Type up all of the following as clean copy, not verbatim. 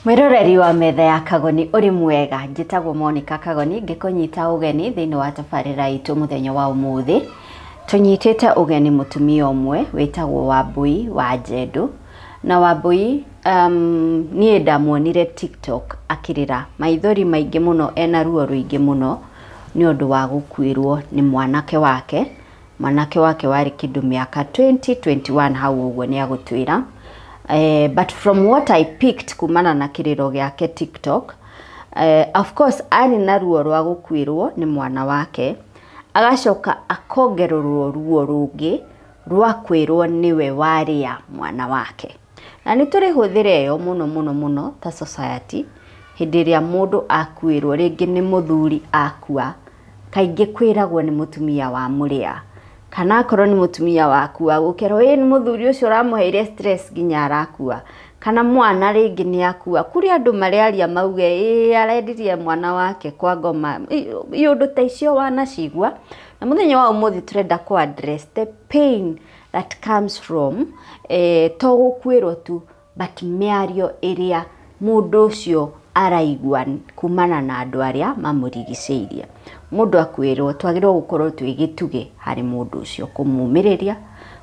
Mwiroreri wa metha ya Kagoni uri mwega njitagwo Monica Kagoni ngikunyita ugeni thiini wa tabarira itu muthenya wa umuthi tunyitite ugeni mutumia umwe witagwo Wambui wa Njendu na Wambui nie ndamuonire TikTok akirira maithori maingi muno ena ruo ruingi muno ni undu wa gukwirwo ni mwanake wake wari kindu miaka 2021 hau uguo ni agutwira. But from what I picked kumana na kiriro gyake TikTok, of course ari na ruo rwa gukwirwo ni mwana wake, agacoka akongererwo ruo rungi rwa kwirwo niwe waria mwana wake. Na ni turi huthire yo muno ta society hindi ria mundu akwirwo ringi ni muthuri akua kaingi kwiragwo ni mutumia wa muria kana akorwo ni mutumia waku agukerwo ni muthuri ucio uramuheire stress ginya arakua kana mwana ringi ni akua kuri andu mariaria mauge arendirie mwana wake kwa ngoma yundu ta icio wanacigwa na muthenya wa umuthi turenda ku address the pain that comes from to gukwirwo tu but miario iria mundu ucio araigwa kumana na andu aria mamurigiceirie. Mundu akwirwo twagirwo gukorwo twigituge hari mundu ucio kumumiriria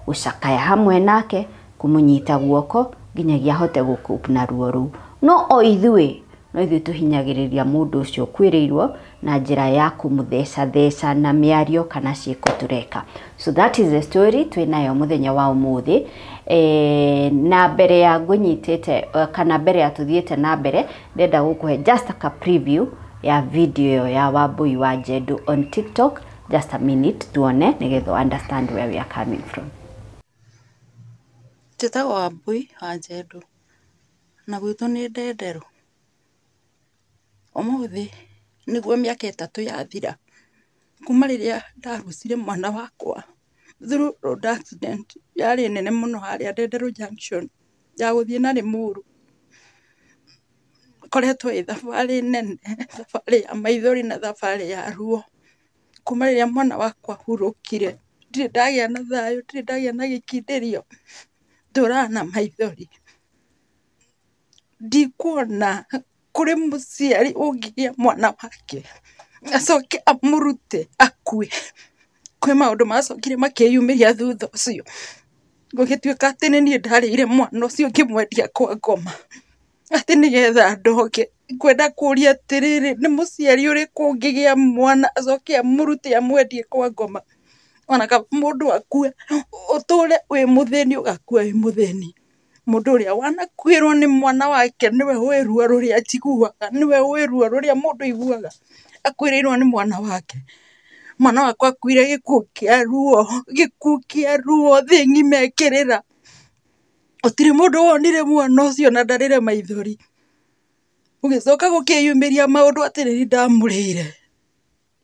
gucakaya hamwe nake kumunyita guoko nginyagia hote gukupna ruo ru no ithui tuhinyagiriria mundu ucio kwirirwo na njira ya kumutheca na miario kana ciiko tureka. So that is the story twinayo muthenya wa umuthi. Na mbere ya ngunyitite kana mbere ya tuthiete na mbere ndenda gukuhe just a preview ya video ya Wambui wa Njendu on TikTok. Just a minute tuone nigetho understand where we are coming from. Teta Wambui wa Njendu na gwitu ni ndenderu umuthi niguo miaka 3 yathira kuma riria ndarucire mwana wakwa through road accident yari nene muno haria Ndenderu Junction ya guthie na Limuru. Koretwo thabari nene, thabari ya maithori na thabari ya ruo kuma riria mwana wakwa hurukire ndire ndagia na thayo, ndire ndagia na gikindirio ndurana maithori. Ndikuona kuri muciari ungigia mwana wake acoke amurute akue kwi maundu macokire makiyumiria thutha ucio gugituika ati ni nie ndarire mwana ucio ngimwendia kwa ngoma ati nigetha ndoke kwenda kuria atiriri ni muciari uriku ungigia mwana acoke amurute amwendie kwa ngoma ona ka mundu akue uture wi mutheni ugakua wi mutheni. Mundu uria wanakwirwo ni mwana wake niwe wi ruo ruria njiguaga, niwe wi ruo ruria mundu iguaga akwirirwo ni mwana wake. Mwana wakwa akuire gikuo kia ruo thi ngimekirira utire mundu wonire mwana ucio na ndarire maithori ugicoka gukiyumiria maundu atiriri ndamurire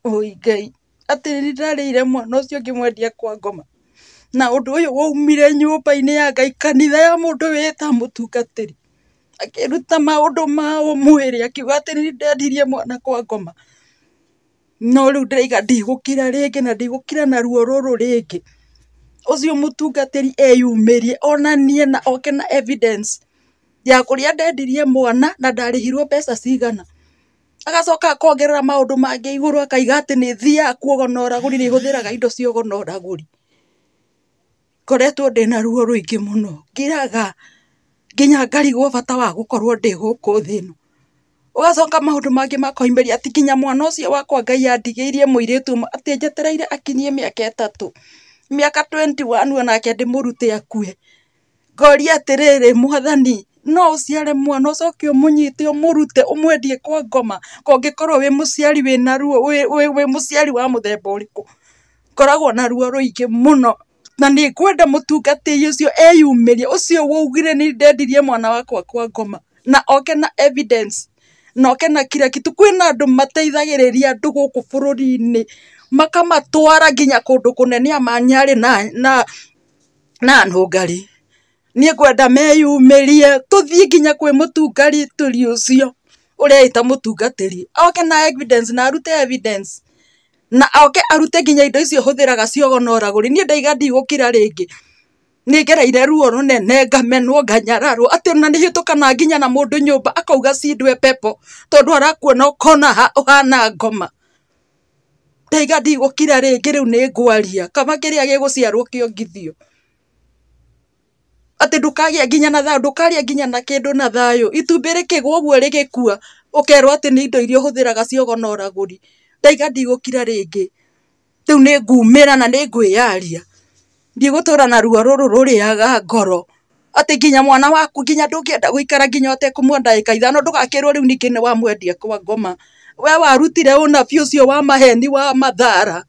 oi Ngai atiriri ndarire mwana ucio ngimwendia kwa ngoma na undu uyu waumire nyumba-ini ya Ngai kanitha ya mundu wita mutungatiri akiruta maundu ma umwiri akiuga atiriri ndendirie mwana kwa ngoma no riu ndiriga ndigukira ringi na ndigukira na ruo ruru ringi ucio mutungatiri eyumirie onanie na oke na evidence ya kuria ndendirie mwana na ndarihirwo mbeca cigana agacoka akongerera maundu mangi iguru akaiga ati ni thia kuogonora guri ni huthiraga indo ciogonora guri. Koretwo ndina ruo ruingi muno ngiraga nginya ngarigwo bata wa gukorwo ndi guku thino ugacoka maundu mangi makoimberia ati kinya mwana ucio wakwa Ngai andigeirie muiritu ati njetereire akinyie miaka 3 miaka 21 onake ndimurute akue ngoria atiriri mwathani no uciare mwana ucoke umunyite umurute umwendie kwa ngoma kongikorwo wi muciari wina ruo wi muciari wa muthemba uriku koragwo na ruo ruingi muno na ni kwenda mutungatiri ucio eyumirie ucio wougire ni ndendirie mwana wakwa kwa ngoma na oke na evidence na oke na kira kitu. Kwina andu mateithagiriria andu guku bururi-ini makamatwara nginya kundu kunene amanyari na ntungari nie kwenda meyumirie tuthie nginya kwi mutungari turi ucio uria ita mutungatiri oke na evidence na arute evidence na oke arute nginya indo icio huthiraga ciogonora guri nie ndaiga ndigukira ringi nigereire ruo runene ngamenwo nganyararwo ati na nihitũkana nginya na mũndũ nyũmba akauga cindwe pepo tondu arakuona ukona uhana ngoma ndaiga ndigũkira rĩngĩ rĩu nĩ ngwaria kama kĩrĩa gĩgũciarwo kĩongithio ati ndũkagĩa nginya na thayũ ndũkarĩa nginya na kĩndũ na thayũ itumbĩ rĩkĩgwa ũguo rĩgĩkua ũkerwo ati nĩ indo iria ũhũthĩraga ciogo na ũragũri ndaiga ndigũkira rĩngĩ rĩu nĩ ngumĩra na nĩ ngwĩyaria ndigũtũra na ruo rũrũ rũrĩaga ngoro ati nginya mwana waku nginya ndũngĩenda gũikara nginya ũtekũmua ndagĩka ithano ndũgakĩrwo rĩu ningĩ nĩ wamwendia kwa ngoma we warutire ũnabi ũcio wa maheni wa mathara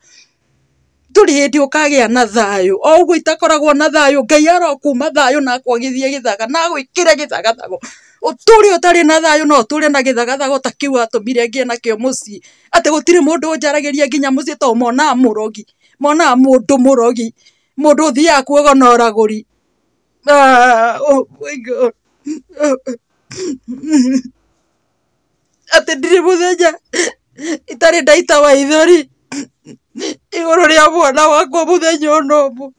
tũrĩ hĩndĩ ũkagĩa na thayũ o ũguo itakoragwo na thayũ Ngai arokuma thayũ na akwagithie gĩthaga na gwĩkĩre gĩthagathago ũtũre ũtarĩ na thayũ no ũtũre na gĩthagathago ta kĩu atũmire ngĩe nakĩo mũciĩ atĩ gũtirĩ mũndũ ũnjaragĩria nginya mũciĩ to monaga mũrogi monaga mũndũ mũrogi mũndũ ũthiaga kuogo na ũragũri oh my God ati ndirĩ mũthenya itarĩ ndaita waithori igũrũ rĩa mwana wakwa mũthenya ona ũmwe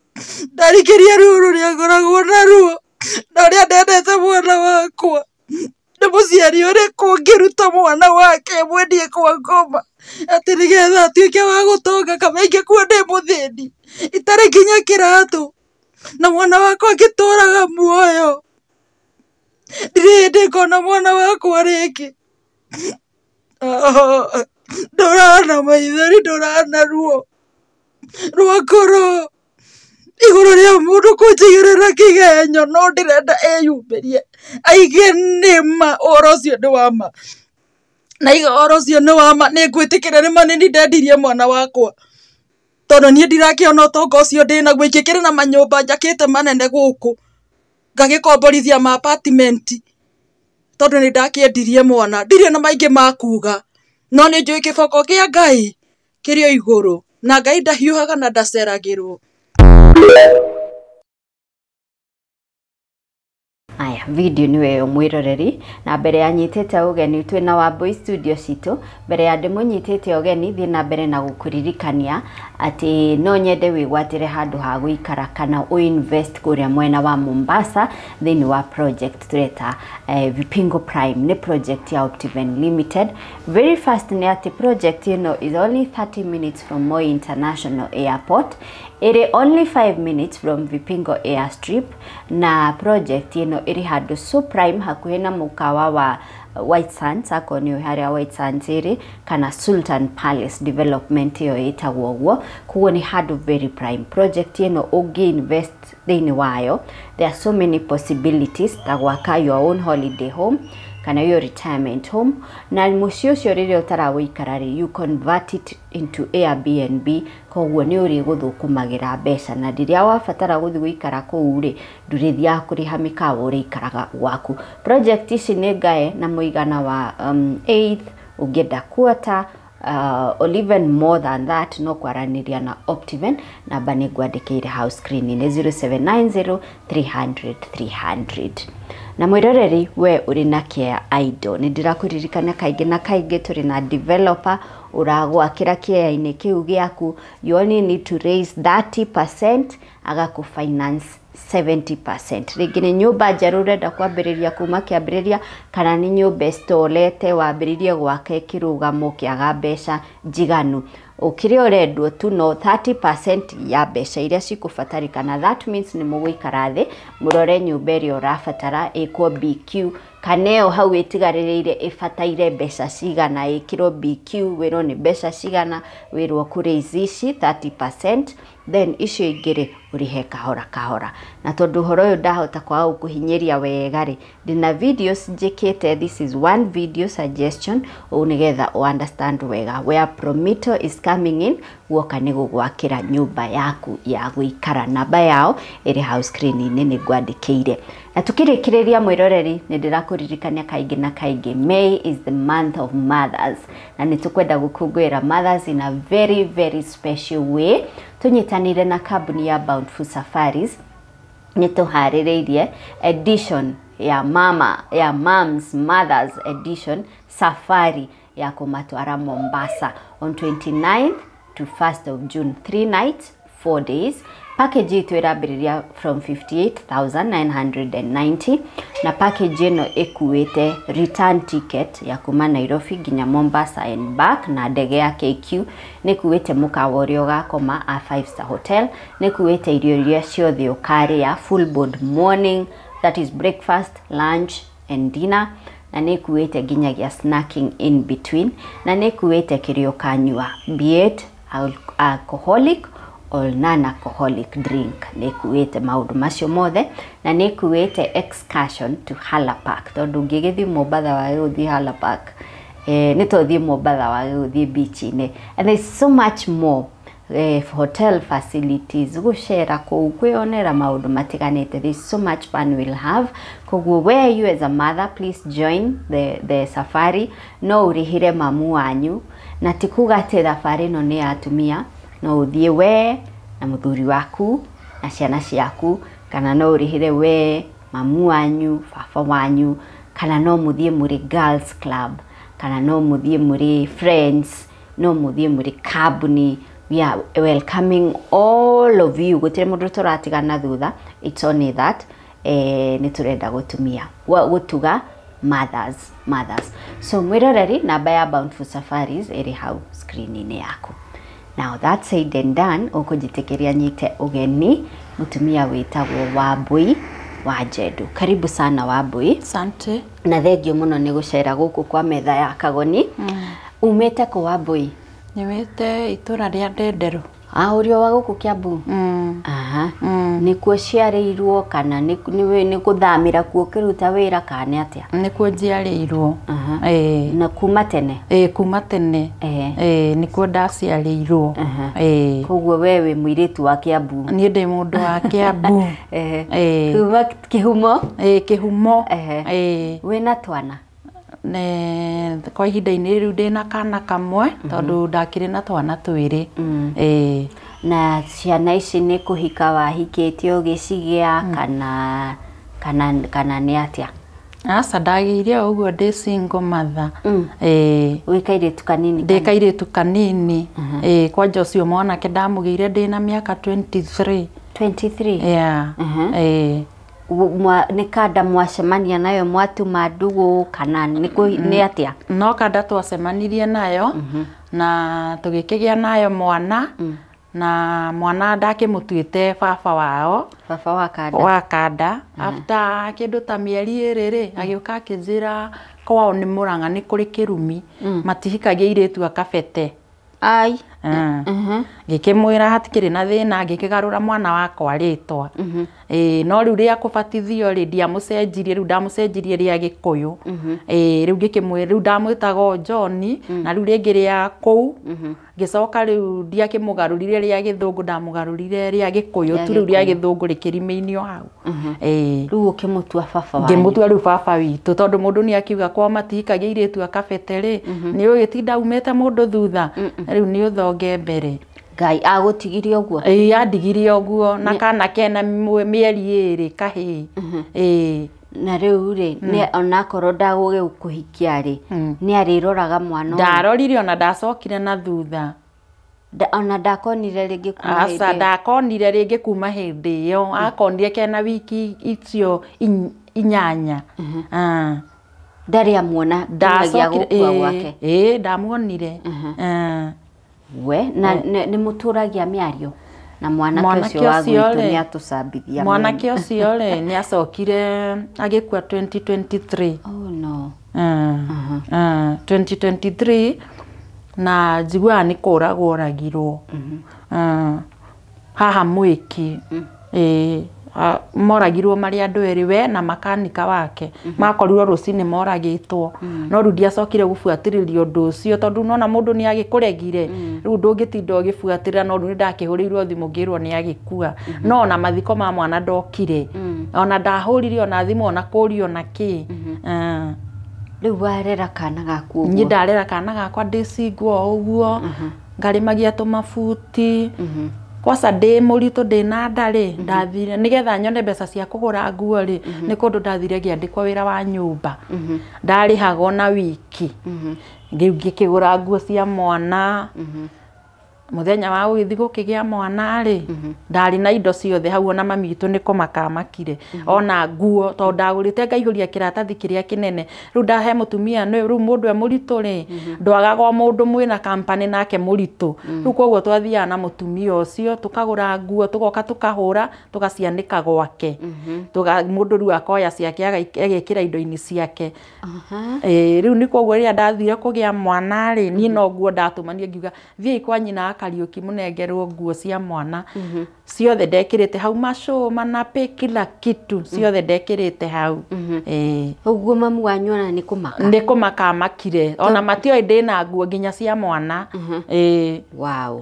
ndarikĩria ruo rũrĩa ngoragwo naruo na ũrĩa ndendete mwana wakwa nĩ mũciari ũrĩkũ ũngĩruta mwana wake mwendie kwa ngoma atĩ nĩgetha atuĩke wa gũtonga kana ingĩkuo ndĩ mũthĩni itarĩ nginya kĩratũ na mwana wakwa ngĩtũraga muoyo ndirĩ hĩndĩ ngona mwana wakwa rĩngĩ ndũrana maithori ndũrana ruo rwa ngoro igũrũ rĩa mũndũ kũnjigĩrĩra kĩgenyo no ndĩrenda eyumĩrie aige nĩma ũhoro ũcio nĩ wama na iga ũhoro ũcio nĩ wama nĩ ngwĩtĩkĩra nĩ manini ndendirie mwana wakwa tondũ niĩ ndirakĩona ũtonga ũcio ndĩnaguo ingĩkĩrĩ na manyũmba njakĩte manene gũkũ ngagĩkomborithia ma apartment tondũ nĩ ndakĩendirie mwana ndirĩ na maingĩ ma kuga no nĩ njũĩ kĩboko kĩa Ngai kĩrĩ o igũrũ na Ngai ndahiũhaga na ndaceragĩrwo. Aya, video niwe mwiroreri na mbere ya nyitete ugeni twina Wambui studio citũ mbere ya ndĩmũnyitĩte ugeni thiĩ na mbere na gũkũririkania ati no nyende wĩgwatĩre handũ ha gũikara kana uinvest kũrĩa mwena wa Mombasa thĩinĩ wa project tureta Vipingo Prime ni project ya Optiven Limited. Very fast ni ati project is only 30 minutes from Moi International Airport. It is only 5 minutes from Vipingo Airstrip na project iri handũ so prime hakuhĩ na mũkawa wa White Sands akoni haria White Sands iri kana Sultan Palace development yo itagwo guo kuo ni handũ very prime. Project ũngi invest thĩinĩ wayo there are so many possibilities ta gwaka your own holiday home kana your retirement home na mucio ucio rĩrĩa ũtarawĩikara rĩ you convert it into Airbnb koguo nĩ ũrĩ gũthũkũmagĩra mbeca na rĩrĩa wabatara gũthiĩ gũikara kũu rĩ ndũrĩthiaga kũrĩha mĩkawa ũrĩikaraga gwaku. Project ici nĩ ngae na mũigana wa 8th ũngĩenda quarter or even more than that no kwaranĩria na Optiven namba nĩ ngwandĩkĩire house screen ni 0790 300 300. Na mwiroreri we uri na Care Idol ni ndirakũririkana kaingĩ na kaingĩ turi na developer uragwakĩra Care-inĩ kĩu gĩaku you only need to raise 30% agakufinance 70%. Rĩngĩ nĩ nyũmba njerũ ũrenda kwambĩrĩria kuma kĩambĩrĩria kana nĩ nyũmba stolete wambĩrĩrie gwaka kĩrũgamo kĩaga mbeca njiganu ukĩrĩ ũrendwo tu no 30% ya mbeca iria cikũbatarĩkana. That means nĩ mũgũikara thĩ mũrore nyũmba ĩrĩa ũrabatara ĩkwo BQ kaneo hau ĩtigarĩrĩire ĩbataire mbeca cigana ĩkĩrwo BQ wĩrwo nĩ mbeca cigana wĩrwo kũraise ici 30% then icio ingĩ ũrihe kahora kahora. Na tondũ ũhoro ũyũ ndahota kwaga gũkũhinyĩria wega rĩ ndina videos njĩkĩte this is one video suggestion nĩgetha understand wega where Promito is coming in guoka nĩ gũgwakĩra nyũmba yaku ya gũikara. Namba yao ĩrĩ house screen-inĩ nĩ ngwandĩkĩire. Na tukĩrĩkĩrĩria mwĩroreri nĩ ndĩrakũririkania kaingĩ na kaingĩ May is the month of mothers na nĩ tũkwenda gũkũngũĩra mothers in a very very special way. Tũnyitanire na kambuni ya Bountiful Safaris nĩ tũharĩrĩirie edition ya moms mothers edition safari ya kũmatwara Mombasa on 29th to 1st of June 3 nights 4 days Package itu irambiriria from 58,990 na package ino ikuite return ticket ya kuma Nairobi nginya Mombasa and back na ndege ya KQ nikuite mukawa uria gakoma a 5-star hotel nikuite irio iria ciothe ukaria full board morning, that is breakfast, lunch and dinner, na nikuite nginyagia snacking in between, na nikuite kirio kanyua, be it alcoholic or non-alcoholic drink. Nikuite maundu macio mothe, na nikuite excursion to Hala Park. Tondu ngigithi Mombasa wa guthi Hala Park, nitothi Mombasa wa guthi beach ine, and there's so much more. Hotel facilities, gushera kou, kwionera maundu matiganite. There's so much fun we'll have. Koguo where you as a mother, please join the safari. No urihire mamu wanyu, na tikuga ati safari no ni atumia, no uthie we na muthuri waku na ciana ciaku, kana no urihire we mamu wanyu, baba wanyu, kana no muthie muri girls club, kana no muthie muri friends, no muthie muri kabuni. We are welcoming all of you. Gutire mundu turatigana thutha. It's only that niturenda gutumia gutuga mothers. So mwiroreri namba ya Bountiful Safaris iri hau screen-ini yaku. Now that said and done, ukujitekeria nyite ugeni mutumia witagwo Wambui wa Jedu. Karibu sana Wambui. Asante. Na thengio muno ni gucera guku kwa metha ya Kagoni. Umete ku Wambui? Nimete itura ria Ndenderu. Urio wa guku Kiambu? Aha. Nikuo ciarĩirwo kana ni kuthamira kuo kiruta wira kana atia? Nikuo njiarĩirwo. Na kuma tene? Kuma tene. Nikuo ndaciarĩirwo. Koguo wewe mwiritu wa Kiambu? Niĩ ndĩ mũndũ wa Kiambu. Kuma Kihumo? Kihumo. Wĩna twana? Kwa ihinda-inĩ rĩu ndĩna kana kamwe tondu ndakĩrĩ na twana twĩrĩ. Na ciana ici nĩ kũhika wahikĩtie ũgĩcigĩa kana nĩ atia? Aca ndagĩire ũguo ndĩ single mother. Wĩ kairĩtu kanini? Ndĩ kairĩtu kanini. Kwanja ũcio mwanake ndamũgĩire ndĩna mĩaka 23. 23? Yeah. Ni kada mwacemania nayo mwatuma ndugu kana ni atia? No kada twacemanirie nayo na tugikigĩa nayo mwana na mwana ndakĩmũtuĩte baba wao, baba wa kada. After kĩndũ ta mĩeri ĩrĩ agĩũka akĩnjĩra kwao nĩ Mũrang'a nĩ kũrĩ kĩrumi matihikagia airĩtu a Kabete. Ai. Ngĩkĩmwĩra hatikĩrĩ na thĩna, ngĩkĩgarũra mwana wakwa rĩtwa. No rĩu rĩa kũbatithio rĩ ndiamũcenjirie, rĩu ndamũcenjirie rĩa Gĩkũyũ. Rĩu ngĩkĩmwĩra rĩu ndamwĩtagwo John na rĩu rĩngĩ rĩa kũu ngĩcoka rĩu ndiakĩmũgarũrire rĩa Gĩthũngũ, ndamũgarũrire rĩa Gĩkũyũ tu, rĩu rĩa Gĩthũngũ rĩkĩrĩmĩinio hau. Rĩu ũkĩmũtua baba wanyu? Ngĩmũtua rĩu baba witũ tondu mũndũ nĩ akiuga kwao matihikagia airĩtu a Kabete rĩ, nĩ ũgĩtinda umĩte mũndũ thutha, rĩu nĩ ũthonge mbere. Ngai agũtigirie ũguo? Andigirie ũguo na kana kena mĩeri ĩrĩ kahĩĩ. Na rĩu rĩ onakorwo ndagũgĩkũhikia rĩ nĩ arĩroraga mwana? Ndarorire ona ndacokire na thutha. Ona ndakonire rĩngĩ kuma hĩndĩ? Aca ndakonire rĩngĩ kuma hĩndĩ ĩyo, akonire kena wiki icio 8. Ndarĩ amuona nginyagia gũkua gwake? Ndamuonire. We na nĩ mũtũragia mĩario na mwanake ũcio wa gwitũ nĩ atũcambithia? Mwanake ũcio rĩ nĩ acokire agĩkua 2023. Oh no. 2023 na njiguaga nĩ kũragwo oragirwo haha Mwiki. Moragirwo marĩ andũ erĩ, we na makanika wake. Makorirwo rũcinĩ moragĩtwo, no rĩu ndiacokire gũbuatĩrĩria ũndũ ũcio tondu nona mũndũ nĩ agĩkũregire, rĩu ndũngĩtinda ũgĩbuatĩrĩra. No rĩu nĩ ndakĩhũrĩirwo thimũ ngĩrwo nĩ agĩkua, no ona mathiko ma mwana ndokire, ona ndahũrire ona thimũ ona kũrio na kĩ. Rĩu warera kana gaku ũguo? Niĩ ndarera kana gakwa ndĩ single ũguo, ngarĩmagia tũmabuti. Kwaca ndĩ mũritũ ndĩna nda rĩ, ndathire nĩgetha nyone mbeca cia kũgũra nguo rĩ, nĩ kũndũ ndathire ngĩandĩkwo wĩra wa nyũmba, ndarĩhagwo na wiki. Ngĩkĩgũra nguo cia mwana muthenya wa gũgĩthiĩ gũkĩgĩa mwana rĩ ndarĩ na indo ciothe hau ona mami witũ nĩ kũmakamakire ona nguo tondũ ndagũrĩte ngaihũria kĩratathi kĩrĩa kĩnene rĩu ndahe mũtumia rĩu mũndũ mũritũ rĩ ndwagaga mũndũ mwĩna company nake mũritũ rĩu koguo twathiaga na mũtumia ũcio tũkagũra nguo tũgoka tũkahũra tũgacianĩka gwake mũndũ rĩu akoya ciake agekĩra indo-inĩ ciake rĩu nĩ koguo rĩrĩa ndathire kũgĩa mwana rĩ niĩ no nguo ndatũmanire ngiuga thiĩ kwa nyina Kariuki mũnengerwo nguo cia mwana ciothe ndekĩrĩte hau macũma na kila kitu ciothe ndekĩrĩte hau ũguo mamu wanyu ona nĩ kũmakamakire ona matioĩ ndĩna nguo nginya cia mwana wow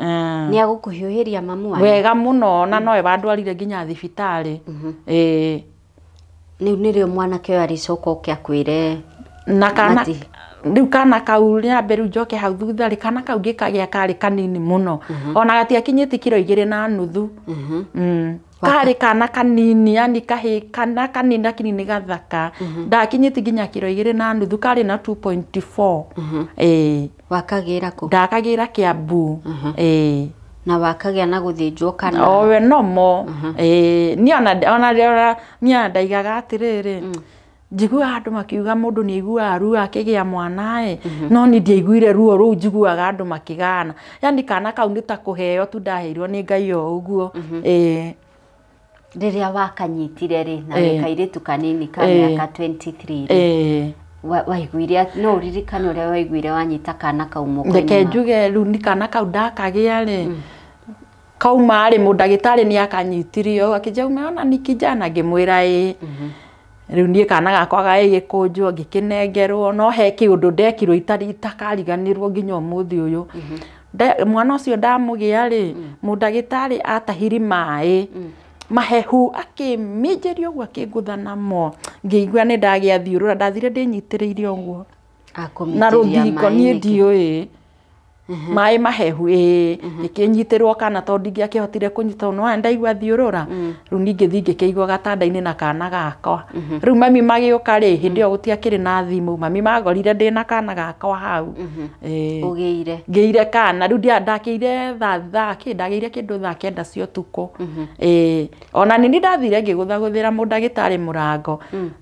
nĩ agũkũhiũhĩria mamu wanyu wega mũno na nowe wandwarire nginya thibitarĩ rĩu nĩrĩo mwanake ũyũ arĩcoka ũkĩakwĩre na kana rĩu kana kau rĩambe rĩu njoke hau thutha rĩ kana kau gĩkagĩa karĩ kanini mũno ona gatiakinyĩtie kiro 2.5 karĩ kana kanini yani kahĩ kana kanini kinini gathaka ndakinyĩtie nginya kiro 2.5 karĩ na 2.4 wakagĩra kũ ndakagĩra Kiambu na wakagĩa na gũthĩnjwo kana owe nomo niĩ ndaigaga atĩrĩrĩ njiguaga andũ makiuga mũndũ nĩ aiguaga ruo akĩgĩa mwana no niĩ ndiaiguire ruo rũu njiguaga andũ makĩgana yani kana kau nĩ ta kũheo tu ndaheirwo nĩ Ngai o ũguo rĩrĩa wakanyitire rĩ na kairĩtu kanini ka mĩaka 23 waiguire no ũririkane ũrĩa waiguire wanyita kana kau moko-inĩ reke njuge rĩu nĩ kana kau ndakagĩa rĩ kauma rĩ mũndagĩtarĩ nĩ akanyitirio akĩnjia umeona ni kijana ngĩmwĩra rĩu niĩ kana gakwa gagĩkũnjwo ngĩkĩnengerwo no he kĩũndũ ndekirwo itakariganĩrwo nginya ũmũthĩ ũyũ mwana ũcio ndamũgĩa rĩ mũndagĩtarĩ atahiri maĩ mahehu akĩminjĩria ũguo akĩngũtha namo ngĩigua nĩ ndagĩa thiũrũra ndathire ndĩnyitĩrĩire ũguo na rũthingo niĩ ndiũĩ maĩ mahehu ngĩkĩnyitĩrwo kana tondũ ndingĩakĩhotire kũnyita no ndaigua thiũrũra rĩu ningĩ ngĩkĩigua gatanda-inĩ na kana gakwa rĩu mami magĩũka rĩ hĩndĩ ĩyo gũtiakĩrĩ na thimũ mami magorire ndĩna kana gakwa hau ngĩire kana rĩu ndakĩire ndagĩire kĩndũ thaa 9 cia ũtukũ ona nĩ ndathire ngĩgũthagũthĩra mũndagĩtarĩ mũrango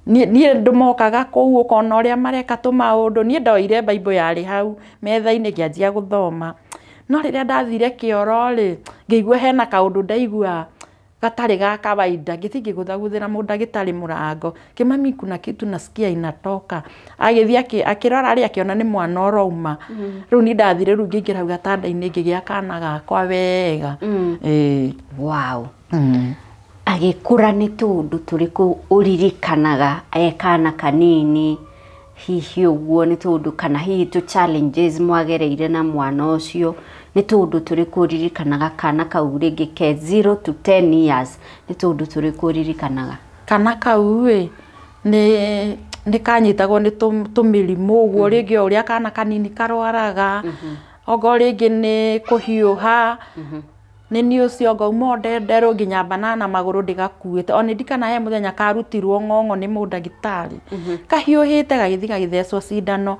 niĩ ndũmokaga kũu ũkona ũrĩa mareka tũmaũndũ niĩ ndoire Bible yarĩ hau metha-inĩ ngĩanjia thoma no rĩrĩa ndathire kĩoro rĩ ngĩigua hena kaũndũ ndaigua gatarĩ ga kawaida ngĩthi ngĩgũthagũthĩra mũndagĩtarĩ mũrango kĩmami kuna kitu nasikia inatoka agĩthi akĩrora rĩ akĩona nĩ mwana ũrauma rĩu nĩ ndathire rĩu ngĩingĩra hau gatanda-inĩ ngĩgĩa kana gakwa wega wow agĩkũra nĩ tũũndũ tũrĩkũ ũririkanaga kana kanini hihi ũguo nĩ tũũndũ kana hihi tũ challenges mwagereire na mwana ũcio nĩ tũũndũ tũrĩkũ ũririkanaga kana kau rĩngĩ ke 0 to 10 years nĩ tũũndũ tũrĩkũ ũririkanaga kana kau nĩ kanyitagwo nĩ tũmĩrimũ ũguo rĩngĩ ũrĩa kana kanini karwaraga ogo rĩngĩ nĩ kũhiũha nĩ niĩ ũcio ngauma ndenderwo nginya banana magũrũ ndigakuĩte ona ndikana he mũthenya karutirwo ng'ong'o nĩ mũndagĩtarĩ kahiũhĩte gagĩthi gagĩthecwo cindano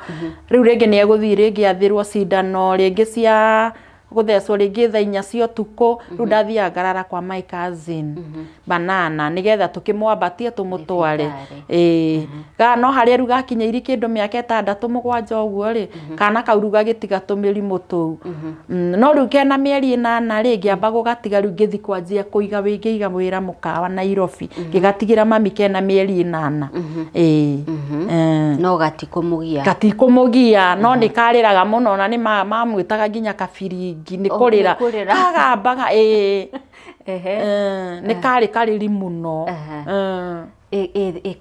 rĩu rĩngĩ nĩ egũthiĩ rĩngĩ athĩrwo cindano rĩngĩ cia gũthecwo rĩngĩ thaa 4 cia ũtukũ rĩu ndathiaga ngarara kwa my cousin banana nĩgetha tũkĩmwambatie tũmũtware no harĩa rĩu gakinyĩire kĩndũ mĩaka 6-7 ũguo rĩ kana kau rĩu gagĩtiga tũmĩrimũ tũu no rĩu kena mĩeri 8 rĩ ngĩamba gũgatiga rĩu ngĩthi kwanjia kũiga wĩra mũkawa Nairobi ngĩgatigĩra mami kena mĩeri 8 no gatikũmũgia no nĩ karĩraga mũno na nĩ mamwĩtaga nginya kabiringi nĩ kũrĩra kagambaga nĩ karĩ karĩri mũno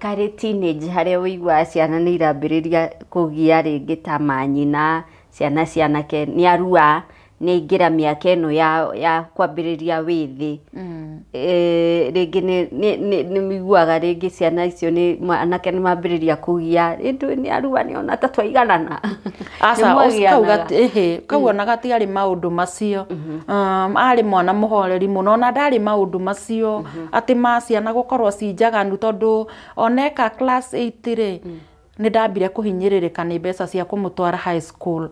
karĩ teenage harĩa ũiguaga ciana nĩ irambĩrĩria kũgia rĩngĩ ta manyina ciana ke nĩ arua nĩ ingĩra mĩaka ĩno ya kwambĩrĩria wĩthĩ rĩngĩ nĩ miguaga rĩngĩ ciana icio anake nĩ mambĩrĩria kũgia nĩ arua nĩ ona ta twaiganana kau ona gatiarĩ maũndũ macio arĩ mwana mũhoreri mũno ona ndarĩ maũndũ macio atĩ ma ciana gũkorwo cinjaganu tondũ oneka class 8 rĩ nĩ ndambire kũhinyĩrĩrĩka nĩ mbeca cia kũmũtwara high school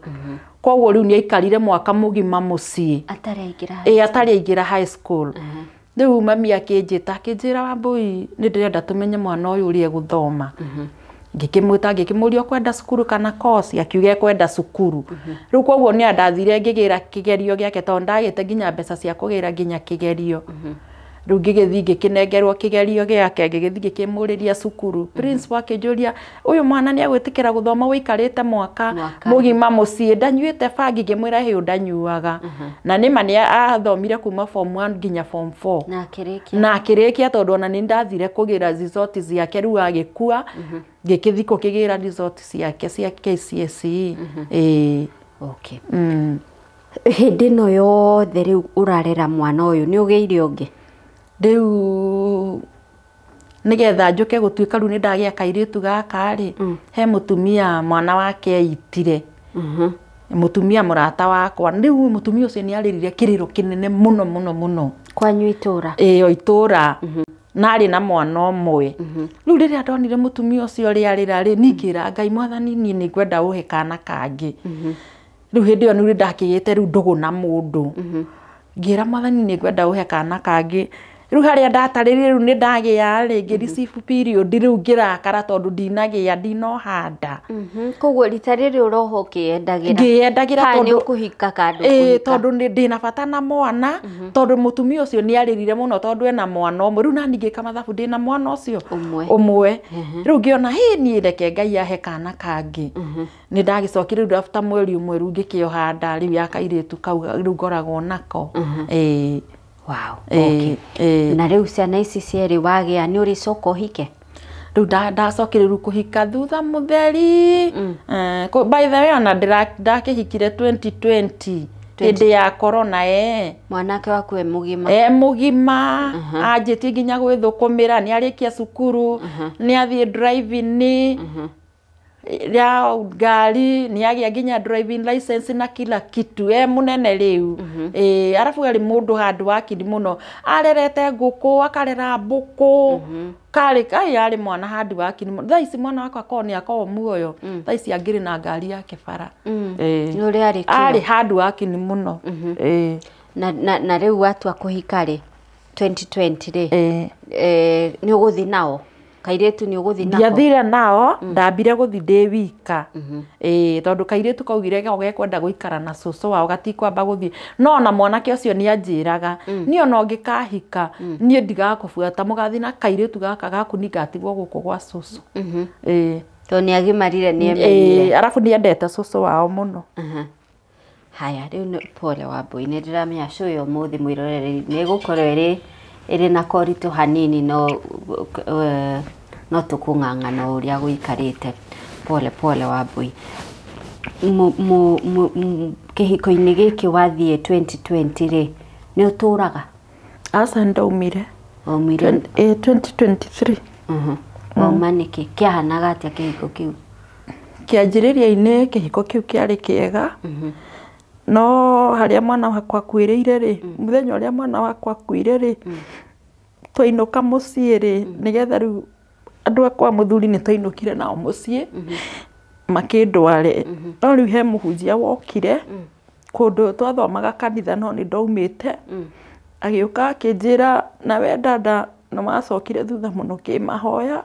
koguo riu ni aikarire mwaka mugima mucii atari aingira high school riu mami akinjira Wambui ni ndirenda tumenye mwana uyu uri eguthoma ngikimwita kwenda cukuru kana course akiuga kwenda cukuru riu koguo ni andathire ngigira kigerio giake tondu ndagite nginya mbeca cia kugira nginya kigerio riu ngigithii ngikinengerwo kigerio giake ngigithii ngikimuriria cukuru principal akinjuria uyu mwana ni agwitikira guthoma wikarite mwaka mugima mucii ndanyuite bangi ngimwira hiu ndanyuaga na nima ni athomire kuma form 1 nginya form 4 na akirikia tondu ona ni ndathire kugira result ciake riu agikua ngikithii kukigira result ciake cia KCSE okay hindi no yothe riu urarera mwana uyu ni ugeire ungi riu nigetha njuke gutuika riu ni ndagia kairitu gaka ri he mutumia mwana wake aitire mutumia murata wakwa riu mutumia ucio ni aririre kiriro kinene muno kwanyu itura o itura nari na mwana umwe riu riria ndonire mutumia ucio riarira ri nikira Ngai Mwathani ni ngwenda uhe kana kangi riu hindi yo ni ndakigite riu ndugu na mundu ngira Mwathani ni ngwenda uhe kana kangi riu haria ndatarire riu ni ndagia ri ngirisifu period riu ngirakara tondu ndinagia ndinohanda koguo ritarire uroho kiendagira tondu kuhika kandu tondu ndina bata na mwana tondu mutumia ucio ni aririre muno tondu ena mwana umwe riu nani ngika mathabu ndina mwana ucio umwe riu ngiona ni reke Ngai ahe kana kangi ni ndagicokire riu after mweri umwe riu ngikiohanda riu yakairitu kau riu ngoragwo nako wow okay na riu ciana ici cieri wagia ni uri coko hike riu ndacokire riu kuhika thutha mutheri by the way ona ndakihikire 2020 hindi ya corona mwanake waku mugima anjiti nginya gwithukumira ni arikia cukuru ni athie driving ya gari ni agia nginya driving license na kila kitu munene riu arafu ari mundu handu wakiri muno arerete nguku akarera mbuku kari ari mwana handu wakiri muno thaisi mwana wakwa koni akoo muoyo thaisi angiri na ngari yake bara uri ari handu wakiri muno na riu watu akuhika ri 2020 ri ni uguthi nao kairetu ni uguthi nako ndiathire nao ndambire guthi ndi wika tondu kairetu kaugire gekwenda guikara na cucu wao gatikwamba guthi no na mwanake ucio ni anjiraga ni ona ngikahika ni ndigakubuata mugathi na kairetu gaka gaku ni ngatigwo guku gwa cucu to ni agimarire ni emenyire arafu ni endete cucu wao muno haya riu pole Wambui ni ndiramenya cuyo muthi mwiroreri ni gukorwo iri na koritu hanini no tukung'ang'ana uria guikarite pole Wambui kihiko-ini giki wathie 2020 ri ni uturaga asa ndaumire 2023 maniki kiahanaga atia kihiko kiu kianjiriria-ini kihiko kiu kiari kiega no haria mwana wakwa kwirire ri muthenya uria mwana wakwa kwire ri twinuka mucii ri nigetha riu andu akwa muthuri ni twainukire nao mucii makindware no riu he muhunjia wokire kundu twathomaga kanitha no ni ndaumite agiuka akinjira na we dada no macokire thutha muno kimahoya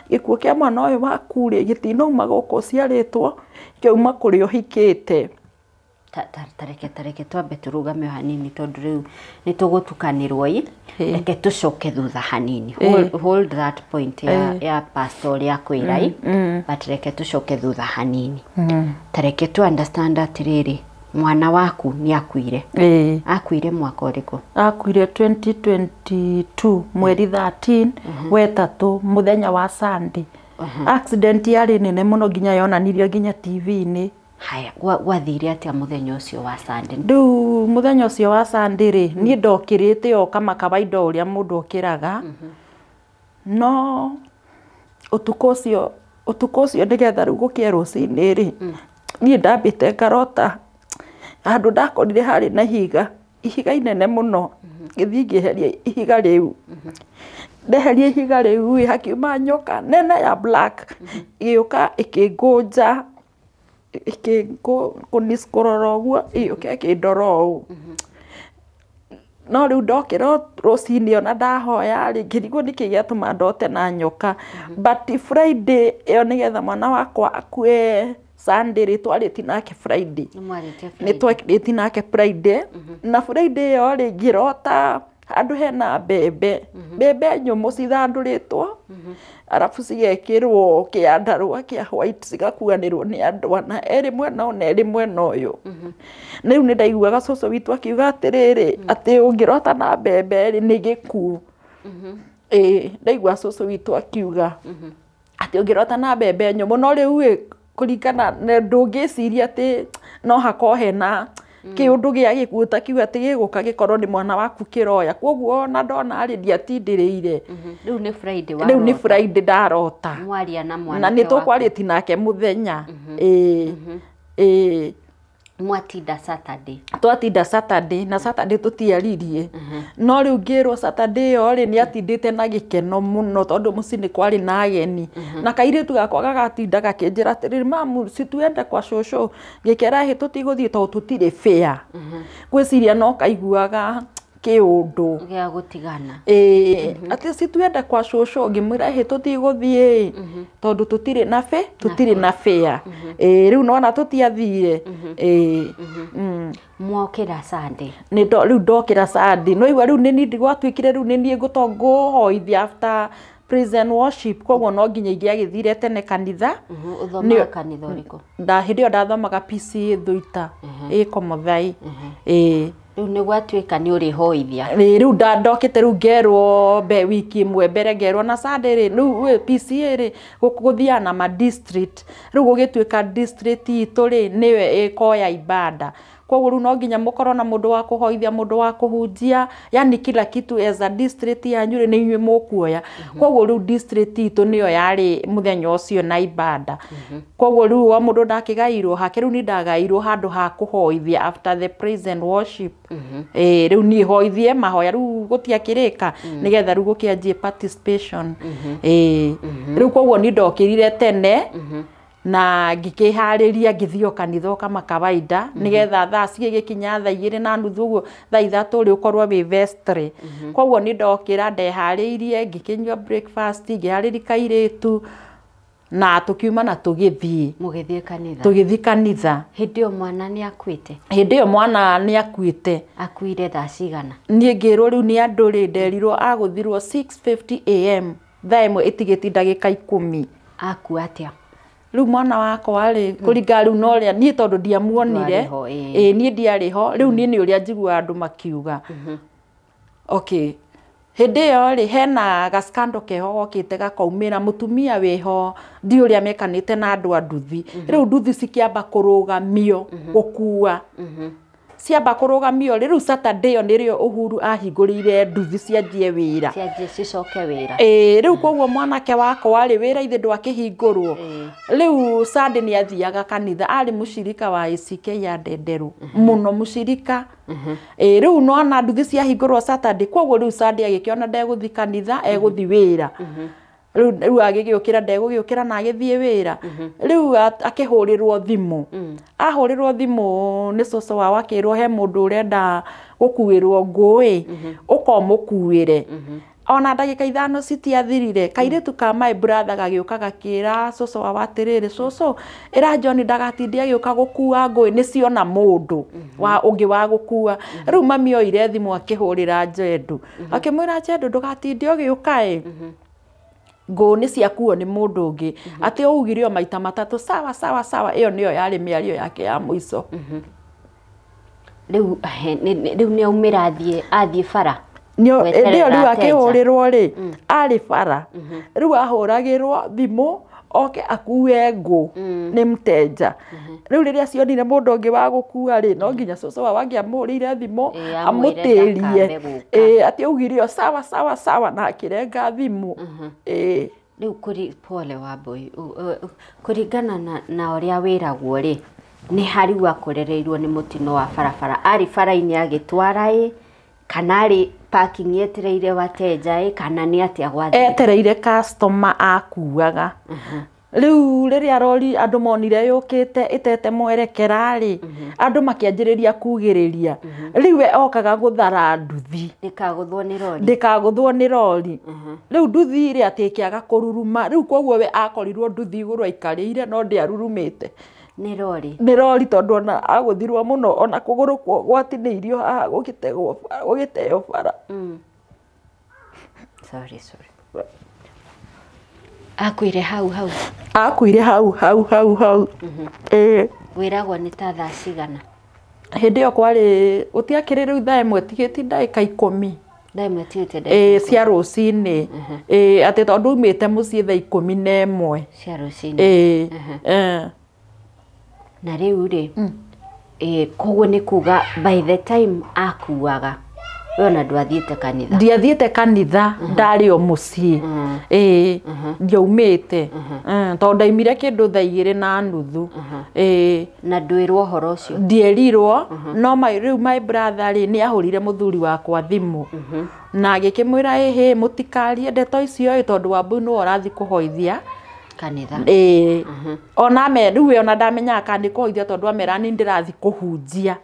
gikuo kia mwana uyu waku ri gitinauma guku ciaritwo kiauma kuri uhikite tareke twambe turugame hanini tondu riu ni tugutukanirwo reke tucoke thutha hanini hold that point ya pastor ya kwirai but reke tucoke thutha hanini tareke tu understand atiriri mwana waku ni akuire akuire mwaka uriku akuire 2022 mweri 13 wetatu muthenya wa Sunday accident yari nene muno nginya yonanirio nginya TV-ini haya wathire atia muthenya ucio wa Sunday muthenya ucio wa Sunday ri ni ndokirite o kama kawaida uria mundu okiraga no utuko ucio ndigetha riu gukie rucini ri ni ndambite ngarota handu ndakorire hari na ihiga inene muno githii ngiheria ihiga riu ndeheria ihiga riu hakiuma nyoka nene ya black iuka ikingunja kũniskorora ũguo ĩũke kĩndora ũũ no rĩu ndokĩra rũcinĩ ona ndahoya rĩ ngĩrigwo nĩkĩ gĩatũma ndote na nyoka but Friday ĩyo nĩgetha mwana wakwa akue Sunday rĩtwarĩti nake Friday nĩtwarĩti nake Friday na Friday ĩyo rĩ ngĩrota handũ hena mbembe nyũmũ cithandũrĩtwo arabu cigekĩrwo kĩandarũa kĩa white cigakuanĩrwo nĩ andũ ana erĩ mwena ũna erĩ mwena ũyũ rĩu nĩ ndaiguaga cũcũ witũ akiuga atĩrĩrĩ atĩ ũngĩrota na mbembe rĩ nĩ gĩkuũ ndaigua cũcũ witũ akiuga atĩ ũngĩrota na mbembe nyũmũ no rĩu kũringana na ndũngĩciria atĩ no hakorwo hena kĩũndũ gĩa gĩkuũ takiuga atĩ gĩgũka gĩkorwo nĩ mwana waku kĩroya kwoguo ona ndona rĩ ndiatindĩrĩire rĩu nĩ Friday ndarota na nĩ tũkwarĩti nake mũthenya mwatinda Saturday twatinda Saturday na Saturday tũtiaririe no rĩu ngĩrwo Saturday ĩyo rĩ nĩ atindĩte na gĩkeno mũno tondũ mũciĩ nĩ kwarĩ na ageni na kairĩtu gakwa gagatinda gakĩnjĩra atĩrĩrĩ mamu situende kwa cũcũ ngĩkera tũtigũthiĩ tondũ tũtirĩ fare gwĩciria no kaiguaga kĩũndũ gĩa gũtigana atĩ situende kwa cũcũ ngĩmwĩra tũtigũthiĩ tondũ tũtirĩ na fare rĩu nona tũtiathire mwokĩra Sunday rĩu ndokĩra Sunday no igua rĩu nĩ gwatuĩkire rĩu nĩ niĩ ngũhoithia after praise and worship kwoguo no nginya ingĩagĩthire tene kanitha ũthomaga kanitha ũrĩkũ hĩndĩ ĩyo ndathomaga PCA Thũita Komothai rĩu nĩ gwatuĩka nĩ ũrĩhoithia rĩu ndokĩte rĩu ngerwo wiki ĩmwe mbere ngerwo na Sunday rĩ rĩu PCA rĩ gũthiaga na ma district rĩu gũgĩtuĩka district itũ rĩ nĩwe ĩkoya ibada kwoguo rĩu no nginya mũkorwo na mũndũ wa kũhoithia mũndũ wa kũhunjia yani kila kitu as a district yanyu rĩ nĩ inyuĩ mũkuoya kwoguo rĩu district itũ nĩyo yarĩ mũthenya ũcio na ibada kwoguo rĩu o mũndũ ndakĩgairwo hake rĩu nĩ ndagairwo handũ ha kũhoithia after the praise and worship rĩu niĩ hoithie mahoya rĩu gũtiakĩrĩka nĩgetha rĩu gũkĩanjie participation rĩu kwoguo nĩ ndokĩrire tene na ngĩkĩharĩria ngĩthio kanitha kama kawaida nĩgetha thaa cigĩkinya thaa 2:30 ũguo thaa 3 rĩ ũkorwo wĩ vestry kwoguo nĩ ndokĩra ndeharĩirie ngĩkĩnyua breakfast ngĩharĩria kairĩtu na tũkiuma na tũgĩthiĩ kanitha hĩndĩ ĩyo mwana nĩ akuĩte akuire thaa cigana niĩ ngĩrwo rĩu nĩ andũ rĩ nderirwo agũthirwo 6:50 am thaa ĩmwe ĩtigĩti ndagĩka 10 akua atĩa rĩu mwana wakwa rĩ kũringa rĩu no rĩa niĩ tondũ ndiamuonire niĩ ndiarĩ ho rĩu niĩ nĩ ũrĩa njiguaga andũ makiuga okay hĩndĩ ĩyo rĩ hena gaskando keho gokĩte gakaumĩra mũtumia wĩho ndi ũrĩa mekanĩte na andũ a nduthi rĩu nduthi cikĩamba kũrũgamio gũkua ciamba kũrũgamio rĩu Saturday ĩyo nĩrĩo Uhuru ahingũrĩire nduthi cianjie wĩra cicoke wĩra rĩu kwoguo mwanake wakwa rĩ wĩra ithe ndwakĩhingũrwo rĩu Sunday nĩ athiaga kanitha arĩ mũcirika wa ACK ya Ndenderu mũno mũcirika rĩu nona nduthi ciahingũrwo Saturday kwoguo rĩu Sunday agĩkĩona ndegũthi kanitha egũthi wĩra rĩu agĩgĩũkĩra ndegũgĩũkĩra na agĩthiĩ wĩra rĩu akĩhũrĩrwo thimũ ahũrĩrwo thimũ nĩ cũcũ wao akĩrwo he mũndũ ũrenda gũkuĩrwo ngũĩ ũkomũkuĩre ona ndagĩka 5 citiathirire kairĩtu ka my brother gagĩũka gakĩra cũcũ wao atĩrĩrĩ cũcũ ĩra John ndagatinde agĩũka gũkua ngũĩ nĩciona mũndũ wa ũngĩ wa gũkua rĩu mami oire thimũ akĩhũrĩra Njendu akĩmwĩra Njendu ndũgatinde ũgĩũka ngũ nĩ ciakuo nĩ mũndũ ũngĩ atĩ ũugire o maita matatũ sawa ĩyo nĩyo yarĩ mĩario yake ya mũico rĩu nĩ aumĩra athiĩ bara rĩu akĩhũrĩrwo rĩ arĩ bara rĩu ahũragĩrwo thimũ oke akue ngũ nĩ mteja rĩu rĩrĩa cionire mũndũ ũngĩ wa gũkua rĩ no nginya cũcũ wao angĩamũrĩire thimũ amũtĩrie atĩ augire o sawa na akĩrenga thimũ rĩu pole Wambui kũringana na ũrĩa wĩragwo rĩ nĩ hariu akũrereirwo nĩ mũtino wa barabara arĩ bara-inĩ agĩtwara kana arĩ parking etereire wateja kana nĩ atĩa gwathire etereire customer akuaga riu riria rori andu monire yukite itete mwerekera ri andu makianjiriria kugiriria riu we okaga guthara nduthi ndikaguthwo ni rori riu nduthi ri atikiaga kururuma riu koguo we akorirwo nduthi iguru aikarire no ndiarurumite ni rori tondu ona aguthirwo muno ona kuguru gwatiniirio haha gugiteo bara sorry akuire hau wiragwo ni ta thaa cigana hindi yo kwari utiakire riu thaa imwe tigiti ndagika 10 cia rucini ati tondu umite mucii thaa 11 cia rucini na riu ri koguo ni kuga by the time akuaga wona ndiathiite kanitha ndari o mucii ndiaumite tondu ndaimire kindu thaa 2:30 na ndwirwo horo ucio ndierirwo no riu my brother ri ni ahurire muthuri wakwa thimu na agikimwira mutikarie ndeto icio tondu Wambui no arathi kuhoithia kanitha ona me riu ona ndamenya kandi kuhoithia tondu amera ni ndirathi kuhunjia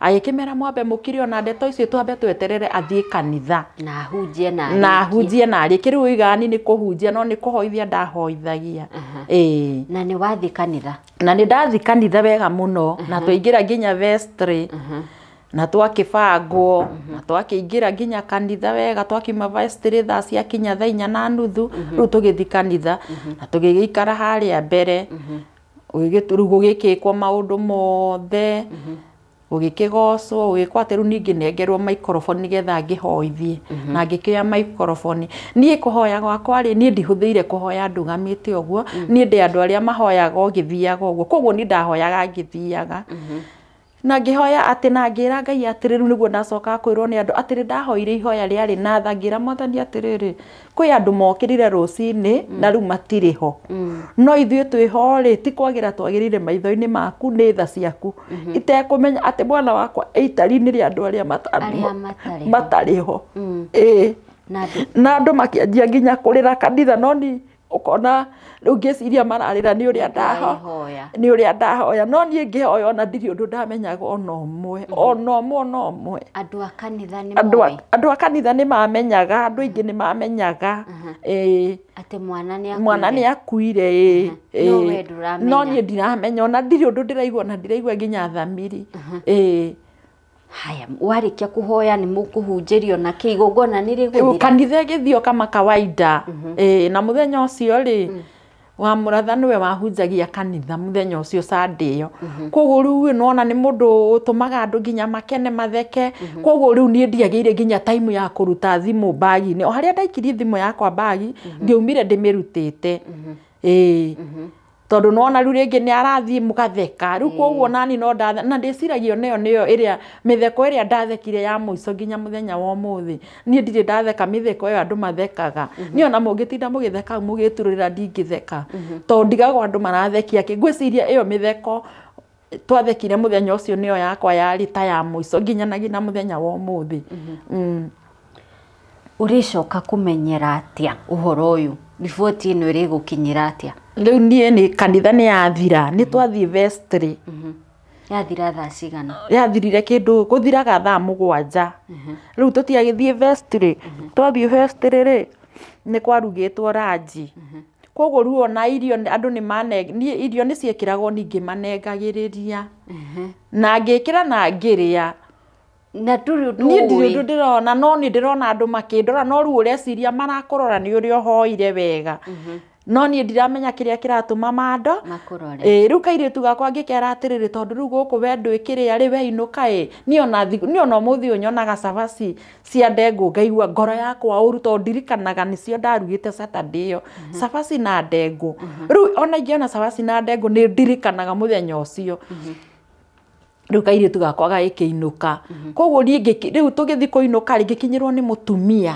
agikimera mwambe mukiri ona ndeto icio twambe tweterere athie kanitha na hunjie na ri kiriu igani ni kuhunjia no ni kuhoithia ndahoithagia na ni wathi kanitha na ni ndathi kanitha wega muno na tuingira nginya vestry na twakibangwo na twakiingira nginya kanitha wega twakima vestry thaa cia kinya thaa 4:30 riu tugithi kanitha na tugigikara haria mbere gugikikwo maundu mothe ugikigocwo ugikwa ati riu ningi nengerwo microphone nigetha ngihoithie na ngikioya microphone nie kuhoya gwakwa ri nie ndihuthiire kuhoya ndugamite oguo nie ndi andu aria mahoyaga ngithiaga oguo koguo ni ndahoyaga ngithiaga na ngihoya ati na ngira Ngai atiri riu niguo ndacoka kwirwo ni andu atiri ndahoire ihoya riari na thangira Mwathani atiriri kwi andu mokirire rucini na riu matiriho no ithue twiho ri ti kwagira twagirire maitho-ini maku ni tha ciaku itekumenya ati mwana wakwa eitari-ini ri andu aria matariho na andu makianjia nginya kurira kanitha no ni ukona riu ngiciria mararira ni uria ndahoya no nie ngihoya ona ndiri undu ndamenyaga ona umwe andu a kanitha ni mamenyaga andu ingi ni mamenyaga ati mwana ni akuire no nie ndiramenya ona ndiri undu ndiraigua na ndiraigua nginya thamiri haya warikia kuhoya ni mukuhunjirio na kiigongona ni riguthira kanitha githio kama kawaida na muthenya ucio ri wa muratha niwe wahunjagia kanitha muthenya ucio Sunday yo koguo riu nona ni mundu utumaga andu nginya makene matheke koguo riu nie ndiageire nginya time ya kuruta thimu bagi-ini o haria ndaikirie thimu yakwa bagi ngiumire ndimirutite tondu nona riu ringi ni arathie mugatheka riu koguo nani no ndathe na ndiciragio niyo iria mitheko iria ndathekire ya muico nginya muthenya wa umuthi nie ndire ndatheka mitheko iyo andu mathekaga ni ona mungitinda mugitheka mugiturira ndingitheka tondu ndigagwo andu marathekia ki ngwiciria iyo mitheko twathekire muthenya ucio niyo yakwa yari ta ya muico nginya muthenya wa umuthi uricoka kumenyera atia uhoro uyu riboti ino iri gukinyira atia riu nie ni kanitha ni yathira ni twathie vestry yathira thaa cigana yathirire kindu kuthiraga thaa 7 riu tutiagithie vestry twathie vestry ri ni kwarugitwo ranji koguo riu ona irio andu ni irio ni ciekiragwo ningi manengagiriria na ngikira na ngiria na ndiri ndirona no ni ndirona andu makindora no riu ureciria marakurora ni uri hoire wega no ni ndiramenya kiria kiratuma mando makurore riu kairitu gakwa ngikera atiriri tondu riu guku we ndwikiria ri we inuka ni ona muthi unyonaga cabaci cia ndengu ngaigua ngoro yakwa uru tondu ndirikanaga nicio ndarugite Saturday yo cabaci na ndengu riu ona ingiona cabaci na ndengu ni ndirikanaga muthenya ucio riu kairitu gakwa gakiinuka koguo ni riu tugithi kuinuka ngikinyirwo ni mutumia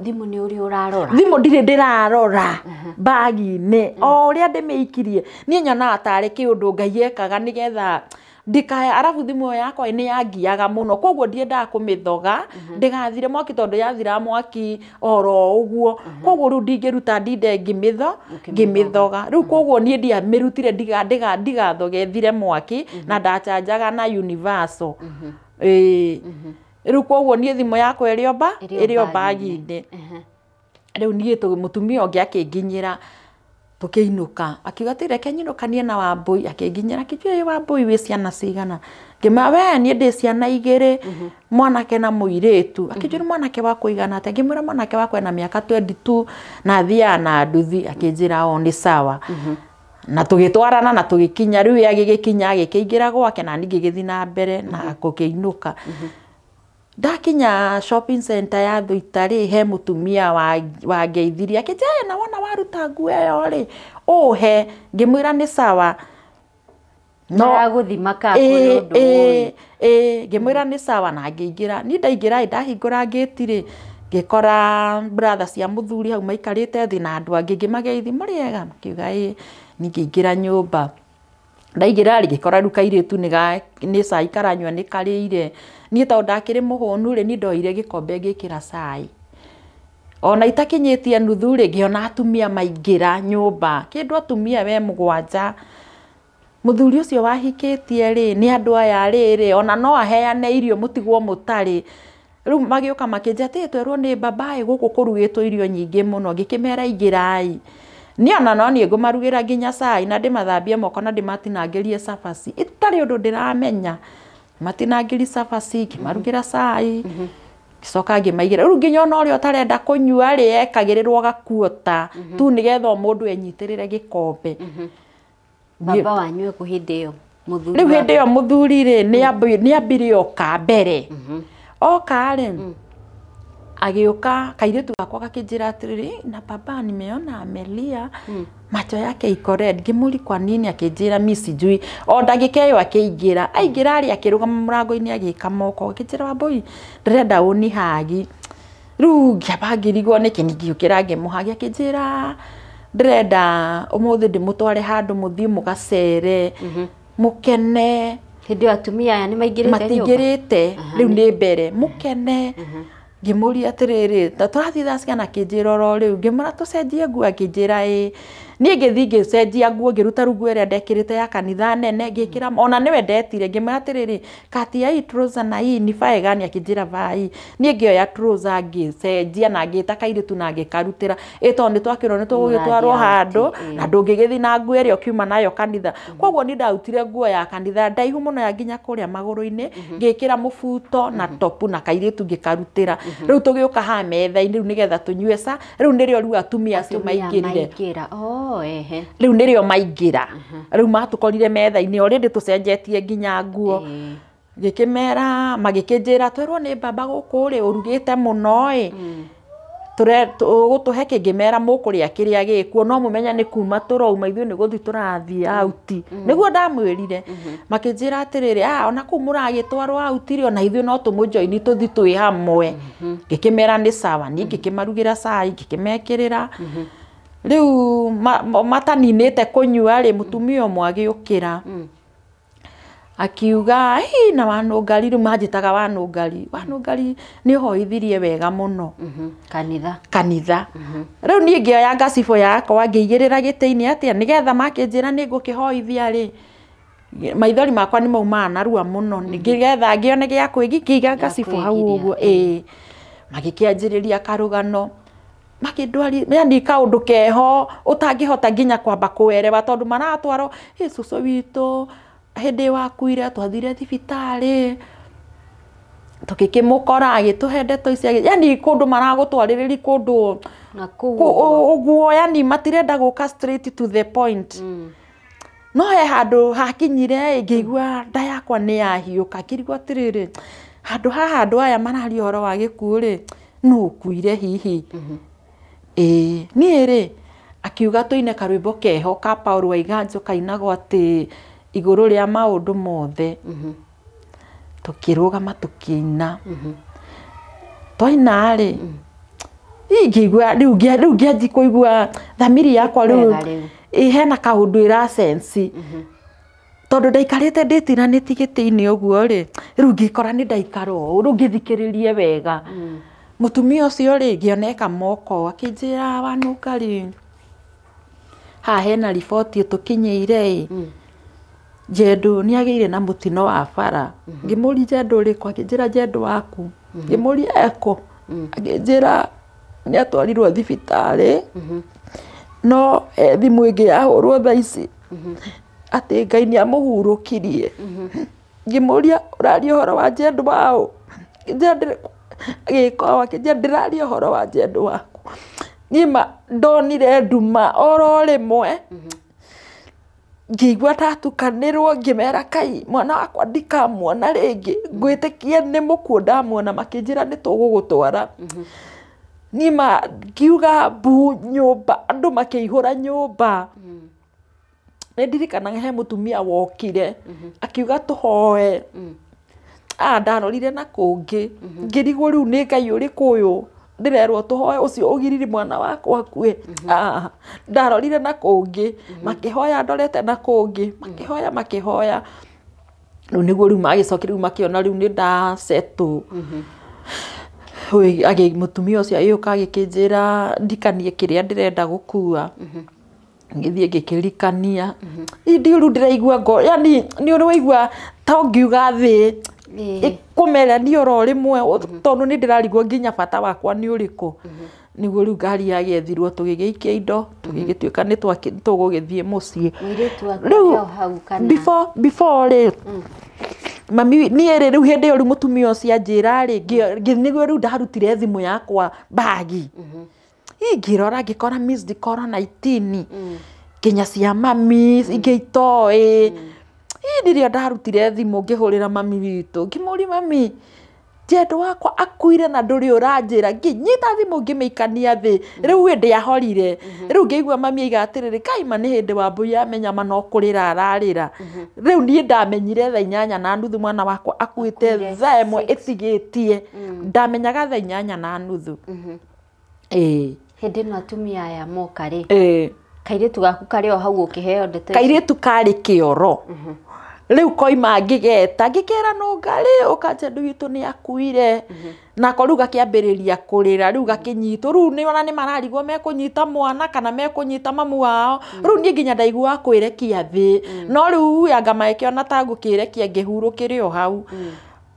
thimu ni uri urarora thimu ndire ndirarora bagi-ini o uria ndimiikirie ni nyonaga tari kiundu Ngai ekaga nigetha ndikaya arabu thimu yakwa ni yangiaga muno koguo ndiendaga kumithoga ndigathire mwaki tondu yathira mwaki oro uguo koguo ru ndingiruta ndinde ngimithoga ru koguo ni ndia mirutire ndigathoge thire mwaki na ndachanjaga na universal ru koguo ni thimu yakwa iri bagi-ini riu ni mutumia ungi akinginyira tukiinuka akiuga ati reke nyinukanie na Wambui akinginyira kijui Wambui wi ciana cigana ngima we ni ndi ciana 2 mwanake na muiritu akijuri mwanake wa kuigana ati ngimura mwanake wakwa na miaka 22 na thia na nduthi akinjira o ni sawa na tugitwarana na tugikinya riu agigikinya agikingira gwake na ningigithii na mbere na kukiinuka ndakinya shopping center ya Thuitari he mutumia wa ngeithirie akijaya na wona waruta nguo yo ri uhe ngimwira ni sawa no guthima ka kundu ngimwira ni sawa na ngiingira ni ndaingira ndahingura gate ri ngikora brother cia muthuri hau maikarite thi na andu angi ngimageithi mariega makiuga ni ngiingira nyumba ndaingira ri ngikora ruka iritu ni cai karanywa ni karire ni to ndakiri muhonu ri ni ndoire gikombe ngikira cai ona itakinyitie nuthu ri ngiona atumia maingira nyumba kindu atumia we 7 muthuri ucio wahikitie ri ni andu aya riri ona no aheane irio mutigwo mutari riu magioka makinja ati twerwo ni babae guku kurugitwo irio nyingi muno ngikimera ingirai ni ona no ni ngumarugira nginya cai na ndimathambie moko na ndimatinangirie cabaci itari undu ndiramenya matinangiri cabaci kimarugira cai gicoka ngimaigira riu nginya ona uria utarenda kunyua ri ekagirirwo gakuota tu nigetha mundu enyitirire gikombe baba wanyu ku hindi yo muthuri riu hindi yo muthuri ri ni ambire oka mbere oka ri agioka kairetu gakwa gakinjira atiriri na baba nimeona amelia macho yake iko red ngimuri kwa nini akinjira misi jui o ndagika iyo akiingira aingira ari akirugama murango-ini agika moko akinjira Wambui ndirenda unihagi riu ngiabangirigwo niki ningiukira ngimuhagi akinjira ndirenda umuthi ndimutware handu muthii mugacere mukene hindi atumia aya ni maingirite nyumba matingirite riu ni mbere mukene ngimuri atiriri turathi thacigana kinjira ro riu ngimura tucenjie nguo akinjira ni ngithi ngicenjia nguo ngiruta nguo iria ndekirite ya kanitha nene ngikira ona niwe ndetire ngimura atiriri kati ya trouser na ni fae gani akinjira vai ni ngioya trouser ngicenjia na ngita kairitu na ngikarutira ito ni twakirwo ni tugitwarwo handu na ndungigithi na nguo iria ukiuma nayo kanitha koguo ni ndautire nguo ya kanitha ndaihu muno ya nginya kuria maguru-ini ngikira mubuto na topu na kairitu ngikarutira riu tugiuka ha metha-ini riu nigetha tunyue ca riu nirio riu atumia acio maingirire riu nirio maingira riu matukorire metha-ini already tucenjetie nginya nguo ngikimera magikinjira twerwo ni baba guku ri urugite muno gutuhe kingimera mukuria kiria gikuo no mumenya ni kuma turauma ithuĩ ni guthi turathi out niguo ndamwirire makinjira atiriri ona ku muragitwarwo out ri ona ithuĩ no tumujoini tuthi twi hamwe ngikimera ni sawa ni ngikimarugira cai ngikimekirira riu mataninite kunyua ri mutumia umwe agiukira akiuga na wanungari riu manjitaga wanungari ni hoithirie wega muno kanitha riu ni ngioya ngacibo yakwa ngiigirira giti-ini atia nigetha makinjira ni ngukihoithia ri maithori makwa ni maumaga narua muno nigetha ngione gia kwigikiga ngacibo hau uguo magikianjiriria karugano makindwari yani kaundu keho utangihota nginya kwamba kuerewa tondu maratwaro cucu witu hindi wakuire twathire thibitari tukikimukora agituhe ndeto ici yani kundu maragutwaririri kundu uguo yani matirenda guka straight to the point no he handu hakinyire ngigua nda yakwa ni yahiuka kirigwo atiriri handu haha andu aya marari horo wa gikuo ri no kuire hihi ni ri akiuga tuine karwimbo keho ka Paul Waiganjo kainagwo ati iguru ria maundu mothe tukirugama tukiina twaina ri ngigua riu ngianji kuigua thamiri yakwa riu hena kaundu ira sense tondu ndaikarite nditiranĩti gĩtĩ-inĩ ũguo rĩ rĩu ngĩkora nĩ ndaikara ũũ rĩu ngĩthikĩrĩrie wega mũtumia ũcio rĩ ngĩoneka moko akĩnjĩra Wanũka rĩ haha hena riboti tũkinyĩire Njendu nĩ agĩire na mũtino wa bara ngĩmũria Njendu ũrĩkũ akĩnjĩra Njendu waku ngĩmũria eko akĩnjĩra nĩ atwarirwo thibitarĩ no thimũ ĩngĩ yahũrwo thaa ici atĩ Ngai nĩ amũhurũkirie ngĩmũria ũraria ũhoro wa Njendu wao agĩkoo akĩnjĩra ndĩraria ũhoro wa Njendu waku niĩ ndonire nduma oro rĩmwe ngĩigua ndatukanĩrwo ngĩmera Kai mwana wakwa ndikamuona rĩngĩ ngwĩtĩkia nĩ mũkuo ndamuona makĩnjĩra nĩ tũgũgũtwara niĩ ngiuga mbu nyũmba andũ makĩihũra nyũmba nĩ ndirikanaga he mũtumia wokire akiuga tũhoe ndarorire na kũngĩ ngĩrigwo rĩu nĩ Ngai ũrĩkũ ũyũ ndĩrerwo tũhoe ũcio ũgiriri mwana wakwa akue ndarorire na kũngĩ makĩhoya ndorete na kũngĩ makĩhoya rĩu nĩguo rĩu magĩcokia rĩu makĩona rĩu nĩ ndasetũ mũtumia ũcio agĩũka agĩkĩnjĩra ndikanie kĩrĩa ndĩrenda gũkua ngĩthiĩ ngĩkĩrikania rĩu ndĩraigua ngo yani nĩ ũraigua ta ũngiuga thĩ ĩkũmerania oro rĩmwe tondũ nĩ ndĩrarigwo nginya bata wakwa nĩ ũrĩkũ nĩguo rĩu ngari yagĩethirwo tũgĩgĩikia indo tũgĩgĩtuĩka nĩ tũgũgĩthiĩ mũciĩ rĩu before rĩ mami niĩ rĩu hĩndĩ ĩyo rĩu mũtumia ũcio anjĩra rĩ nĩguo rĩu ndarutire thimũ yakwa bagi ngĩrora ngĩkora missed call 19 nginya cia mami ingĩ itoĩ rĩrĩa ndarutire thimũ ngĩhũrĩra mami witũ ngĩmũria mami Njendu wakwa akuire na ndũrĩ ũranjĩra ngĩnyita thimũ ngĩmĩikania thĩ rĩu ndĩahorire rĩu ngĩigua mami aiga atĩrĩrĩ Kaima nĩ hĩndĩ Wambui amenya ma no kũrĩra ararĩra rĩu niĩ ndamenyire thaa 8:30 mwana wakwa akuĩte thaa 1 ĩtigĩtie ndamenyaga thaa 8:30 hĩndĩ ĩno atumia aya moka rĩ kairĩtu gaku karĩ o hau ũkĩheo ndeto kairĩtu karĩ kĩoro rĩu koima ngĩgeta ngĩkera no ngarĩ ũka Njendu witũ nĩ akuire nako rĩu gakĩambĩrĩria kũrĩra rĩu gakĩnyitwo rĩu nĩ ona nĩ mararigwo mekũnyita mwana kana mekũnyita mamu wao rĩu niĩ nginya ndaigua kwĩrekia thĩ no rĩu anga magĩkĩona ta ngũkĩrekia ngĩhurũkĩre o hau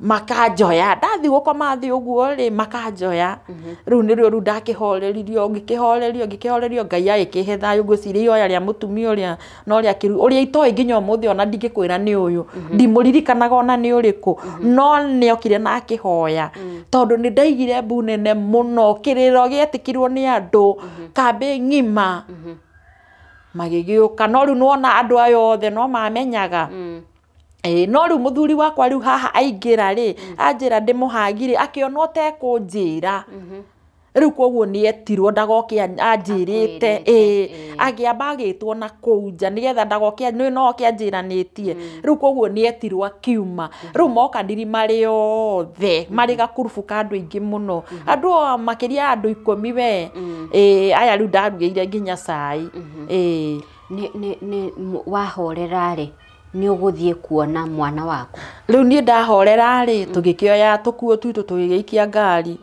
makanjoya ndathi gũkoma thĩ ũguo rĩ makanjoya rĩu nĩrĩo rĩu ndakĩhoreririo ngĩkĩhorerio Ngai agĩkĩhe thayũ ngwĩciria ihoya rĩa mũtumia ũrĩa no rĩa kĩru ũrĩa itoĩ nginya ũmũthĩ ona ndingĩkwĩra nĩ ũyũ ndimũririkanaga ona nĩ ũrĩkũ no nĩokire na akĩhoya tondũ nĩ ndaigire mbu nene mũno kĩrĩro gĩetĩkirwo nĩ andũ kambĩ ng'ima magĩgĩũka no rĩu nĩwona andũ aya othe no mamenyaga no rĩu mũthuri wakwa rĩu haha aingĩra rĩ anjĩra ndĩmũhagire akĩona ũtekũnjĩra rĩu koguo nĩ etirwo ndagoke anjĩrĩte agĩamba agĩtwo na kũu nja nĩgetha ndagoke no oke anjĩranĩtie rĩu koguo nĩ etirwo akiuma rĩu mokaniri marĩ othe marĩ gakurubu ka andũ aingĩ mũno andũ makĩria andũ 10 we aya rĩu ndarugĩire nginya cai wahorera rĩ nĩ ũgũthiĩ kuona mwana waku rĩu niĩ ndahorera rĩ tũgĩkĩoya tũkuo twitũ tũgĩgĩikia ngari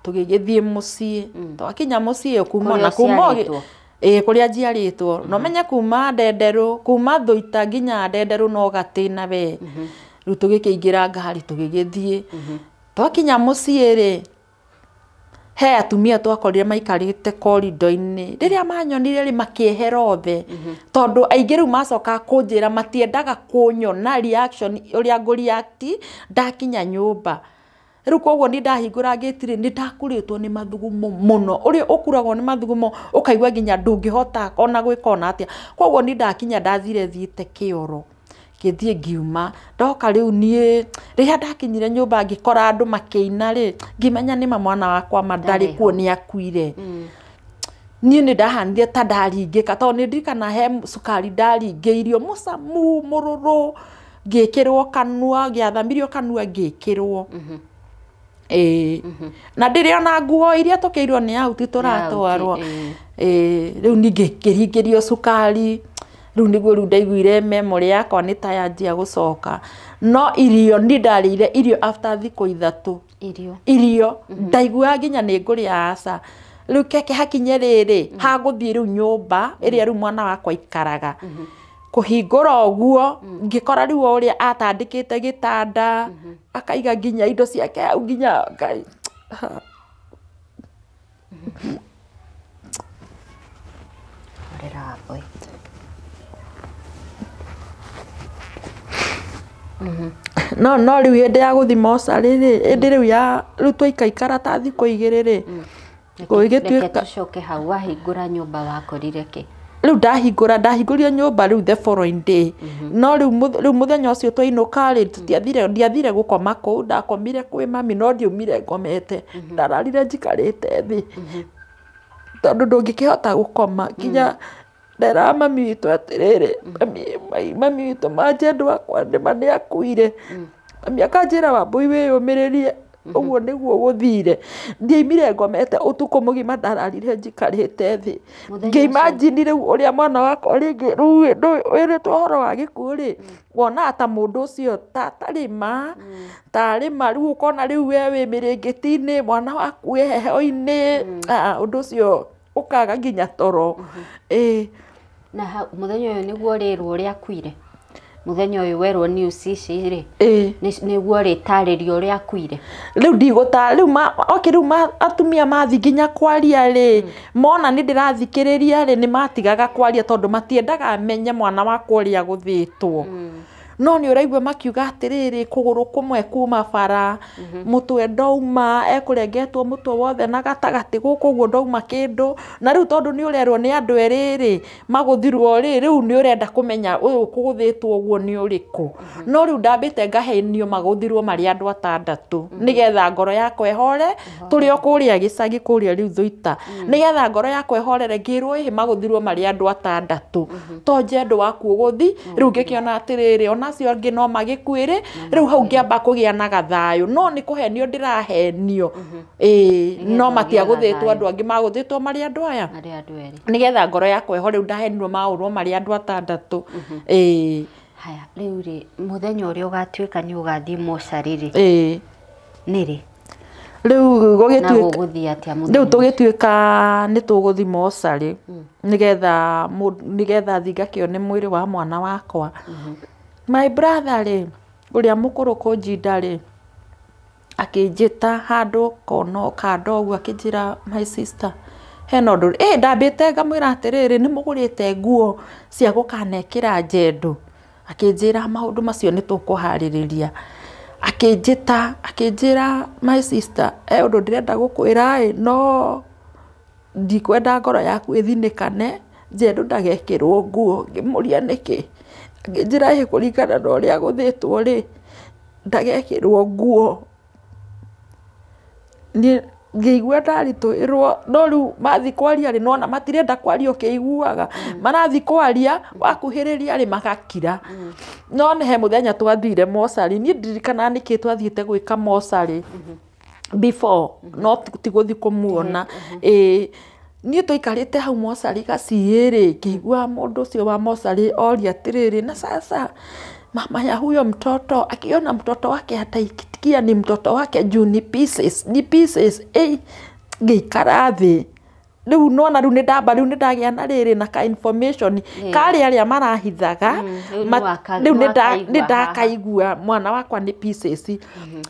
tũgĩgĩthiĩ mũciĩ twakinya mũciĩ kuma na kuma kũrĩa njiarĩtwo no menye kuma Ndenderũ kuma Thũita nginya Ndenderũ no gatĩna we rĩu tũgĩkĩingĩra ngari tũgĩgĩthiĩ twakinya mũciĩ rĩ he atumia twakorire maikarĩte korido-inĩ rĩrĩa manyonire rĩ makĩehera othe tondũ aingĩ rĩu macoka kũnjĩra matiendaga kũnyona reaction ũrĩa ngũreact ndakinya nyũmba rĩu koguo nĩ ndahingũra ngĩtirĩ nĩ ndakurĩtwo nĩ mathugumo mũno ũrĩa ũkuragwo nĩ mathugumo ũkaigua nginya ndũngĩhota ona gwĩka ona atĩa koguo nĩ ndakinya ndathire thiĩte kĩoro gĩthiĩ ngiuma ndoka rĩu niĩ rĩrĩa ndakinyire nyũmba ngĩkora andũ makĩina rĩ ngĩmenya nĩ mwana wakwa ndarĩ kuo nĩ akuire niĩ nĩ ndahanire ta ndaringĩka tondũ nĩ ndirikana he cukari ndaringĩirio mũcamu mũrũrũ ngĩkĩrwo kanua gĩathamirio kanua ngĩkĩrwo na ndĩrĩ ona nguo iria tũkĩirwo nĩ ahuti tũratwarwo rĩu ningĩ ngĩringĩrio cukari riu niguo riu ndaiguire memory yakwa nĩ ta yanjia gũcoka no irio ni ndarĩire irio after thikũ 3 irio ndaigua nginya nĩ ngũrĩa aca riu keke hakinye rĩrĩ hagũthiĩ riu nyũmba ĩrĩa riu mwana wakwa ikaraga kuhingũra ũguo ngĩkora riu ũrĩa atandĩkĩte gĩtanda akaiga nginya indo ciake hau nginya Ngai no riu hĩndĩ ya gũthi mocarĩ rĩ hĩndĩ riu ya riu twaikaikara ta thikũ 2 rĩ gũgĩtuĩka tucoke hau wahingũra nyũmba wakorire kĩ riu ndahingũrire nyũmba riu the following day no riu mũthenya ũcio twainũka rĩ ndiathire gũkoma kũu ndakomire kwĩ mami no ndiumire ngomete ndararire njikarĩte thĩ tondũ ndũngĩkĩhota gũkoma nginya ndera mami witũ atĩrĩrĩ mami witũ manjendũ wakwa nĩ akuire mami akanjĩra Wambui wĩyũmĩrĩrie ũguo nĩguo gũthire ndiaimire ngomete ũtukũ mũgima ndararire njikarĩte thĩ ngĩimagine rĩu ũrĩa mwana wakwa rĩngĩ rĩu wĩrĩtwo ũhoro wa gĩkuũ rĩ wona ta mũndũ ũcio tarĩ ma rĩu ũkona rĩu we wĩ mĩrĩngĩti-inĩ mwana waku wĩ heho-inĩ ũndũ ũcio ũkaga nginya toro na mũthenya ũyũ nĩguo rĩrwo ũrĩa akuire mũthenya ũyũ werwo news ici rĩ nĩguo rĩtarĩrio ũrĩa akuire rĩu ndigũta rĩu atumia mathi nginya kwaria rĩ mona nĩ ndĩrathikĩrĩria rĩ nĩ matigaga kwaria tondũ matiendaga amenye mwana wakwa ũrĩa gũthĩtwo no nĩ ũraigua makiuga atĩrĩrĩ kũgũrũ kũmwe kuma bara mũtwe ndauma ekũrengetwo mũtwe wothe na gatagatĩ gũkũ ũguo ndauma kĩndũ na rĩu tondũ nĩ ũrerwo nĩ andũ erĩ rĩ magũthirwo rĩ rĩu nĩ ũrenda kũmenya ũyũ kũgũthĩtwo ũguo nĩ ũrĩkũ no rĩu ndambĩte ngahenio magũthirwo marĩ andũ 6 nĩgetha ngoro yakwa ehore tũrĩ o kũrĩa gĩcagi kũrĩa rĩu Thũita nĩgetha ngoro yakwa ehorere ngĩrwo magũthirwo marĩ andũ 6 to njendũ waku ũgũthi rĩu ngĩkĩona atĩrĩrĩ ona acio angĩ no magĩkuĩre rĩu hau ngĩamba kũgĩa na gathayũ no nĩ kũhenio ndĩrahenio no matiagũthĩtwo andũ angĩ magũthĩtwo marĩ andũ aya nĩgetha ngoro yakwa eho rĩu ndahenirwo maũrwo marĩ andũ 6 haya rĩu rĩ mũthenya ũrĩa ũgatuĩka nĩ ũgathiĩ mocarĩ rĩ nĩrĩ rĩu tũgĩtuĩka nĩ tũgũthi mocarĩ nĩgetha thingakĩone mwĩrĩ wa mwana wakwa my brother rĩ ũrĩa mũkũrũ kũnjinda rĩ akĩnjĩta handũ kando ũguo akĩnjĩra my sister hena ũndũ ndambĩte ngamwĩra atĩrĩrĩ nĩ mũgũrĩte nguo cia gũkanekĩra njendũ akĩnjĩra maũndũ macio nĩ tũkũharĩrĩria akĩnjĩra my sister ũndũ ndĩrenda gũkwĩra no ndikwenda ngoro yaku ĩthinĩkane njendũ ndagekĩrwo nguo ngĩmũria nĩkĩ akĩnjĩra kũringana na ũrĩa gũthĩtwo rĩ ndagekĩrwo nguo ngĩigua ndaritũhĩrwo no rĩu mathi kwaria rĩ nona matirenda kwaria ũkĩiguaga marathi kwaria wakuhĩrĩria rĩ magakira no he mũthenya twathire mocarĩ niĩ ndirikana nĩkĩ twathiĩte gwĩka mocarĩ before no tigũthi kũmuona niĩ tũikarĩte hau mocarĩ gaciĩ-rĩ ngĩigua mũndũ ũcio wa mocarĩ oria atĩrĩrĩ na sasa mama ya huyo mtoto akiona mtoto wake ataitikia ni mtoto wake juu ni pieces ngĩikara thĩ rĩu nona rĩu nĩ ndagĩa na rĩrĩ na ka information karĩ arĩa marahithaga rĩu nĩ ndakaigua mwana wakwa nĩ pieces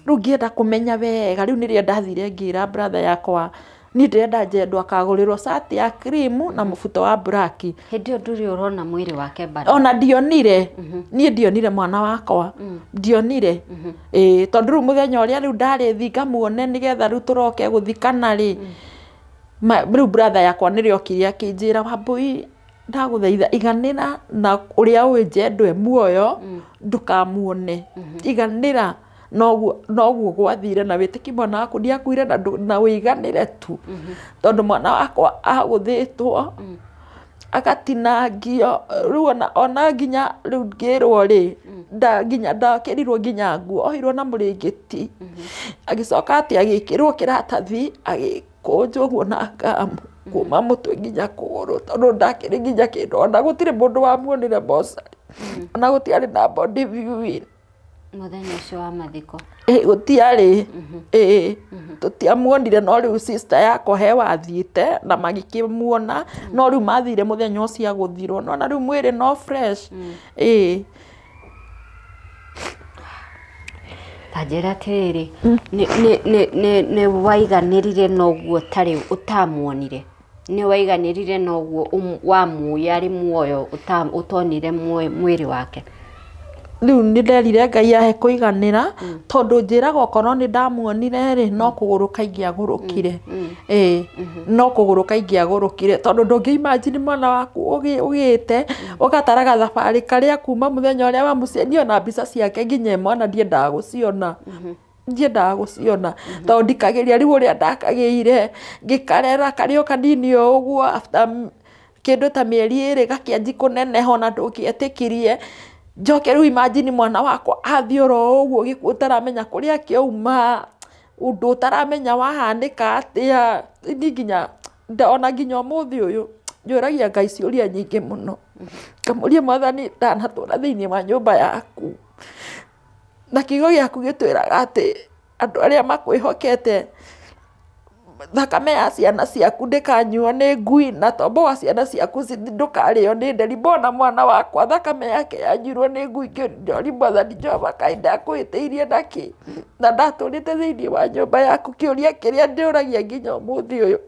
rĩu ngĩenda kũmenya wega rĩu nĩrĩo ndathire ngĩra brother yakwa niĩ ndĩrenda njendũ akagũrĩrwo shati ya cream na mũbuto wa black hĩndĩ ĩyo ndũrĩ ũrona mwĩrĩ wake bado ona ndionire niĩ ndionire mwana wakwa ndionire tondũ rĩu mũthenya ũrĩa rĩu ndarĩ ngamuone nĩgetha rĩu tũroke gũthikana rĩ rĩu brother yakwa nĩrĩokire akĩnjĩra Wambui ndagũthaitha iganĩra na ũrĩa ũĩ njendũ muoyo ndũkamuone iganĩra noguo gwathire na wĩtĩki mwana waku ndiakuire na wĩiganĩre tu tondũ mwana wakwa agũthĩtwo agatinangio rĩu ona nginya rĩu ngĩrwo rĩ nginya ndakĩrirwo nginya nguo ohirwo na mũrĩngĩti agĩcoka atĩ agĩkĩrwo kĩratathi agĩkũnjwo ũguo na ngamu kuma mũtwe nginya kũgũrũ tondũ ndakĩrĩ nginya kĩndũ ona gũtirĩ mũndũ wamuonire mocarĩ ona gũtiarĩ na body viewing mũthenya ũcio wa mathiko gũtiarĩ tũtiamuonire no rĩu sister yakwa he wathiĩte na magĩkĩmuona no rĩu mathire mũthenya ũcio agũthirwo no na rĩu mwĩrĩ no fresh Tanjĩra atĩrĩrĩ nĩ waiganĩrire noguo tarĩ ũtamuonire nĩ waiganĩrire noguo wamuoya arĩ muoyo ũtonire mwĩrĩ wake rĩu nĩ nderire Ngai ahe kũiganĩra tondũ njĩraga okorwo nĩ ndamuonire rĩ no kũgũrũka ingĩagũrũkire no kũgũrũka ingĩagũrũkire tondũ ndũngĩ-imagine mwana waku ũgĩte ũgatara gathabarĩ karĩa kuma mũthenya ũrĩa wamũcenio na mbica ciake nginya mwana ndiendaga gũciona tondũ ndikagĩria rĩu ũrĩa ndakagĩire ngĩkarera karĩ o kanini o ũguo after kĩndũ ta mĩeri 2 gakĩanji kũneneha na ndũngĩetĩkirie njoke rĩu imagine mwana wakwa athiĩ ũguo gĩkuũ ũtaramenya kũrĩa kĩauma ũndũ ũtaramenya wahanĩka atĩa nginya ona nginya ũmũthĩ ũyũ njũragia Ngai ciũria nyingĩ mũno ngamũria Mwathani ndanatũũra thĩinĩ wa nyũmba yaku na kiugo gĩaku gĩtwĩraga atĩ andũ arĩa makwĩhokete thakame ya ciana ciaku ndĩkanyuo nĩ ngui na tombo wa ciana ciaku ndũkarĩo nĩ nderi mbona mwana wakwa thakame yake yanyuirwo nĩ ngui ngĩũria Mwathani Jehova Ngai ndakwĩtĩirie nakĩ na ndatũrĩte thĩinĩ wa nyũmba yaku kĩũria kĩrĩa ndĩũragia nginya ũmũthĩ ũyũ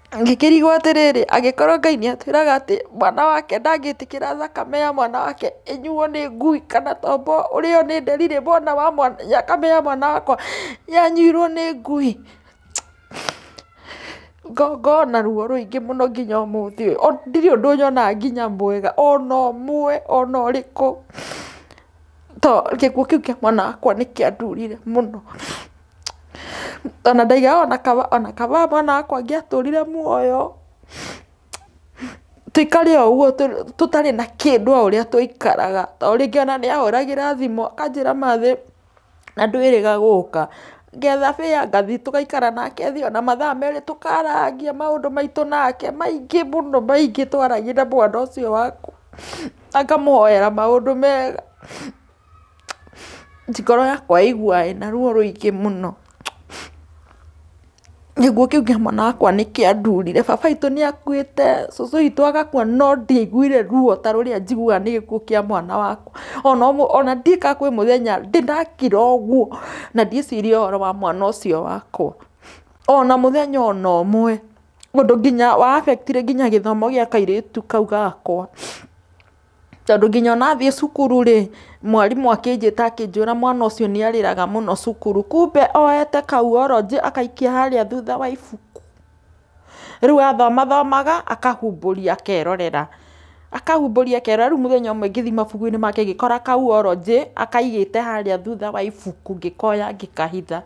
ngĩkĩrigwo atĩrĩrĩ angĩkorwo Ngai nĩatwĩraga atĩ mwana wake ndangĩtĩkĩra thakame ya mwana wake ĩnyuo nĩ ngui kana tombo ũrĩo nĩ nderire bona wa thakame ya mwana wakwa yanyuirwo nĩ ngui ngona ruo rũingĩ mũno nginya ũmũthĩ ũyũ ndirĩ ũndũ nyonaga nginya mwega ona ũmwe ona ũrĩkũ to gĩkuũ kĩu kĩa mwana wakwa nĩkĩandurire mũno ona ndaiga ona kaba mwana wakwa angĩatũrire muoyo tũikare o ũguo tũtarĩ na kĩndũ o ũrĩa tũikaraga ta rĩngĩ ona nĩahũragĩra thimũ akanjĩra mathĩ na ndwĩrĩga gũka ngetha bĩa ngathi tũgaikara nake thĩ ona mathaa merĩ tũkaragia maũndũ maitũ nake maingĩ mũno maingĩ twaragia na mwana ũcio waku akamũhoera maũndũ mega ngoro yakwa ĩigua ĩna ruo rũingĩ mũno gĩkuũ kĩu kĩa mwana wakwa nĩkĩandurire baba witũ nĩakuĩte cũcũ witũ agakua no ndiaiguire ruo ta rũrĩa njiguaga nĩ gĩkuũ kĩa mwana wakwa ona ndika kwĩ mũthenya ndĩndakira ũguo na ndiciria ũhoro wa mwana ũcio wakwa ona mũthenya ona ũmwe ũndũ nginya wa affectire nginya gĩthomo gĩa kairĩtu kau gakwa tondũ nginya ona thiĩ cukuru rĩ mwarimũ akĩnjĩta akĩnjũra mwana ũcio nĩarĩraga mũno cukuru kumbe oete kauoroji akaikia harĩa thutha wa ibuku rĩu athomathomaga akahumbũria akerorera rĩu mũthenya ũmwe ngĩthi mabuku-inĩ make ngĩkora kauoroji akaigĩte harĩa thutha wa ibuku ngĩkoya ngĩkahitha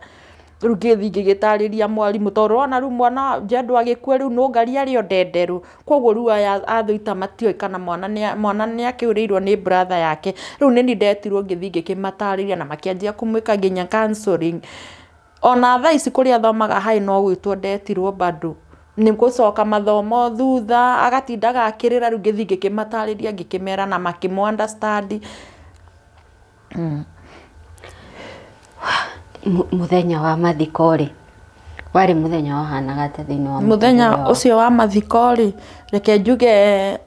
rĩu ngĩthi ngĩgĩtarĩria mwarimũ tondũ ona rĩu mwana njandũ agĩkua rĩu no ngari arĩ o ndenderu koguo rĩu aya athũita matiũĩ kana mwana nĩakĩũrĩirwo nĩ brother yake rĩu nĩni ndetirwo ngĩthi ngĩkĩmatarĩria na makĩanjia kũmwĩka nginya counseling ona thaa ici kũrĩa athomaga haĩ no gwĩtwo ndetirwo bado nĩ gũcoka mathomo thutha agatindaga akĩrĩra rĩu ngĩthi ngĩkĩmatarĩria ngĩkĩmera na makĩmũ understand mũthenya wa mathiko rĩ warĩ mũthenya wahanaga atĩa thĩinĩ wa mũthenya ũcio wa mathiko rĩ reke njuge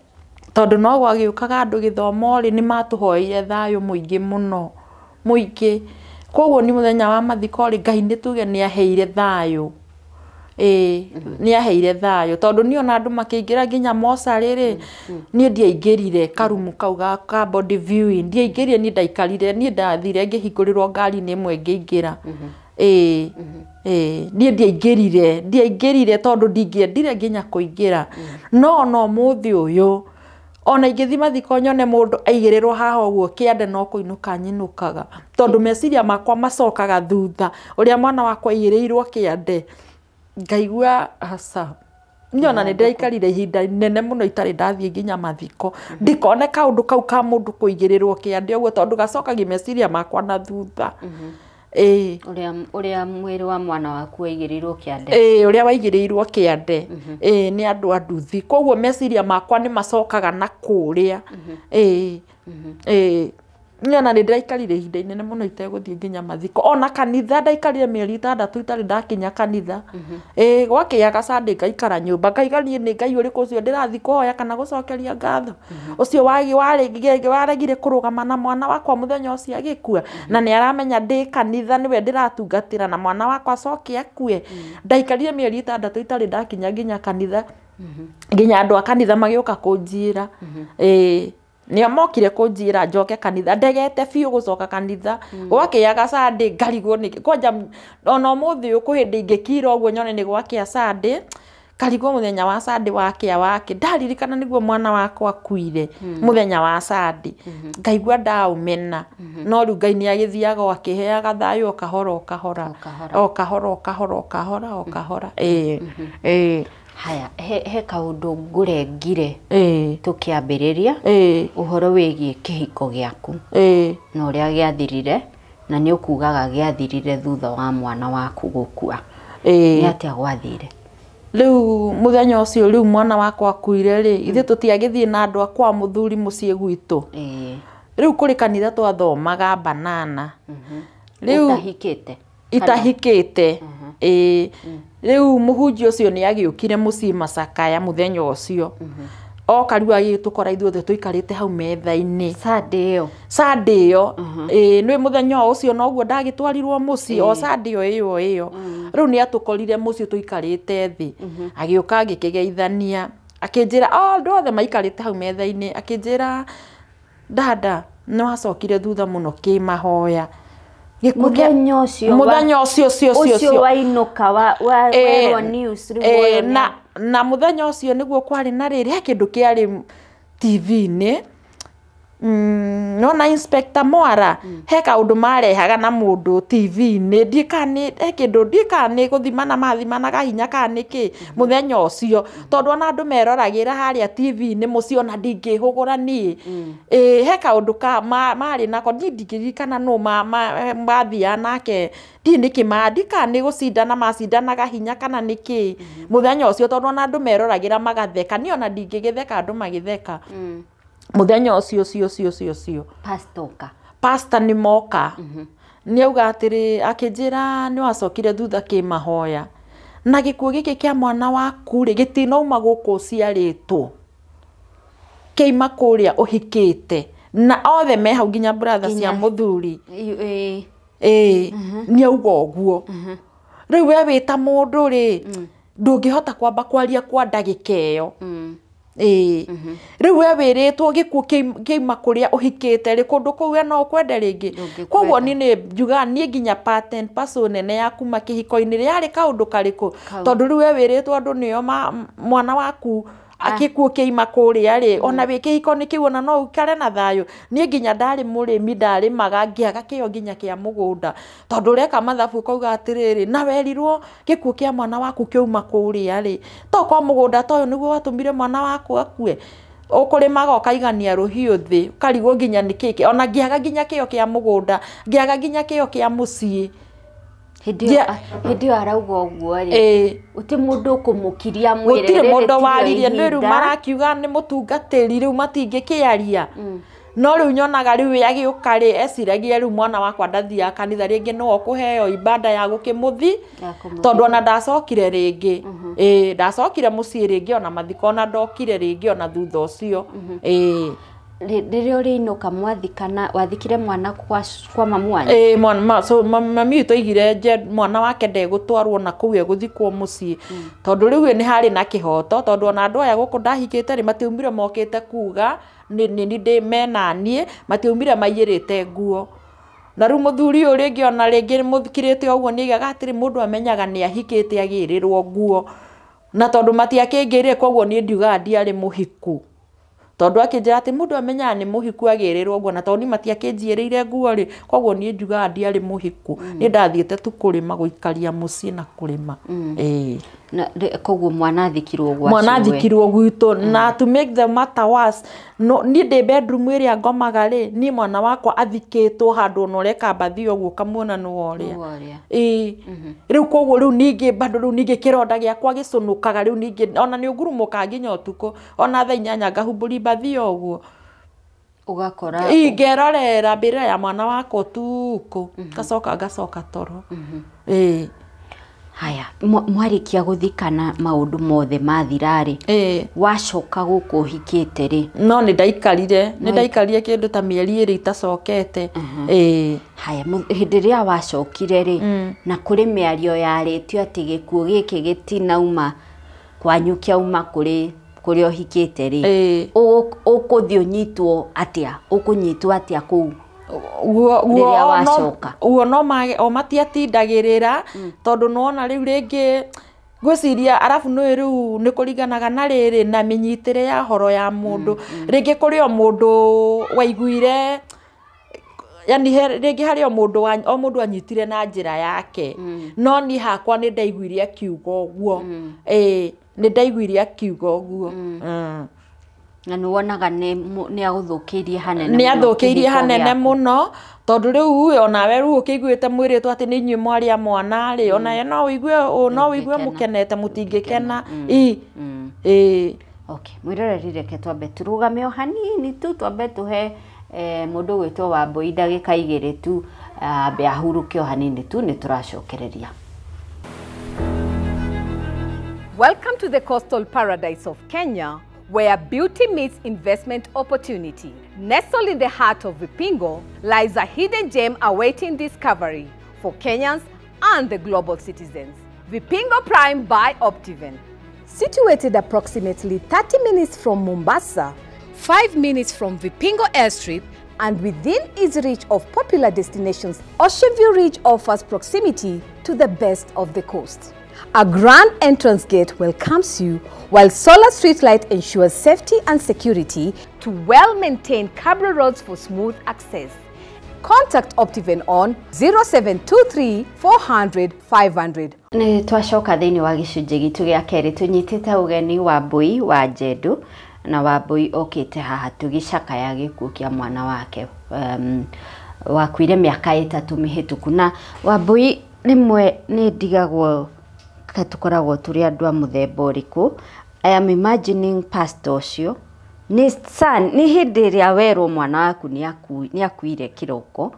tondũ no gwagĩũkaga andũ gĩthomo rĩ nĩmatũhoire thayũ mũingĩ mũno mũingĩ koguo nĩ mũthenya wa mathiko rĩ Ngai nĩtuge nĩaheire thayũ nĩaheire thayũ tondũ niĩ ona andũ makĩingĩra nginya mocarĩ rĩ niĩ ndiaingĩrire karumu kau ka body viewing ndiaingĩrire niĩ ndaikarire niĩ ndathire ngĩhingũrĩrwo ngari-inĩ ĩmwe ngĩingĩra niĩ ndiaingĩrire tondũ ndingĩendire nginya kũingĩra no ũmũthĩ ũyũ ona ingĩthi mathiko nyone mũndũ aigĩrĩrwo haha ũguo kĩande no kũinũka nyinũkaga tondũ meciria makwa macokaga thutha ũrĩa mwana wakwa aigĩrĩirwo kĩande ngaigua hasa nyona nĩ ndĩraikarire ihinda inene mũno itarĩ ndathiĩ nginya mathiko ndikone kaũndũ kau ka mũndũ kũigĩrĩrwo kĩande ũguo tondũ gacokagia meciria makwa na thutha Uria mwiri wa mwana waku waigirirwo kiande. Uria waigirirwo kiande. Ni andu anduthi. Koguo meciria makwa ni macokaga na kuria. Nyona nĩ ndaikarire ihinda inene mũno itegũthiĩ nginya mathiko. Ona kanitha ndaikarire mĩeri 6 itarĩ ndakinya kanitha. Gwakĩaga Sunday ngaikara nyũmba ngaigania nĩ Ngai ũrĩkũ ũcio ndĩrathiĩ kũhoya kana gũcokeria ngatho. Ũcio waregire kũrũgama na mwana wakwa mũthenya ũcio agĩkua. Na nĩ aramenya ndĩ kanitha nĩwe ndĩratungatĩra na mwana wakwa acoke akue. Ndaikarire mĩeri 6 itarĩ ndakinya nginya kanitha. Nginya andũ a kanitha magĩũka kũnjĩra. Nĩ mokire kũnjĩra njoke kanitha ndegete biũ gũcoka kanitha. Gwakĩaga Sunday ngarigwo nĩ kwanja ona ũmũthĩ ũyũ hĩndĩ ingĩkira ũguo nyone nĩ gwakĩa Sunday ngarigwo mũthenya wa Sunday wake ndaririkana nĩguo mwana wakwa akuire mũthenya wa Sunday. Ngaigua ndaũmena no rĩu Ngai nĩ agĩthiaga akĩheaga thayũ o kahora. Haya, he kaundu ngurengire tukiambiriria uhoro wigie kihiko giaku na uria giathirire na ni ukugaga giathirire thutha wa mwana waku gukua. Ni atia gwathire? Riu muthenya ucio riu mwana wakwa akuire ri ithe tutiagithie na andu akwa muthuri mucie gwitu. Riu kuri kanitha twathomaga banana. Riu itahikite. Riu muhunjia ucio ni agiukire mucii Macakaya muthenya ucio. Oka riu agĩtukora ithuothe tuikarite hau metha-ini Sunday ĩyo. Nĩ muthenya ucio noguo ndagĩtwarirwo mucii o Sunday ĩyo. Riu ni atukorire mucii tuikarite thi. Agĩuka agĩkĩgeithania akĩnjĩra andũ othe maikarite hau metha-ini akĩnjĩra dada no acokire thutha muno kĩmahoya. Muthenya ucio wainuka wa news na muthenya ucio niguo kwari na riri he kindu kiari TV-ini nona Inspector Mwara he kaundu marehaga na mundu TV-ini ndikani he kindu ndikani guthimana mathimanaga hinya kaniki muthenya ucio tondu ona andu meroragira haria TV-ini mucio na ndingihugura ni he kaundu ka mari nako ndingirikana no mathia nake ndiniki ndikani gucindana macindanaga hinya kana niki muthenya ucio tondu ona andu meroragira magatheka ni ona ndingigitheka andu magitheka. Muthenya ucio pastor ni moka ni auga atiri akinjira ni wacokire thutha kimahoya na gikuo giki kia mwana waku ri gitinauma guku ciaritwo keima kuria uhikite na othe me hau nginya brother cia muthuri ni auga uguo. Riu we wita mundu ri ndungihota kwamba kwaria kwa ndagika iyo. Riu we wiritwo gikuo keima kuria uhikite ri kundu kuu no kwenda ringi. Koguo ni njuga ni nginya part and parcel nene yaku makihiko-ini riari kaundu kariku tondu riu we wiritwo andu nio mwana waku akikuo keima kuria ri ona wi kihiko ni kiu ona no ukare na thayo. Ni nginya ndari murimi ndari maga ngiaga kio nginya kia mugunda tondu reka mathabu kauga atiriri na werirwo gikuo kia mwana waku kiuma kuria ri to kwa mugunda toyo niguo watumire mwana waku akue ukurimaga ukaigania ruhiu thi ukarigwo nginya nikiki ona ngiaga nginya kio kia mugunda ngiaga nginya kio kia mucii. Hindi arauga uguo ri uti mundu ukumukiria mwire gutire mundu waririe ni riu marakiuga ni mutungatiri riu matingikiaria no riu nyonaga riu agiuka ri eciragia riu mwana wakwa ndathia kanitha ringi no kuheo ibada ya gukimuthi tondu ona ndacokire ringi ndacokire mucii ringi ona mathiko ona ndokire ringi ona thutha ucio Ririo riinuka mwathikana wathikire mwana kwa mamu wanyu? Mami itu igire mwana wake ndegutwarwo na kuu eguthikwo mucii tondu riu ni hari na kihoto tondu ona andu aya guku ndahikite ri matiumire mokite kuga ni ndi menanie matiumire maiyirite nguo na riu muthuri uyu ringi ona ringi muthikirite uguo ni igaga atiri mundu amenyaga ni ahikite agirirwo nguo na tondu matiakingire koguo ni ndiuga ndiari muhiku tondu akinjira ati mundu amenyaga ni muhiku agirirwo nguo na tondu ni matiakinjirire nguo ri koguo ni ndiuga ndiari muhiku ni ndathiete tu kurima guikaria mucii na kurima. na koguo mwana thikirwo gwa mwana thikirwo gwitũ na to make the matter worse no ni de bedroom ĩrĩa ngomaga rĩ ni mwana wakwa athikĩtwo handũ no reka mbathi ũguo kamuona no ũrĩa rĩu koguo rĩu ningĩ bado rĩu ningĩ kĩronda gĩakwa gĩcũnũkaga rĩu ningĩ ona nĩ ũgurumũka nginya ũtukũ ona thaa 8 ngahumbũri mbathi ũguo ugakora ngerorera mbere ya mwana wakwa ũtukũ gacoka toro haya mwarikia guthikana maundu mothe mathirari wacoka guku hikite ri no ni ndaikarire kindu ta mieri iri itacokete haya hindi ria wacokire ri na kuri miario yaritio ati gikuo giki gitinauma kwanyu kiauma kuri ohikite ri ukuthio nyitwo atia ukunyitwo atia kuu uo no matiatindagirira tondu nona riu ringi gwiciria arafu no riu ni kuringanaga na riri na minyitire ya horo ya mundu ringi kuri o mundu waiguire yani ringi hari o mundu anyitire na njira yake no ni hakwa ni ndaiguire akiuga uguo ni ndaiguire akiuga uguo na nuonaga ni aguthukirie hanene muno tondu riu onawe riu ukiguite mwiritwo ati ni nyue mwaria mwana ri ona ye no wigue mukenete mutingikena okay mwiroreri reke twambe turugame o hanini tu twambe tuhe mundu gwitwo Wambui ndagika 2 tu be ahuruke o hanini tu ni turacokereria. Welcome to the coastal paradise of Kenya, where beauty meets investment opportunity. Nestled in the heart of Vipingo lies a hidden gem awaiting discovery for Kenyans and the global citizens. Vipingo Prime by Optiven. Situated approximately 30 minutes from Mombasa, 5 minutes from Vipingo Airstrip, and within easy reach of popular destinations, Ocean View Ridge offers proximity to the best of the coast. A grand entrance gate welcomes you, while solar streetlight ensures safety and security to well-maintained cable roads for smooth access. Contact Optiven on 0723 400 500. Ni twacoka thiini wa gicunji gitu gia keri tunyitite ugeni Wambui wa Njendu na Wambui okite haha tugicakaya gikuo kia mwana wake wakuire miaka 3 mihituku na Wambui nimwe ni ndigagwo katukoragwo turi andu a muthemba uriku. I am imagining past ucio ni hindi ria werwo mwana waku ni akuire kiroko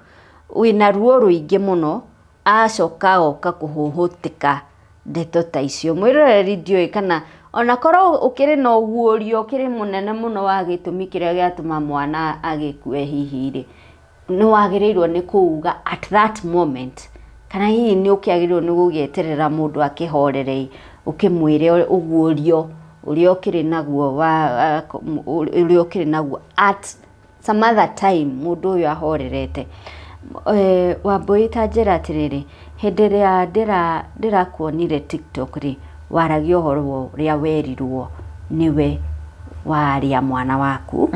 wina ruo ruingi muno acoka oka kuhuhutika ndeto ta icio mwiroreri ndioi kana ona korwo ukiri na uguorio ukiri munene muno wa gitumi kiria giatuma mwana agikue hihi ri ni wagirirwo ni kuuga at that moment kana hihi ni ukiagirirwo ni gugieterera mundu akihorere ukimwire uguorio urio kiri naguo at some other time mundu uyu ahorerete. Wambui tanjira atiriri hindi ria ndirakuonire TikTok ri waragio horo ria werirwo niwe waria mwana waku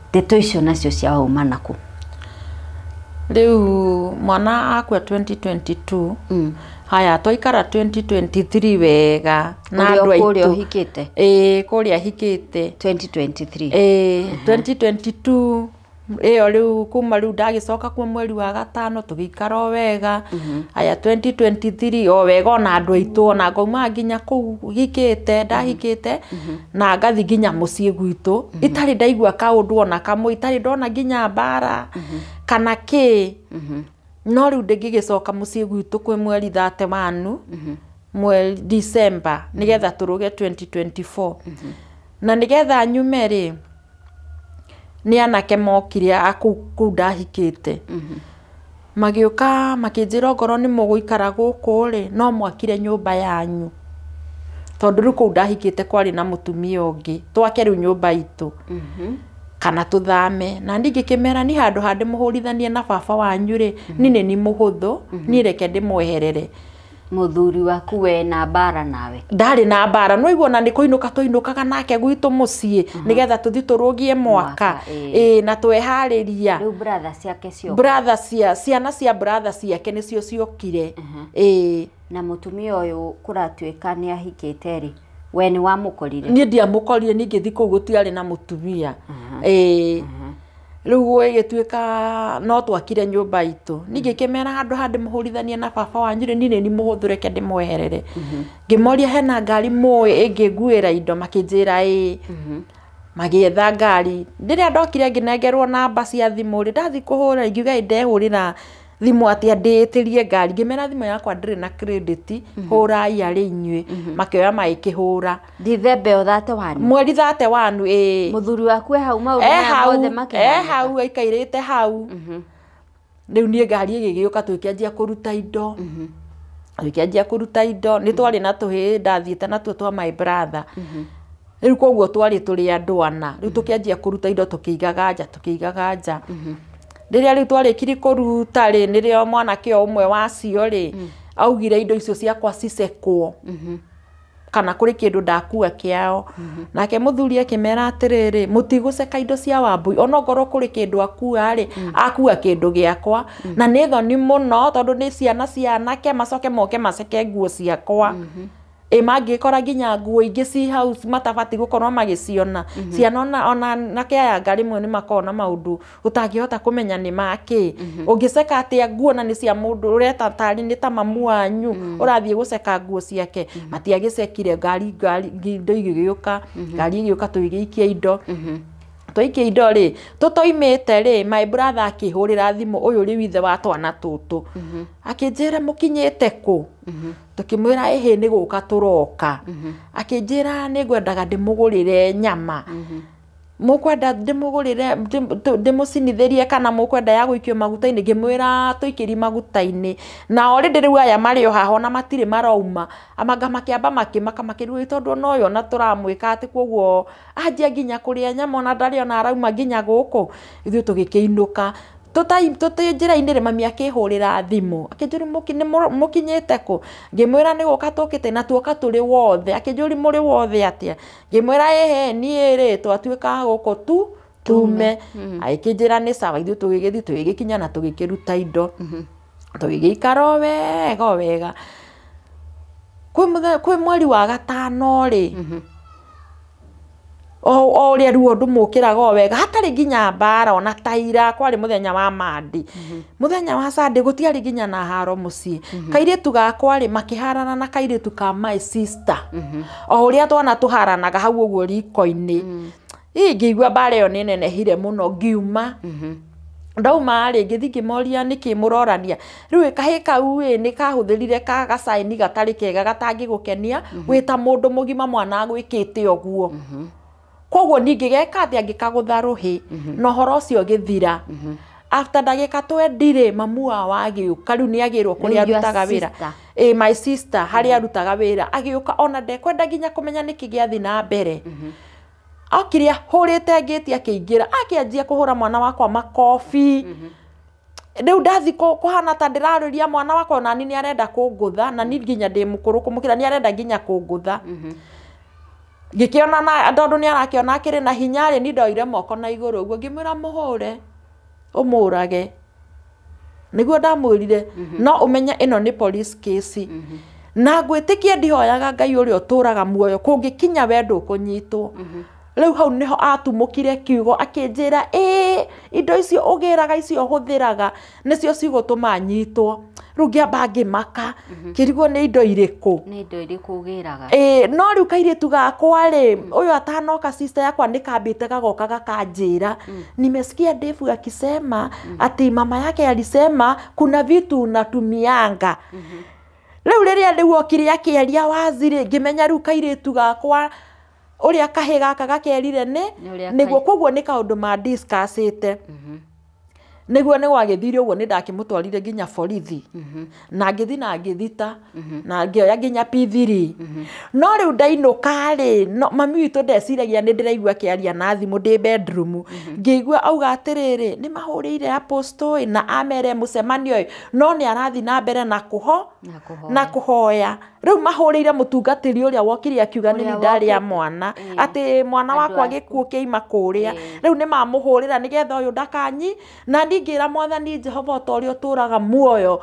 ndeto icio nacio cia uma naku riu mwana akwa 2022 haya toikara 2023 wega na andu aitu kuria hikite kuria hikite 2023 2022 riu kuma riu ndagicoka kwa mweri wa gatano tugikara wega haya 2023 o wega ona andu aitu ona ngauma nginya ku hikite ndahikite na ngathi nginya mucii gwitu itari ndaigua kaundu ona kamwe itari ndona nginya mbara kana ki no riu ngigicoka mucii gwitu kwi mweri 31 mweri December nigetha turuge 2024 na nigetha nyume ri ni anake mokire aku ndahikite magiuka makinjira ngoro ni muguikara guku ri no mwakire nyumba yanyu tondu riu ku ndahikite kwari na mutumia ungi twake riu nyumba itu kana tuthame na ndigikimera ni handu hande muhurithanie na baba wanyu ri ni muhuthu ni reke ndimweherere muthuri waku we na bara nawe ndari na bara no igona ni kuinuka tuinukaga nake gwitu mucii nigetha tuthi turugie mwaka na twehariria riu brother ciake cio brother ciana cia brother ciake nicio ciokire na mutumia uyu kuratuika ni ahikite ri we ni wa mukorire ni ndia mukorire ningi thiku gutiari na mutumia riu gigituika no twakire nyumba itu ningi kimera handu handi muhurithanie na baba wanyu ni muhuthureke ndimweherere ngimoria hena ngari moe ingiguira indo makinjira magietha ngari ndiria ndokire nginengerwo namba cia thimu ri ndathi kuhura ingiuga ndehurira thimu ati nditirie ngari ngimera thimu yakwa ndiri na credit hura yari inywe makioya maikihura Dithembe o 31 mweri 31 muthuri waku hau maundu mothe makihana hau aikairite hau riu nie ngari igigiuka tukianjia kuruta indo tukianjia kuruta indo ni twari na tuhi ndathiite na twa my brother riu koguo twari turi andu ana riu tukianjia kuruta indo tukiigaga nja riria riu twarikiri kuruta ri nirio mwanake umwe wacio ri augire indo icio ciakwa cicekwo kana kuri kindu ndakua kiao nake muthuri akimera atiriri mutiguseka indo cia Wambui onogoro kuri kindu akua ri akua kindu giakwa na ni thoni muno tondu ni ciana ke macoke moke maceke nguo ciakwa mangikora nginya nguo ingi ci house matabati gukorwo magiciona ciana ona nake aya ngari mwe ni makona maundu utangihota kumenya ni make ungiceka atia nguo na ni cia mundu ureta tari ni ta mamu wanyu urathie guceka nguo ciake matiagicekire ngari indo igiuka ngari igiuka tuigiikia indo toikie indo ri tutoimite ri my brother akihurira thimu uyu ri withe wa twana tutu akinjira mukinyite ku tukimwira ehe ni guka turoka akinjira ni ngwendaga ndimugurire nyama mukwenda ndimugurire ndimucinithirie kana mukwenda ya guikio maguta-ini ngimwira tuikiri maguta-ini na already riu aya mari o haho na matire marauma amanga makiamba makiriu tondu no yo na turamwika ati koguo anjia nginya kuria nyama na ndari ona arauma nginya guku ithu tugikiinuka njira-ini ri mami akihurira thimu akinjuri mukinyite ku ngimwira ni guka tukite na tuoka turi wothe akinjuri muri wothe atia ngimwira ehe nie ri twatuika guku tume aikinjira ni sawa ithu tugigithi tugikinya na tugikiruta indo tugigikara wega kwi mweri wa gatano ri o ria ruo ndumukiraga wega hatari nginya mbara ona taira kwari muthenya wa mandi muthenya wa Sunday gutiari nginya na haro mucii kairitu gakwa ri makiharana na kairitu ka my sister o ria twana tuharanaga hau uguo riko-ini ngigua mbara yo ni nenehire muno ngiuma ndauma ri ngithi ngimoria niki murorania riu kahi kau ni kahuthirire gacaini gatari kega gatangigukenia wita mundu mugima mwana gwikite oguo koguo ningigeka atia ngikagutha ruhi no horo ucio githira after ndagika 20 mamu wa agiuka riu ni agirwo kuri arutaga wira my sister hari arutaga wira agiuka ona ndekwenda nginya kumenya niki giathi na mbere akiria hurite ngiti akiingira akianjia kuhura mwana wakwa makofi riu ndathi kuhana ta ndirariria mwana wakwa na ni arenda kungutha na ni nginya ndi mukuru kumukira ni arenda nginya kungutha gikiona na ndondu ni arakiona akiri na hinya ri ni ndoire moko na iguru uguo ngimwira muhure umurage niguo ndamwirire no umenya ino ni police case na gwitikia ndihoyaga Ngai uri uturaga muoyo kungikinya wendo kunyitwo riu hau niho atumukire kiugo akinjira indo icio ugiraga icio huthiraga nicio cigutuma nyitwo riu ngiamba ngimaka kirigwo ni indo iriku ugiraga no riu kairitu gakwa ri uyu atanoka sister yakwa nikambite gagoka gakanjira nimesikia Dave akisema ati mama yake alisema kuna vitu unatumianga riu riria riu okire akiaria waziri ngimenya riu kairitu gakwa uria kahiga gaka gakerire niguo koguo ni kaundu ma discussite niguo ni gwagithire uguo ni ndakimutwarire nginya borithi na ngithi na ngithita na ngioya nginya P3 no riu ndainuka ri mami witu ndeciragia ni ndiraigua kiaria na thimu ndi bedroom ngigua auga atiriri ni mahurire apostle na amere mucemanio no ni arathi na mbere na kuhoya riu mahurire mutungatiri uria wokiri akiuga ni ndari ya mwana ati mwana wakwa gikuo kiima kuria riu ni mamuhurira nigetha uyu ndakanyi na ndingira mwathani Jehova utorio turaga muoyo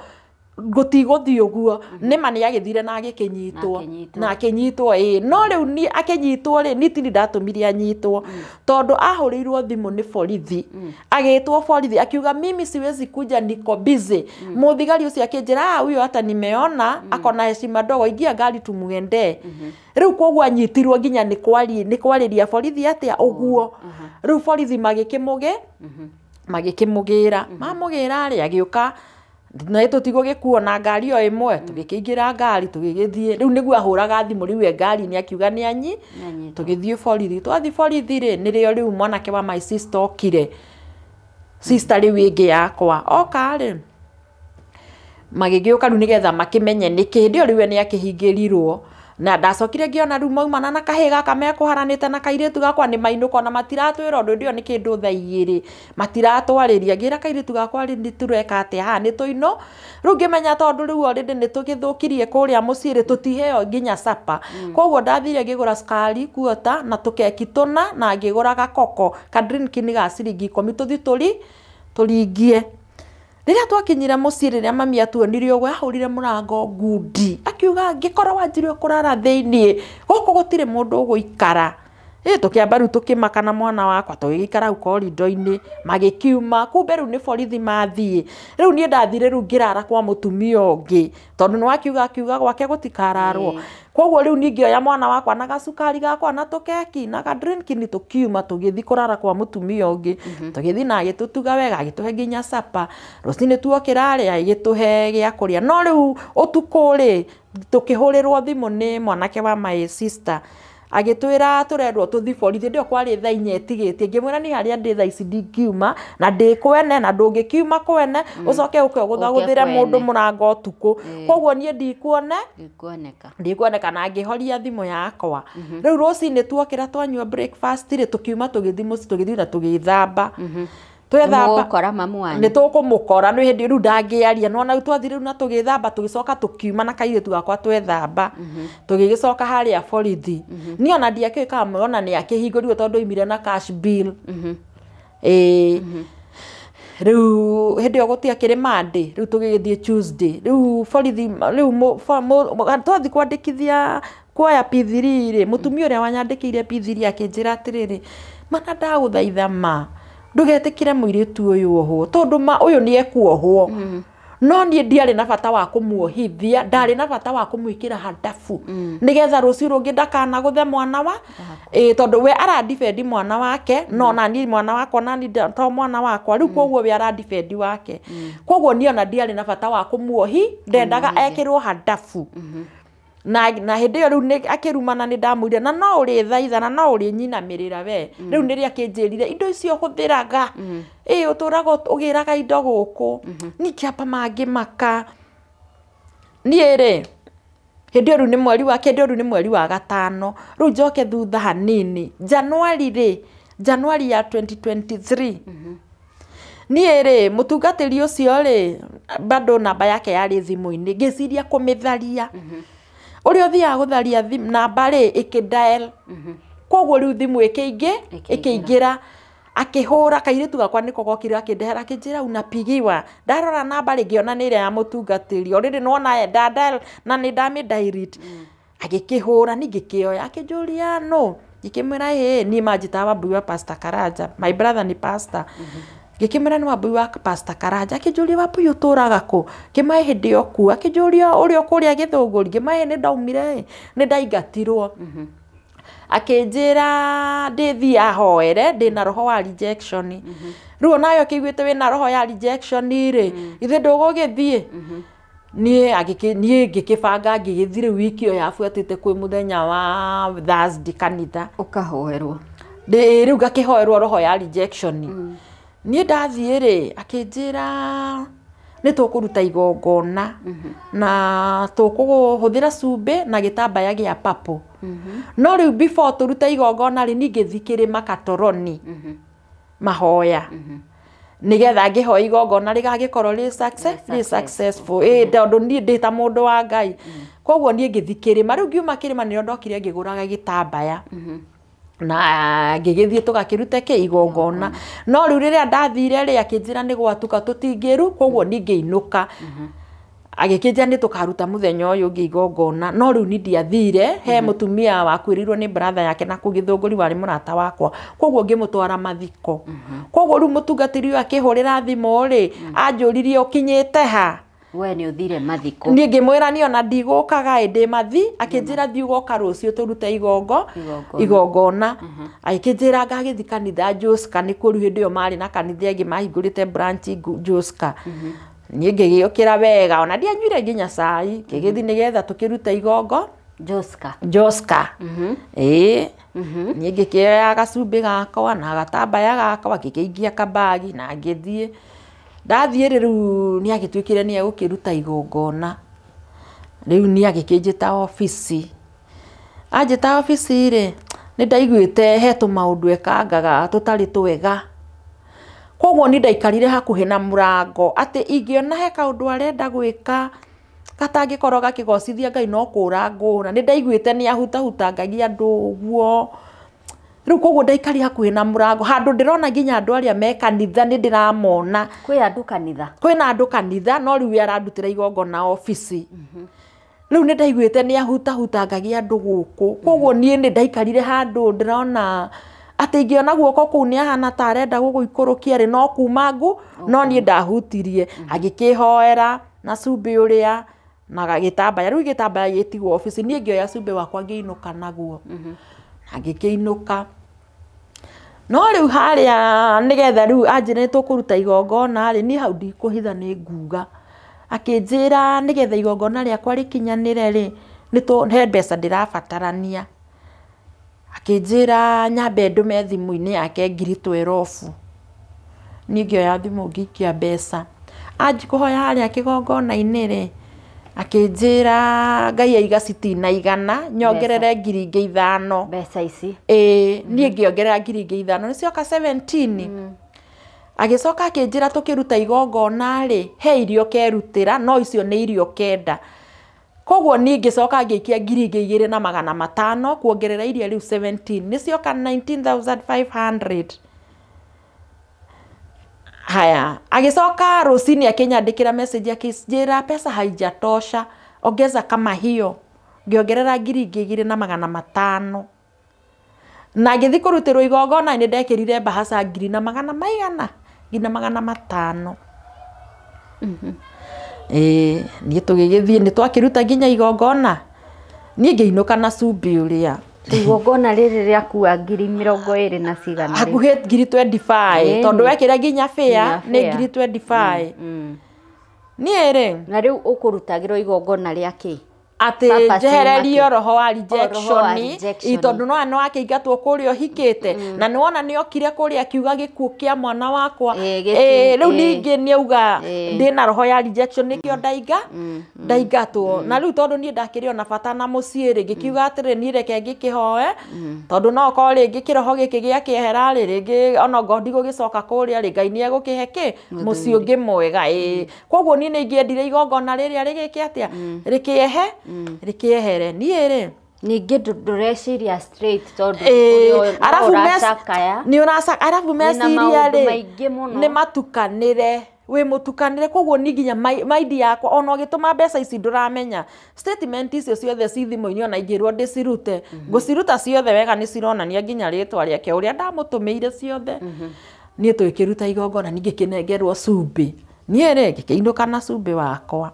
gutiguthi uguo nima ni agithire na agikinyitwo na akinyitwo no riu ni akinyitwo ri ni tindi ndatumire anyitwo tondu ahurirwo thimu ni borithi agitwo borithi akiuga mimi siwezi kuja niko busy muthigari ucio akinjira huyo hata nimeona akona heshima ndogo ingia gari tumuende riu koguo anyitirwo nginya ni kwariria borithi atia uguo riu borithi magikimugira mamugira ri agiuka na tutigo gikuona ngari o imwe tugikingira ngari tugigithie riu niguo ahuraga thimu riu ngari ni akiuga ni anyi tugithie borithi twathi borithi ri nirio riu mwanake wa my sister okire sister riu ingi yakwa oka ri magigiuka riu nigetha makimenye niki ndio riu ni akihingirirwo na ndacokire ngiona riu maumana na kahiga kamekuharanite na kairitu gakwa ni mainuko na matiratwira undu ndio ni kindu tha igiri matiratwariria ngira kairitu gakwa ri tureka ati ha ni tuino riu ngimenya tondu riu already ni tugithukirie kuria muciri tutiheo nginya sapa koguo ndathire ngigura skari kuota na tukeki tuna na ngigura gakoko ka drink ni ga ciringi 10 turingie riria twakinyira mucii riria mami atuonire uguo ahurire murango ngundi akiuga ngikora wanjire kurara thiini guku gutire mundu uguikara tukiamba riu tukimaka na mwana wakwa tugikara ukorido-ini magikiuma kumbe riu ni borithi mathie riu nie ndathire riu ngirara kwa mutumia ungi tondu ni wakiuga gwake gutikararwo koguo riu ni ngioya mwana wakwa na gacukari gakwa na tukeki na ka drink ni tukiuma tugithi kurara kwa mutumia ungi tugithi na agitutuga wega agituhe nginya sapa rucini tuokira ri agituhe gia kuria no riu utuku ri tukihurirwo thimu ni mwanake wa my sister agitwira turendwo tuthi borithi ndio kwari tha inya etigitie ngimwira ni haria ndi tha ici ndingiuma na ndikwene na ndungikiuma kwene ucoke uke guthaguthire mundu murango tuku koguo nie ndikuoneka na ngihoria thimu yakwa riu rucini tuokira twanyua breakfast ri tukiuma tugithi muci tugithi na tugithamba twethamba ni tukumukora no hindi riu ndangiaria no na twathire riu na tugithamba tugicoka tukiuma na kairitu gakwa twethamba tugigicoka haria borithi ni ona ndiakika muona ni akihinguriwo tondu imire na cash bill riu hindi ogutia kiri Monday riu tugigithie Tuesday riu borithi riu twathi kwandikithia kuoya P3 ri mutumia uria wanyandikire P3 akinjira atiriri mana ndaguthaitha ma ndugetikire muiritu uyu oho tondu ma uyu ni ekuohwo no nie ndiari na bata wa kumuohithia ndari na bata wa kumwikira handafu nigetha rucio rungi ndakana guthe mwana wa tondu we ara defend mwana wake no na ni mwana wako na ni to mwana wakwa riu koguo we ara defend wake koguo ni ona ndiari na bata wa kumuohi ndendaga ekirwo handafu na hindi yo riu ni akirumana ni ndamwire na no uri thaitha na no uri nyina mirira we riu ndiri akinjirire indo icio huthiraga uturaga ugiraga indo guku ni kiapa mangi maka ni ri hindi riu ni mweri wa kende riu ni mweri wa gatano riu njoke thutha hanini January ya 2023 ni ri mutungatiri ucio ri bado namba yake yari thimu-ini ngiciria kumitharia uri uthia gutharia namba ri ikidial koguo riu thimu ikiingira akihura kairitu gakwa niko gokire akindehera kinjira unapigiwa ndarora namba ri ngiona ni ria ya mutungatiri already nona dial na ni ndami direct agikihura ni ngikioya akinjuria no ngikimwira ni majita wa buwa Pastor Karanja my brother ni pastor ngikimira ni wabui wa Pastor Karanja akinjuria wapu uturaga ku kimae hindi oku akinjuria uri okuria githunguri kimae ni ndaumire ni ndaigatirwo akinjira ndithi ahoere ndina roho wa rejection riu nayo kiguite wina roho ya rejection ri ithe ndugugithie nie ngikibanga ngigithire wiki yo yafuatite kwi muthenya wa Thursday kanitha ukahoerwo riu ngakihoerwo roho ya rejection niĩ ndathiĩ rĩ akĩnjĩra nĩ tũkũruta igongona na tũkũhũthĩra cumbĩ na gĩtambaya gĩa papo no rĩu before tũruta igongona rĩ ningĩ thikĩrĩma katoroni mahoya nigetha ngĩhoya igongona rĩgagĩkorwo rĩ successful tondũ niĩ ndĩ ta mũndũ wa Ngai koguo niĩ ngĩthikĩrĩma rĩu ngiuma kĩrĩma nĩrĩo ndokire ngĩgũraga gĩtambaya na ngĩgĩthiĩ tũgakĩruta igongona no rĩu rĩrĩa ndathire rĩ akĩnjĩra nĩ gwatuka tũtingĩru koguo niĩ ngĩinũka agĩkĩnjĩra nĩ tũkaruta mũthenya ũyũ ũngĩ igongona no rĩu niĩ ndiathire he mũtumia wakuĩrĩirwo nĩ brother yake na kũgĩthũngũri warĩ mũrata wakwa koguo ngĩmũtwara mathiko koguo rĩu mũtungatĩri ũyũ akĩhũrĩra thimũ rĩ anjũririe ũkinyĩte ha we nĩ ũthire mathiko niĩ ngĩmwĩra niĩ ona ndigũkaga ndĩ mathi akĩnjĩra thiĩ ũgoka rũciũ tũrute igongona agĩkĩnjĩra ngagĩthi kanitha Joska nĩ kũrĩ hĩndĩ ĩyo marĩ na kanitha ĩngĩ mahingũrĩte branch Joska niĩ ngĩgĩũkĩra wega ona ndianyuire nginya cai ngĩgĩthi nĩgetha tũkĩruta Joska niĩ ngĩkĩoya gacumbĩ gakwa na gatambaya gakwa ngĩkĩingia kabagi na ngĩthiĩ ndathiĩ rĩu nĩ agĩtuĩkire nĩ egũkĩruta igongona rĩu nĩ agĩkĩnjĩta obici anjĩta obici rĩ nĩ ndaiguĩte he tũmaũndũ ekangaga tũtarĩ twega koguo nĩ ndaikarire hakuhĩ na mũrango atĩ ingĩona he kaũndũ arenda gwĩka gatangĩkorwo gakĩgocithia Ngai no kũra ngũra nĩ ndaiguĩte nĩ ahutahutangagia andũ ũguo rĩu koguo ndaikari hakuhĩ na mũrango handũ ndĩrona nginya andũ arĩa me kanitha nĩ ndĩramona kwĩna andũ kanitha no rĩu arandutĩra igongona obici rĩu nĩ ndaiguĩte nĩ ahutahutangagia andũ gũkũ koguo niĩ nĩ ndaikarire handũ ndĩrona atĩ ingĩona guoko kũu nĩ ahana ta arenda gũgũikũrũkia rĩ no kuma ngu no niĩ ndahutirie agĩkĩhoera na cumbĩ ũrĩa na gĩtambaya rĩu gĩtambaya gĩtigwo obici niĩ ngĩoya cumbĩ wakwa ngĩinũka naguo agĩkĩinũka no rĩu harĩa nĩgetha rĩu anjĩra nĩ tũkũruta igongona rĩ niĩ hau ndikũhitha nĩ nguga akĩnjĩra nĩgetha igongona rĩakwa rĩkinyanĩre rĩ he mbeca ndĩrabatarania akĩnjĩra nyambe ndũme thimũ-inĩ yake 12,000 niĩ ngĩoya thimũ ngĩikia mbeca anji kũhoya harĩa kĩgongona-inĩ rĩ akĩnjĩra Ngai aiga citinaiganĩra nyongerere 5,000 mbeca ici niĩ ngĩongerera 5,000 nĩcioka 17 agĩcoka akĩnjĩra tũkĩruta igongona rĩ he irio kerutĩra no icio nĩ irio kenda koguo niĩ ngĩcoka ngĩikia 2,500 kuongerera irio rĩu 17 nĩcioka 19,500 haya agĩcoka rũcinĩ akĩnyandĩkĩra message akĩnjĩra pesa haijatosha ongeza kama hiyo ngĩongerera 2,500 na ngĩthi kũrutĩrwo igongona nĩ ndekĩrire bahasha 500 niĩ tũgĩgĩthiĩ nĩ twakĩruta nginya igongona niĩ ngĩinũka na cumbĩ ũrĩa igongona rĩrĩ rĩakua 20,000 na cigana hakuhĩ 25,000 tondũ wekĩra nginya fare nĩ 25,000 niĩ rĩ na rĩu ũkũrutagĩrwo igongona rĩakĩ atĩ njehererio roho wa rejection tondũ no ana wakĩingatwo kũrĩa ũhikĩte na nĩ wona nĩ okire kũrĩa akiuga gĩkuũ kĩa mwana wakwa rĩu ningĩ nĩ auga ndĩna roho ya rejection nĩkĩo ndaingatwo na rĩu tondũ niĩ ndakĩrĩ ona bata na mũciĩ rĩ ngĩkiuga atĩrĩ niĩ reke ngĩkĩhoe tondũ no korwo rĩngĩ kĩroho gĩkĩ gĩakĩehera rĩ rĩngĩ ona ngo ndigũgĩcoka kũrĩa rĩ Ngai nĩ egũkĩhe mũciĩ ũngĩ mwega koguo niĩ nĩ ingĩendire igongona rĩrĩa rĩgĩke atĩa rĩkĩehe rĩkĩehere niĩ rĩ ningĩ ndũreciria straight tondũ arabu meciria rĩ nĩ matukanĩre wĩ mũtukanĩre koguo nĩ nginya maindi yakwa ona ũgĩtũma mbeca ici ndũramenya statement icio ciothe ci thimũ-inĩ ona ingĩrwo ndĩcirute ngũciruta ciothe wega nĩ cironania nginya rĩtwa rĩake ũrĩa ndamũtũmĩire ciothe niĩ tũgĩkĩruta igongona ningĩ kĩnengerwo cumbĩ niĩ rĩ ngĩkĩinũka na cumbĩ wakwa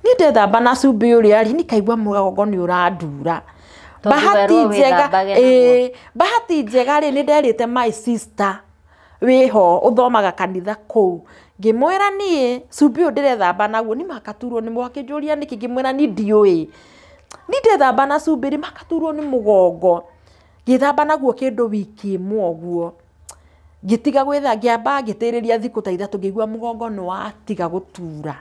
niĩ ndethamba na cumbĩ ũrĩa rĩ nikaigua mũgongo nĩ ũrandura bahati njega rĩ nĩ nderĩte my sister wĩho ũthomaga kanitha kũu ngĩmwĩra niĩ cumbĩ ũyũ ndĩrethamba naguo nĩ makaturwo nĩ mwakĩnjũria nĩkĩ ngĩmwĩra niĩ ndiũĩ niĩ ndethamba na cumbĩ rĩ makaturwo nĩ mũgongo ngĩthamba naguo kĩndũ wiki ĩmwe ũguo ngitiga gwetha ngiamba ngitiriria thiku ta ithatu ngigua mugongo no watiga gutura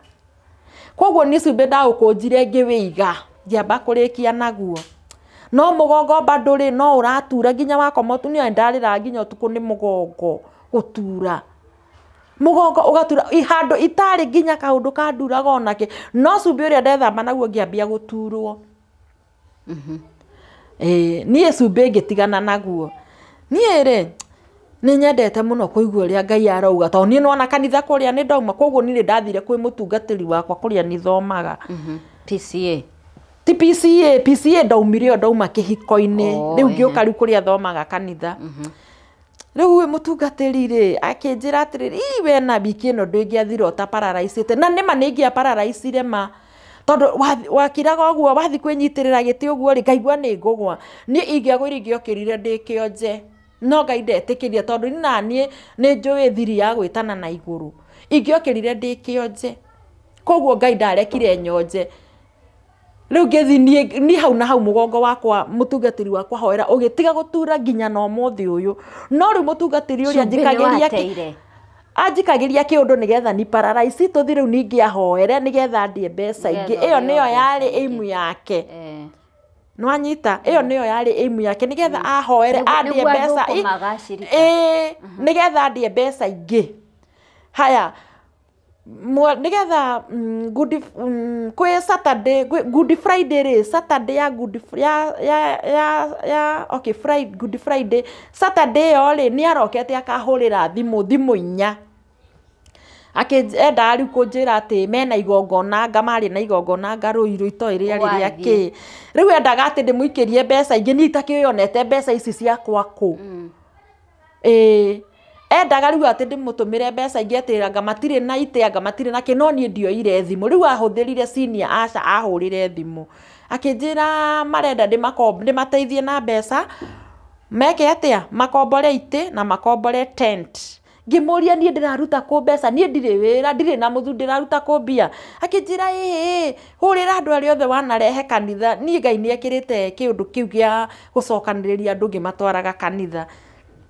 koguo ni cumbe ndaukunjire ngiwiga ngiamba kurikia naguo no mugongo banduri no uratura nginya wakoma tu ni ndarira nginya utuku ni mugongo gutura mugongo ugatura ihando itari nginya kaundu kanduraga onake no cumbe uria ndethamba naguo ngiambia guturwo niĩ cumbe ngĩtigana naguo niĩ rĩ nĩ nyendete mũno kũigua ũrĩa Ngai arauga tondũ niĩ nona kanitha kũrĩa nĩ ndauma koguo niĩ ndathire kwĩ mũtungatĩri wakwa kũrĩa nĩ thomaga PCA ti PCA ndaumire o ndauma kĩhiko-inĩ rĩu ngĩũka rĩu kũrĩa thomaga kanitha rĩu wĩ mũtungatĩri rĩ akĩnjĩra atĩrĩrĩ we na wiki ĩno ndũngĩathire ta paralyzed na nĩma nĩ ingĩa paralyzed ma tondu wakiraga ũguo wathi kwĩnyitĩrĩra gĩtĩ ũguo rĩ ngaigua nĩ ngũgwa niĩ ingĩagũire ingĩokĩrire ndĩkĩonje no Ngai ndetĩkĩria tondu naniĩ nĩ njũĩ thiri ya gwĩtana na igũrũ ingĩokĩrire ndĩkĩonje koguo Ngai ndarekire nyonje rĩu ngĩthi niĩ hau na hau mũgongo wakwa mũtungatĩri wakwa hoera ũgĩtiga gũtura nginya na ũmũthĩ ũyũ no rĩu mũtungatĩri ũrĩa njĩkagĩria anjikagiria kiundu nigetha ni paralyze tuthi riu ningi ahoere nigetha ndie mbeca ingi iyo niyo yari aim yake nwanyita iyo niyo yari aim yake nigetha ahoere andie mbeca nigetha ndie mbeca ingi haya nigetha kwi Saturday Good Friday ri Saturday ya okay Good Friday Saturday yo ri ni arokete akahurira thimu inya akenda riu kunjira ati mena igongona ngamari na igongona ngaruiru itoiri ari yake riu endaga ati ndimuikirie mbeca ingi ni itakionete mbeca ici cia kwaku endaga riu ati ndimutumire mbeca ingi atira ngamatire na ite ngamatire na kinoni ndioire thimu riu ahuthirire senior aca ahurire thimu akinjira marenda ndimateithie na mbeca meke atia makombore ite na makombore tent ngimuria nie ndiraruta ku mbeca nie ndire wira ndire na muthu ndiraruta ku mbia akinjira hurira andu ari othe wanarehe kanitha nie Ngai ni ekirite kiundu kiu gia gucokaniriria andu ngimatwaraga kanitha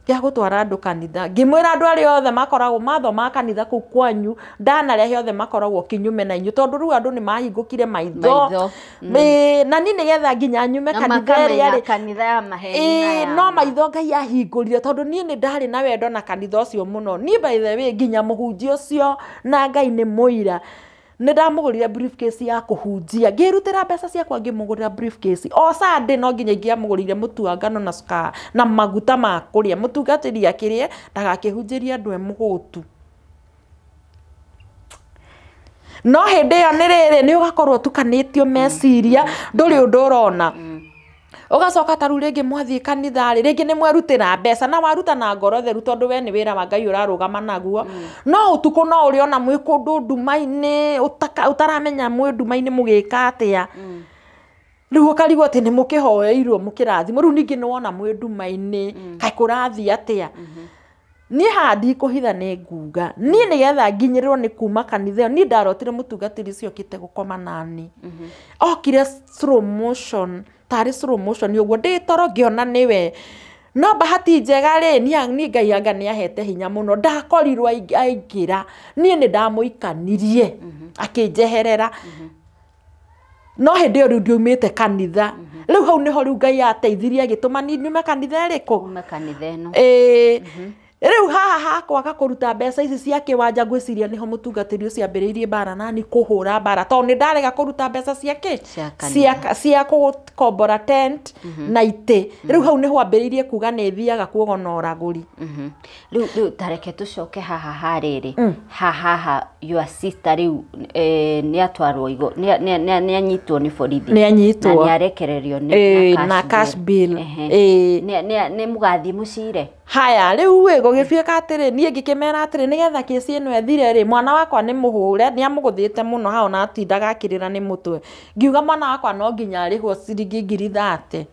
ya gutwara andu kanitha ngimwira andu ari othe makoragwo mathoma kanitha ku kwanyu ndanarehe othe makoragwo kinyume na inyu tondu ru andu ni mahingukire maitho na ni nigetha nginya nyume kanitha ri ari kanitha ya maheni no maitho Ngai ahingurire tondu ni ndari na wendo na kanitha ucio muno ni by the way nginya muhunjia ucio na Ngai ni muira ndamugurire briefcase ya kuhunjia ngirutira mbeca ciakwa ngimugurira briefcase o Sunday no nginya ngiamugurire mutu wa ngano na sukari na maguta ma kuria mutungatiri akirie ndagakihunjiria andu emugutu no hindi yo niriri ni ugakorwo tukanitio meciria nduri undu urona ugacoka taru ringi mwathie kanitha ringi ni mwerutira mbeca na waruta na ngoro theru tondu we ni wira wa Ngai urarugama naguo no utuku no uri ona mwi kundu ndumaini utaramenya mwi ndumaini mugika atia riu ukarigo ati ni mukihoeirwo mukirathimo riu ningi ni wona mwi ndumaini kai kurathi atia ni handi kuhitha ni nguga ni nigetha nginyirirwo ni kuma kanitha ni ndarotire mutungatiri cio kite gukoma nani okire slow motion tari slow motion uguo nditoro ngiona niwe no bahati njega ri ni Ngai anga ni ahete hinya muno ndakorirwo aingira ni ndamuikanirie akinjeherera no hindi yo ndiumite kanitha riu hau niho riu Ngai ateithirie agituma ni nyume kanitha riko kanitha eno riu haha hakwaga kuruta mbeca ici cia kiwanja ngwiciria niho mutungatiri ucio ambiriirie bara nani kuhura bara tondu ndarega kuruta mbeca ciake cia kukombora tent na ite riu hau niho ambiriirie kuga ni thiaga kuogona uraguri riu tareke tucoke haha hariri haha your sister riu ni atwarwo igo ni anyitwo ni borithi ni anyitwo na ni arekererio na cash bill ni mugathi mucire haya riu we gugituika atiri nie ngikimera atiri nigetha kesi eno ethire ri mwana wakwa ni muhure ni amuguthite muno hao na atindaga akirira ni mutwe ngiuga mwana wakwa no nginya arihwo ciringi 30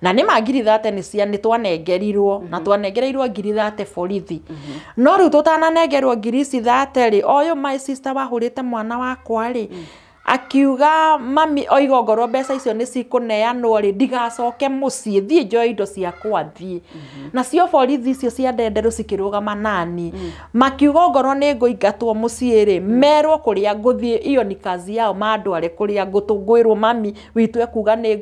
na ni magiri 30 ni cia ni twanengerirwo na twanengereirwo 30 borithi no riu tutananengerwo 30 ri oyo my sister wahurite mwana wakwa ri akiuga mami oigongorwo mbeca icio nĩ cikũneanwo rĩ ndigacoke mũciĩ thiĩ njoe indo ciakwa thiĩ nacio borithi icio cia ndenderũ cikĩrũgama nani makiuga ongorwo nĩ ngũingatwo mũciĩ rĩ merwo kũrĩa ngũthiĩ iyo ni kazi yao mandware kũrĩa ngũtũngwĩrwo mami witũ ekuga nĩ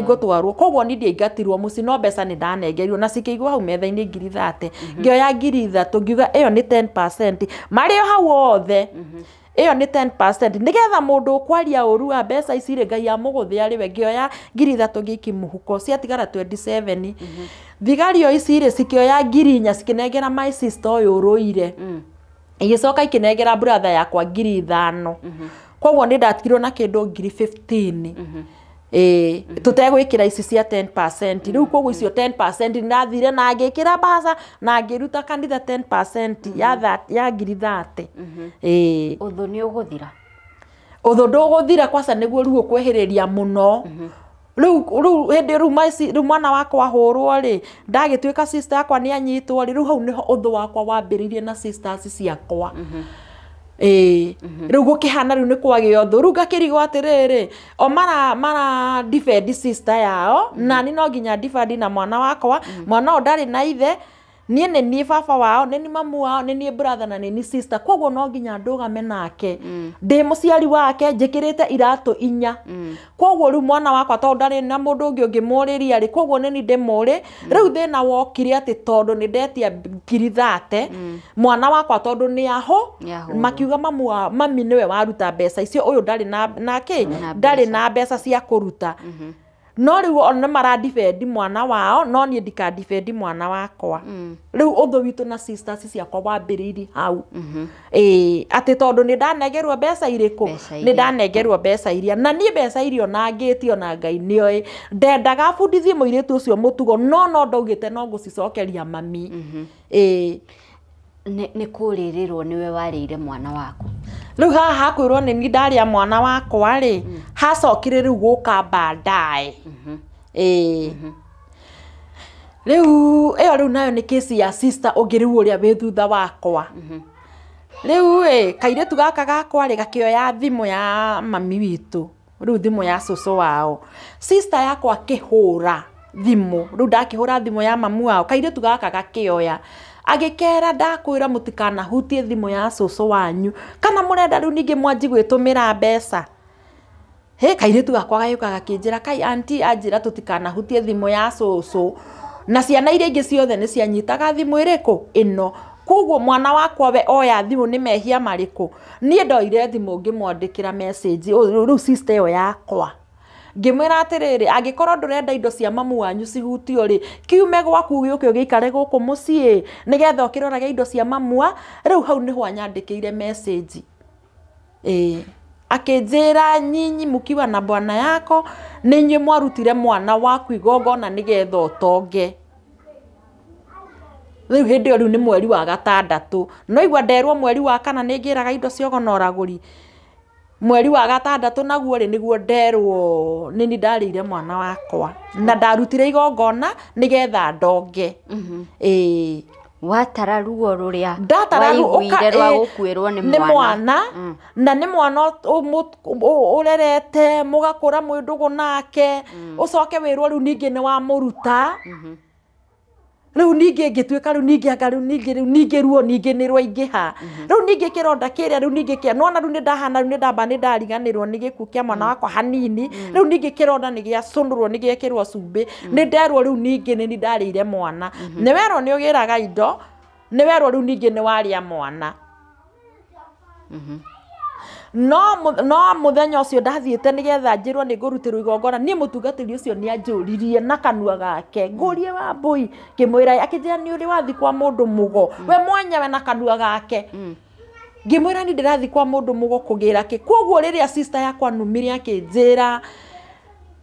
ngũtwarwo koguo ni ndiaingatirwo mũciĩ no mbeca nĩ ndanengerirwo na cikĩigwo hau metha-inĩ 30,000 ngĩoya 3,000 ngiuga ĩyo nĩ 10% marĩ o hau othe iyo ni 10% nigetha mundu ukwaria ũru wa mbeca ici rĩ Ngai amũgũthĩa rĩ we ngĩoya 3,000 ngĩiki mũhuko ciatigara 27 thigario ici rĩ cikĩoya 4,000 cikinengera my sister ũyũ ũrũire igĩcoka ikinengera brother yakwa 5,000 koguo nĩ ndatigirwo na kĩndũ 15,000 tutegwĩkĩra ici cia 10% rĩu koguo icio 10% ndathire na ngĩkĩra mbaca na ngĩruta kanitha 10% ya 30,000 ũthũ nĩ ũgũthira ũthũ ndũgũthira kwaca nĩguo rĩu ũkwehĩrĩria mũno rĩu hĩndĩ rĩu mwana wakwa hũrwo rĩ ndagĩtuĩka sister yakwa nĩ anyitwo rĩ rĩu hau nĩho ũthũ wakwa wambĩrĩirie na sisters ciakwa rĩu gũkĩhana rĩu nĩ kwagĩa ũthũ rĩu ngakĩrigwo atĩrĩrĩ o mara defend sister yao na ni no nginya defend na mwana wakwa mwana ũyũ ndarĩ na ithe niĩ nĩ niĩ baba wao nĩ ni mamu wao nĩ niĩ brother na nĩ ni sister koguo no nginya ndũgame nake ndĩ mũciari wake njĩkĩrĩte iratũ 4 koguo rĩu mwana wakwa tondũ ndarĩ na mũndũ ũngĩ ũngĩmũrĩria rĩ koguo nĩ ni ndĩmũrĩ rĩu thĩna wokire atĩ tondũ nĩ ndetia 30,000 mwana wakwa tondũ nĩ aho makiuga mami nĩwe waruta mbeca icio ũyũ ndarĩ na mbeca cia kũruta no rĩu ona mara defend mwana wao no niĩ ndika defend mwana wakwa rĩu ũthũ witũ na sisters ciakwa wambĩrĩirie hau atĩ tondũ nĩ ndanegerwo mbeca irĩkũ nĩ ndanegerwo mbeca iria na niĩ mbeca irio na ngĩtio na Ngai nĩoĩ ndendaga bundithie mũirĩtu ũcio mũtugo no ndaugĩte no ngũcicokeria mami nĩ kũrĩrĩrwo nĩwe warĩire mwana waku rĩu haha hakwĩrwo nĩ ni ndarĩa mwana wakwa rĩ hacokire rĩu gũka baadaye rĩu ĩyo rĩu nayo nĩ kesi ya sister ũngĩ rĩu ũrĩa wĩ thutha wakwa rĩu kairĩtu gaka gakwa rĩ gakĩoya thimũ ya mami witũ rĩu thimũ ya cũcũ wao sister yakwa akĩhũra thimũ rĩu ndakĩhũra thimũ ya mamu wao kairĩtu gaka gakĩoya agĩkera ndakwĩra mũtikanahutie thimũ ya cũcũ wanyu kana mũrenda rĩu ningĩ mwanji gwĩtũmĩra mbeca kairĩtu gakwa gagĩũka gakĩnjĩra kai aunty anjĩra tũtikanahutie thimũ ya cũcũ na ciana iria ingĩ ciothe nĩ cianyitaga thimũ ĩrĩkũ ĩno koguo mwana wakwa we oya thimũ nĩ mehia marĩkũ niĩ ndoire thimũ ngĩmwandĩkĩra message rĩu sister ĩyo yakwa ngĩmwĩra atĩrĩrĩ angĩkorwo ndũrenda indo cia mamu wanyu cihutio rĩ kiume gwaku gĩũke ũgĩikare gũkũ mũciĩ nĩgetha ũkĩrorage indo cia mamua rĩu hau nĩho anyandĩkĩire message akĩnjĩra nyinyi mũkiwa na bwana yako nĩ inyuĩ mwarutire mwana waku igongona nĩgetha ũtonge rĩu hĩndĩ ĩyo rĩu nĩ mweri wa 6 no igua nderwo mweri wa 4 nĩ ngĩraga indo cia ũgũragũri mweri wa 6 naguo rĩ nĩguo nderwo nĩ ni ndarĩire mwana wakwa na ndarutire igongona nĩgetha ndonge watara ruo rũrĩa waiguire rwa gũkuĩrwo nĩ mwana na nĩ mwana ũrerete mũgakũra mwĩndũgũ nake ũcoke wĩrwo rĩu ningĩ nĩ wamũruta rĩu ningĩ ngĩtuĩka rĩu ningĩ anga rĩu ningĩ ruo ningĩ nĩ rwaingĩha rĩu ningĩ kĩronda kĩrĩa rĩu ningĩ kĩa nona rĩu nĩ ndahana rĩu nĩ ndamba nĩ ndariganĩrwo nĩ gĩkuũ kĩa mwana wakwa hanini rĩu ningĩ kĩronda nĩ gĩacũnũrwo nĩ gĩekĩrwo cumbĩ nĩ nderwo rĩu ningĩ nĩ ndarĩire mwana nĩ werwo nĩ ũgĩraga indo nĩ werwo rĩu ningĩ nĩ warĩa mwana no muthenya ũcio ndathiĩte nĩgetha njĩrwo nĩ ngũrutĩrwo igongona niĩ mũtungatĩri ũcio nĩ anjũririe na kanua gake ngũrie Wambui ngĩmwĩra akĩnjĩra nĩ ũrĩ wathi kwa mũndũ mũgo we mwenyewe na kanua gake ngĩmwĩra nĩ ndĩrathi kwa mũndũ mũgo kũgĩra kĩ koguo rĩrĩa sister yakwa numire akĩnjĩra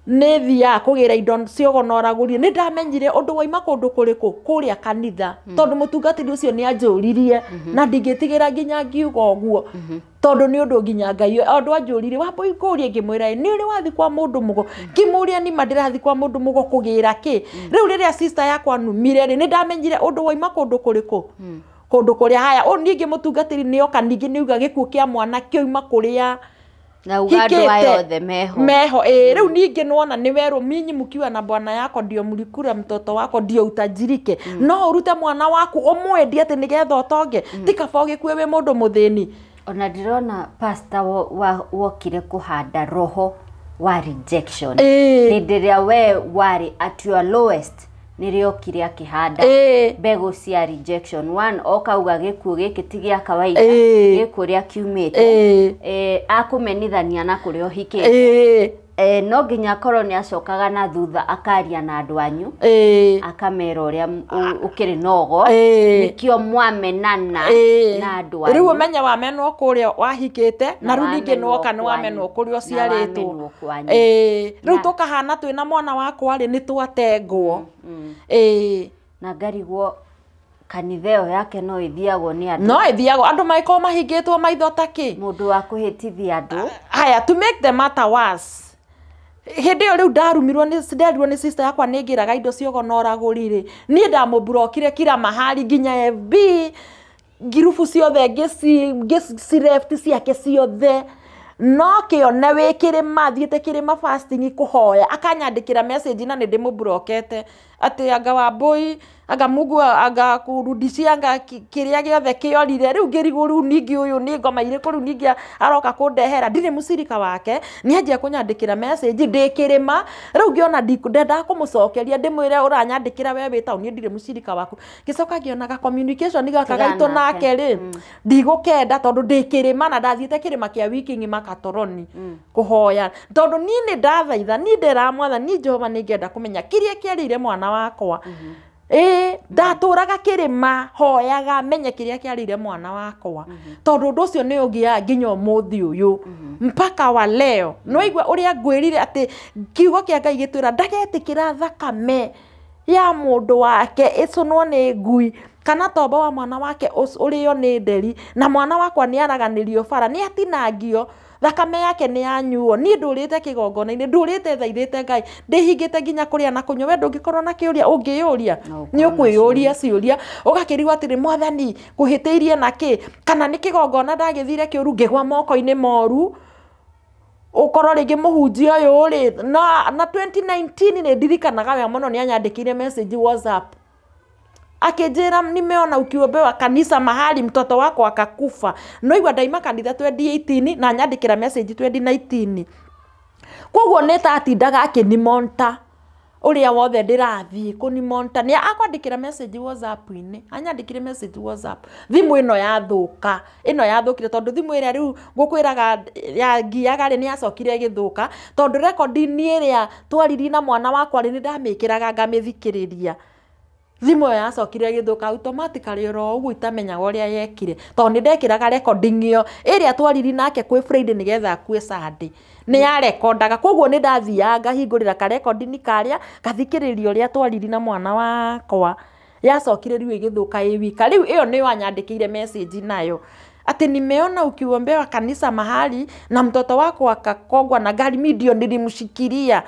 nĩ thia kũgĩra indo cia ũgũragũri nĩ ndamenyire ũndũ waima kũndũ kũrĩkũ kũrĩa kanitha tondũ mũtungatĩri ũcio nĩ anjũririe na ndingĩtigĩra nginya ngiuga ũguo tondũ nĩ ũndũ nginya Ngai andũ anjũririe Wambui ngũrie ngĩmwĩra nĩ ũrĩ wathi kwa mũndũ mũgo ngĩmũria nĩ ma ndĩrathi kwa mũndũ mũgo kũgĩra kĩ rĩu rĩrĩa sister yakwa numire nĩ ndamenyire ũndũ waima kũndũ kũrĩkũ kũndũ kũrĩa haya ningĩ mũtungatĩri nĩ oka ningĩ nĩ uga gĩkuũ kĩa mwana kĩoima kũrĩa na ugando ayo the meho riu ningi nona ni weru minyi mukiwa na bwana yako ndio mlikura mtoto wako ndio utajirike no urute mwana waku umwendie ati nigetha utonge tikaboge kwewe mundu muthini ona ndirona pastor wokire kuhanda roho wa rejection ndiria we wari at your lowest nirio kire akihanda mbegu cia rejection one okauga gikuo giki tigia kawaida gikuria kiumite akumenithania na kurio hike no nginya korwo ni acokaga na thutha akaria na andu anyu akamera uria ukiri nogo nikio mwamenana na andu anyu riu menya wamenwo kuria wahikite na riu ningi noka ni wamenwo kuria ciaritwo riu tukahana twina mwana wakwa ri ni twatengwo na ngarigwo kanitheo yake no ithiagwo ni andu no ithiagwo andu maiko mahingitwo maitho taki mundu wa kuhitithia andu haya to make the matter worse hindi yo riu ndarumirwo ni sister yakwa ningiraga indo ciogo noragurire ni ndamubrockire kila mahali ginya FB girufu ciothe ngisi left ciake ciothe no kione wikire mathiete kirima fasting kuhoya akanyandikira message na ndimubrockete ati anga Wambui anga Mungu anga kurudishia anga kiria giothe kiorire riu ngiriguru ningi uyu ni ngoma iriku riu ningi aroka kundehera ndire musirika wake ni anjia kunyandikira message ndikirima riu ngiona ndikundenda kumucokeria ndimwire uranyandikira we wita ni ndire musirika waku gicoka ngionaga communication nigakagaito nake ri ndigukenda tondu ndikirima na ndathiete kirima kia wiki ngima Katoroni kuhoya tondu ni ndathaitha ni ndiramwatha ni Jehova ningenda kumenya kiria kiarire mwana wakwa ndaturaga kirima hoyaga menye kiria kiarire mwana wakwa tondu ndu ucio ni ugia nginya muthi uyu mpaka wa leo no igwa uria ngwirire ati kiugo kia Ngai gitwira ndagetikira thakame ya mundu wake icunwo ni ngui kana tombo wa mwana wake urio ni nderi na mwana wakwa ni araganirio bara ni atinangio thakame yake ni anyuo ni ndurite kigongona ni ndurite thaithite Ngai ndihingite nginya kuria na kunywa we ndungikorwo na kiuria ungiyuria ni ukwiyuria ciuria ugakirigwa atiri mwathani kuhitiirie na ki kana ni kigongona ndagithire kiuru ngigwa moko-ini moru ukorwo ringi muhunjia uyu ri na 2019 ni ndirikanaga we muno ni anyandikire message WhatsApp akijira nimeona ukiombewa kanisa mahali mtoto wako akakufa no igwa daima kanitha 2018 na nyandikira message 2019 koguo neta atindaga akinimonta uria wothe ndirathii kunimonta ni akwandikira message WhatsApp ini anyandikire message WhatsApp thimu ino yathukire tondu thimu iria riu ngukwiraga ya ngiaga ri ni acokire githuka tondu recording iria twariri na mwana wakwa ri ni ndamikiraga ngamithikiriria thimu yacokire githuka automatically ro ugu itamenyaga uria yekire tondu ni ndekiraga recording iyo iria twariri nake kwi Friday nigetha akue Sunday ni ya recordaga koguo ni ndathianga hingurira ka recording karia kathikiririo ria twariri na mwana wakwa yacokire riu igithuka wika riu iyo ni wanyandikire message nayo ati nimeona ukiombewa kanisa mahali na mtoto wako akakongwa na gari midio nilimshikilia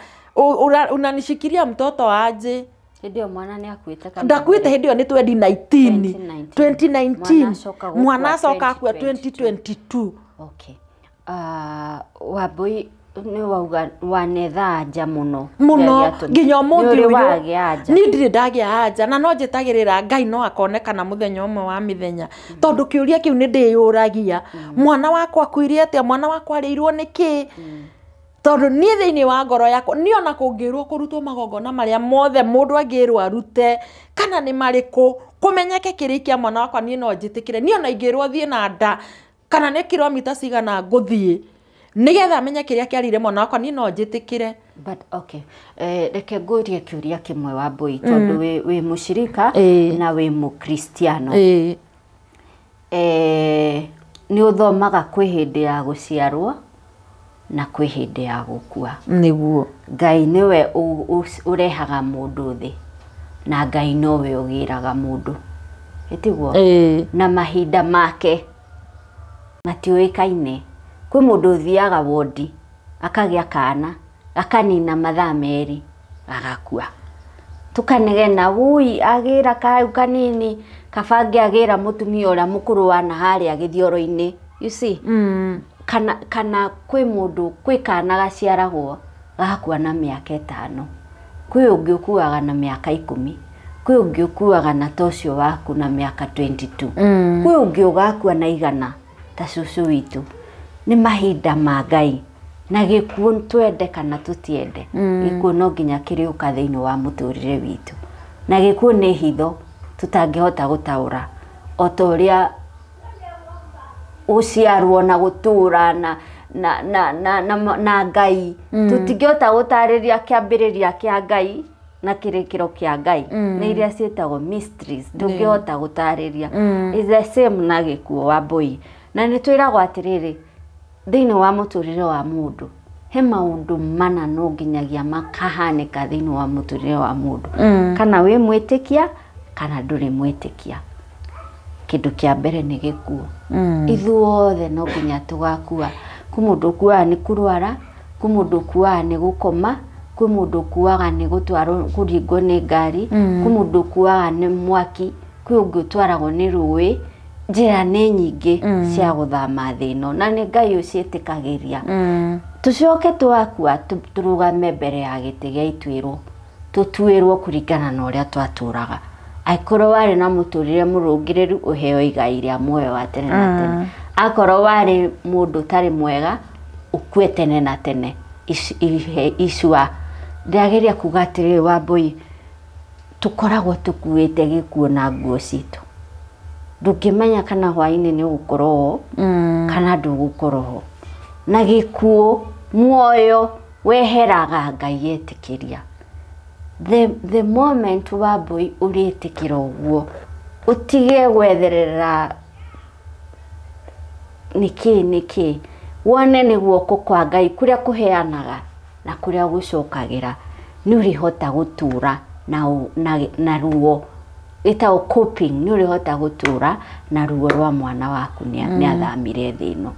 unanishikilia mtoto aje Hidio mwana ni akuite kana ndakuite hidio ni 2019 mwana acoka akua 2022 okay Wambui ni wauga wanetha nja muno nginya muthi uyu ni ndiri ndagia anja na no njitagirira Ngai no akonekana muthenya umwe wa mithenya tondu kiuria kiu ni ndiyuragia mwana wakwa akuire atia mwana wakwa arirwo niki tondu ni thiini wa ngoro yako ni ona kungirwo kurutwo magongona maria mothe mundu angirwo arute kana ni mariku kumenyeke kirikia mwana wakwa ni no njitikire ni ona ingirwo thie na nda kana ni kilomita cigana nguthie nigetha amenye kiria kiarire mwana wakwa ni no njitikire but okay reke ngurie kiuria kimwe Wambui tondu wi mushirika na wi mukristiano ni uthomaga kwi hindi ya guciarwo na kwi hindi ya gukua niguo Ngai niwe urehaga mundu thi na Ngai nowe ugiraga mundu etiguo na mahinda make matiuikaine kwi mundu thiaga wodi akagia kana akanina mathaa meri agakua tukanegena ui agira kau kanini kabange agira mutumia uria mukuru wana hari agithioro-ini you see kana kwĩ mũndũ kwĩ kana gaciaragwo gakua na mĩaka 5 kwĩ ũngĩ ũkuaga na mĩaka 10 kwĩ ũngĩ ũkuaga na tocio waku na mĩaka 22 kwĩ ũngĩ ũgakua na 100 ta cucu witũ nĩ mahinda ma Ngai na gĩkuũ twende kana tũtiende gĩkuũ no nginya kĩrĩũka thĩinĩ wa mũtũrĩre witũ na gĩkuũ nĩ hitho tutangĩhota gũtaũra o ta ũrĩa uciarwo na gũtũra na Ngai tutingĩhota gũtarĩria kĩambĩrĩria kĩa Ngai na kĩrĩkĩro kĩa Ngai nĩ iria ciĩtagwo mysteries ndũngĩhota gũtarĩria is the same na gĩkuũ wa Mbũi na nĩ twĩragwo atĩrĩrĩ thĩinĩ wa mũtũrĩre wa mũndũ he maũndũ mana no nginyagia makahanĩka thĩinĩ wa mũtũrĩre wa mũndũ kana wĩ mwĩtĩkia kana ndũrĩ mwĩtĩkia kĩndũ kĩa mbere nĩ gĩkuũ ithuothe no nginya tũgakua kwĩ mũndũ ũkuaga nĩ kũrwara kwĩ mũndũ ũkuaga nĩ gũkoma kwĩ mũndũ ũkuaga nĩ gũtwarwo kũringwo nĩ ngari kwĩ mũndũ ũkuaga nĩ mwaki kwĩ ũngĩ ũtwaragwo nĩ rũĩ njĩra nĩ nyingĩ cia gũthama thĩ ĩno na nĩ Ngai ũciĩtĩkagĩria tũcoke twakua tũrũgame mbere ya gĩtĩ gĩa ituĩro tũtuĩrwo kũringana na ũrĩa twatũraga akorwo warĩ na mũtũrĩre mũrũngĩrĩru ũheo igai rĩa muoyo wa tene na tene akorwo warĩ mũndũ ũtarĩ mwega ũkue tene na tene icua ndĩrageria kuga atĩrĩrĩ wa Mbũi tũkoragwo tũkuĩte gĩkuũ na nguo citũ ndũngĩmenya kana hwaĩ-inĩ nĩ ũgũkorwo ho kana ndũgũkorwo ho na gĩkuũ muoyo weheraga Ngai etĩkĩria the moment wa Mbũi ũrĩtĩkĩra ũguo ũtige gwetherera nĩkĩ wone nĩ guoko kwa Ngai kũrĩa kũheanaga na kũrĩa gũcokagĩra nĩ ũrĩhota gũtũra na ruo ĩtagwo coping nĩ ũrĩhota gũtũra na ruo rwa mwana waku nĩ athamire thĩ ĩno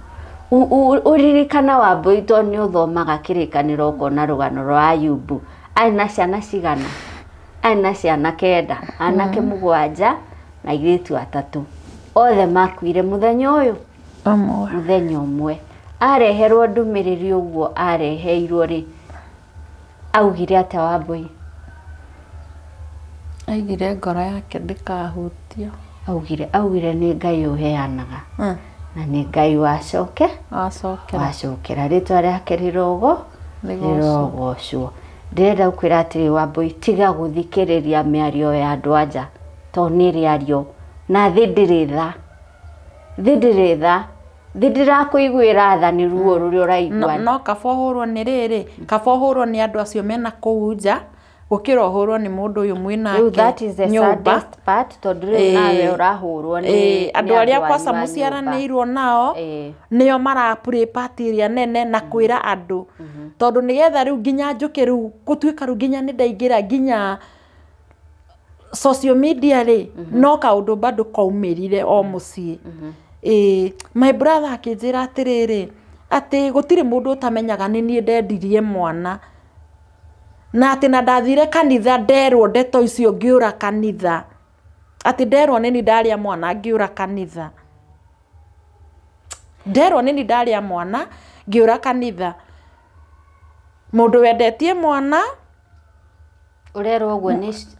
ũririkana wa Mbũi tondũ nĩ ũthomaga kĩrĩkanĩro ũkona rũgano rwa Ayubu arĩ na ciana cigana arĩ na ciana 9 anake 7 na airĩtu 3 othe makuire mũthenya ũyũ mũthenya ũmwe areherwo ndũmĩrĩri ũguo areheirwo rĩ augire atĩa wa Mbũi aigire ngoro yake ndĩkahutio augire nĩ Ngai ũheanaga na nĩ Ngai wacokera rĩtwa rĩake rĩrogocwo ndĩrenda gũkwĩra atĩrĩ wa Mbũi tiga gũthikĩrĩria mĩario ya andũ anja to nĩ rĩario na thĩ ndĩrakũiguĩra tha nĩ ruo rũrĩa ũraigua no kaba ũhũrwo nĩ rĩrĩ kaba ũhũrwo nĩ andũ acio mena kũu nja gũkĩra ũhũrwo nĩ mũndũ ũyũ mwĩnake that is the saddest part tondũ rĩu nawe ũrahũrwo nĩ andũ arĩa kwaca mũciaranĩirwo nao nĩo mara-play part ĩrĩa nene na kwĩra andũ tondũ nĩgetha rĩu nginya njũke rĩu gũtuĩka rĩu nginya nĩ ndaingĩra nginya social media rĩ no kaũndũ bado kaumĩrire o mũciĩ my brother akĩnjĩra atĩrĩrĩ atĩ gũtirĩ mũndũ ũtamenyaga nĩ niĩ ndendirie mwana na atĩ na ndathire kanitha nderwo ndeto icio ngĩũra kanitha atĩ nderwo nĩ ni ndarĩa mwana ngĩũra kanitha nderwo nĩ ni ndarĩa mwana ngĩũra kanitha mũndũ wendetie mwana urerwo ũguo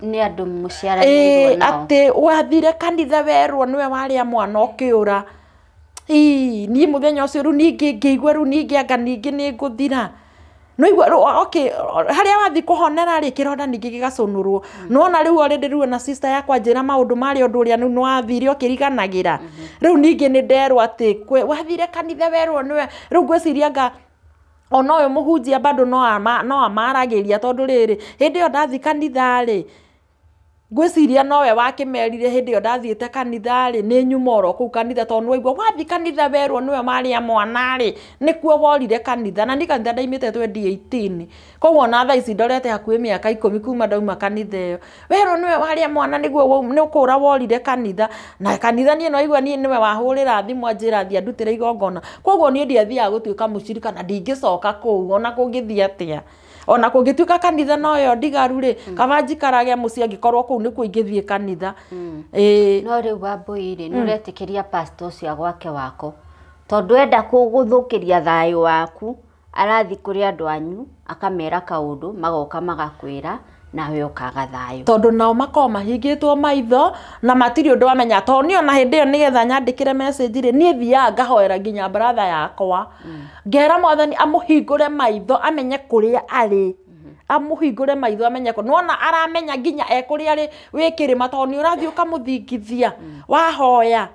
nĩ andũ mũciaranĩirwo nao atĩ wathire kanitha werwo nĩwe warĩa mwana ũkĩũra niĩ mũthenya ũcio rĩu ningĩ ngĩigua rĩu ningĩ anga ningĩ nĩ ngũthira no igua okay harĩa wathi kũhonera rĩ kĩronda ningĩ gĩgacũnũrwo nona rĩu already rĩu na sister yakwa njĩra maũndũ marĩ ũndũ ũrĩa nĩ wathire ũkĩriganagĩra rĩu ningĩ nĩ nderwo atĩ wathire kanitha werwo nĩwe rĩu ngwĩciria anga ona ũyũ mũhunjia bado no amaragĩria tondũ rĩrĩ hĩndĩ ĩyo ndathi kanitha rĩ ngwĩciria nowe wakĩmerire hĩndĩ ĩyo ndathiĩte kanitha rĩ nĩ nyumoro kũu kanitha tondũ waigua wathi kanitha werwo nĩwe marĩa mwana rĩ nĩkuo worire kanitha na nĩ kanitha ndaimĩte 2018 koguo na thaa ici ndorete hakuhĩ mĩaka 10 kuma ndauma kanitha ĩyo werwo nĩwe warĩa mwana nĩguo nĩ ũkũra worire kanitha na kanitha niĩ no igua niĩ nĩwe wahũrĩra thimũ anjĩra thiĩ andutĩre igongona koguo niĩ ndiathiaga gũtuĩka mũcirika na ndingĩcoka kũu ona kũngĩthiĩ atĩa ona kũngĩtuĩka kanitha no yo ndigaru rĩ kaba njikarage mũciĩ angĩkorwo kũu nĩkuo ingĩthiĩ kanitha no rĩu wa Mbũi rĩ nĩ ũretĩkĩria pastor ũcio gwake wako tondu enda kuguthukiria thayo waku arathi kuri andu anyu akamera kaundu magoka magakwira nawe ukaga thayo tondu nao makoma mahingitwo maitho na matiri undu wamenya to ni ona hindi yo nigetha nyandikire message ri ni thia ngahoera nginya brother yakwa ngera mwathani amuhingure maitho amenye kuria ari amuhingure maitho amenye ko nona aramenya nginya ekuri ari wikirima to ni urathi ukamuthingithia wahoya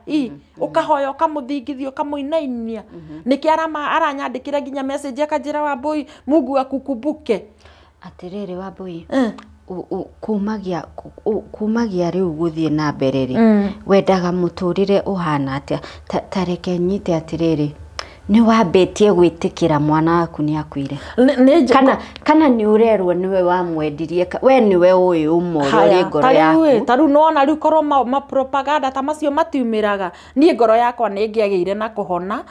ukahoya ukamuthingithia ukamuinainia niki aranyandikira nginya message akanjira Wambui Mungu akukumbuke atiriri Wambui kumagia riu guthie na mbere ri wendaga muturire uhana atia tareke nyite atiriri ni wambetie gwitikira mwana waku ni akwire kana ni urerwo niwe wamwendirie we niwe uyu umorori ngoro yaku taru nona riu korwo ma propaganda ta macio matiumiraga ni ngoro yakwa ni ngiagire na kuhona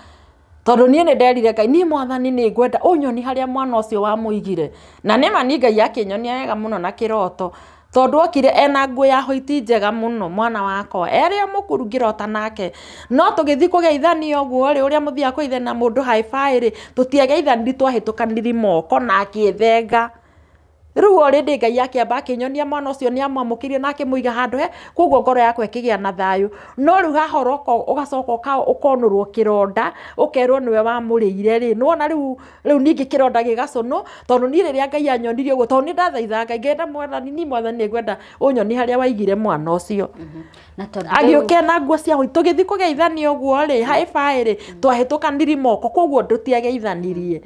tondu nie ni nderire Ngai ni Mwathani ni ngwenda unyoni haria mwana ucio wamuigire na nima ni Ngai akinyonia wega muno na kiroto tondu okire ena nguo ya hoiti njega muno mwana wakwa eria mukuru ngirota nake no tugithi kugeithania oguo ri uria muthia kuithe na mundu hi-fi ri tutiageithani twahitukaniri moko na akithenga riu already Ngai akiamba akinyonia mwana ucio ni amwamukirie na akimuiga handu he koguo ngoro yakwa ikigia na thayu no riu hahoroka ugacoka ukonurwo kironda ukerwo niwe wamurire ri nona riu ningi kironda gigacono tondu ni riria Ngai anyonirie uguo tondu ni ndathaitha Ngai ngenda Mwathani ni Mwathani ni ngwenda unyoni haria waigire mwana ucio na tondu agioke na nguo cia hoiti tugithi kugeithania uguo ri hi-fi ri twahitukaniri moko koguo ndutiageithanirie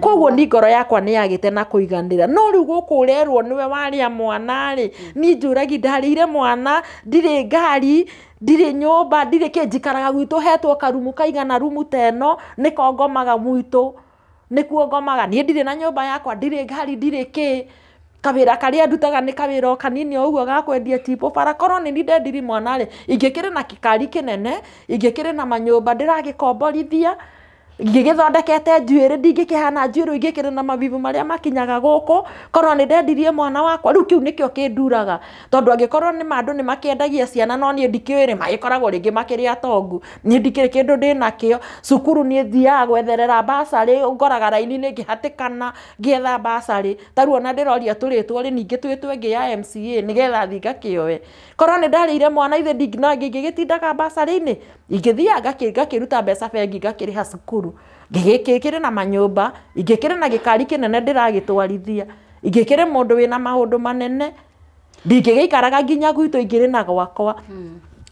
koguo ni ngoro yakwa ni yagite na kuiganira no riu gukurerwo niwe waria mwana ri ni njuragi ndarire mwana ndire ngari ndire nyumba ndire kinjikaraga gwitu hetwo karumu kaigana rumu teno niko ngomaga mwitu nikuo ngomaga ni ndire na nyumba yakwa ndire ngari ndire ki kawira karia ndutaga ni kawira kanini uguo gakwendia tipo barakorwo ni ndendiri mwana ri ingikire na kikari kinene ingikire na manyumba ndiragikomborithia ngigithondekete njuiri ndingikihana njuiri ingikire na mabibu maria makinyaga guku korwo ni ndendirie mwana wakwa riu kiu nikio kinduraga tondu angikorwo ni mandu ni makiendagia ciana no ni ndikiwire magikoragwo ringi makiria tongu ni ndikire kindu ndinakio cukuru ni thiaga gwetherera basari ngoraga raini ni ngihatikana ngietha basari taru ona ndiroria turitwo ri ningi twitwe ngi ya MCA nigetha thinga kioe korwo ni ndarire mwana ithe ndingina ngigitindaga basari ni ingithiaga ngakiruta mbeca bengi ngakiriha cukuru ngigikire na manyumba ingikire na gikari kinene ndiragitwarithia ingikire mundu wina maundu manene ndingigikaraga nginya gwitu ingire na gwakwa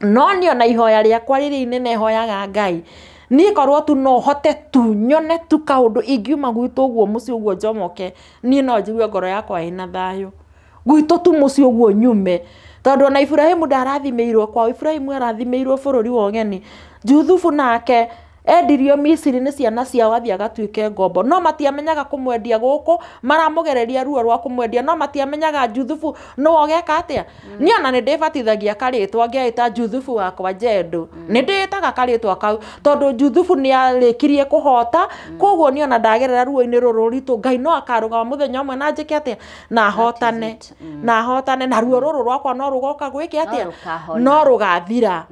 no ni ona ihoya riakwa riri inene hoyaga Ngai ni korwo tu no hote tu nyone tu kaundu ingiuma gwitu uguo muci uguo njomoke ni no njigue ngoro yakwa ina thayo gwitu tu muci uguo nyume tondu na Ibrahimu ndarathimeirwo kwa Ibrahimu arathimeirwo bururi wa ugeni Juthufu nake endirio Misiri ni ciana ciao athia gatuike ngombo no matiamenyaga kumwendia guku maramugereria ruo rwa kumwendia no matiamenyaga Juthufu no ogeka atia ni ona ni ndibatithagia karitwa ngeita Juthufu wakwa Jedu ni nditaga karitwa kau tondu Juthufu ni arikirie kuhota koguo ni ona ndagerera ruo-ini ruru ritu Ngai no akaruga muthenya umwe na njike atia na hotane na ruo ruru rwakwa no rugoka gwiki atia no rugathira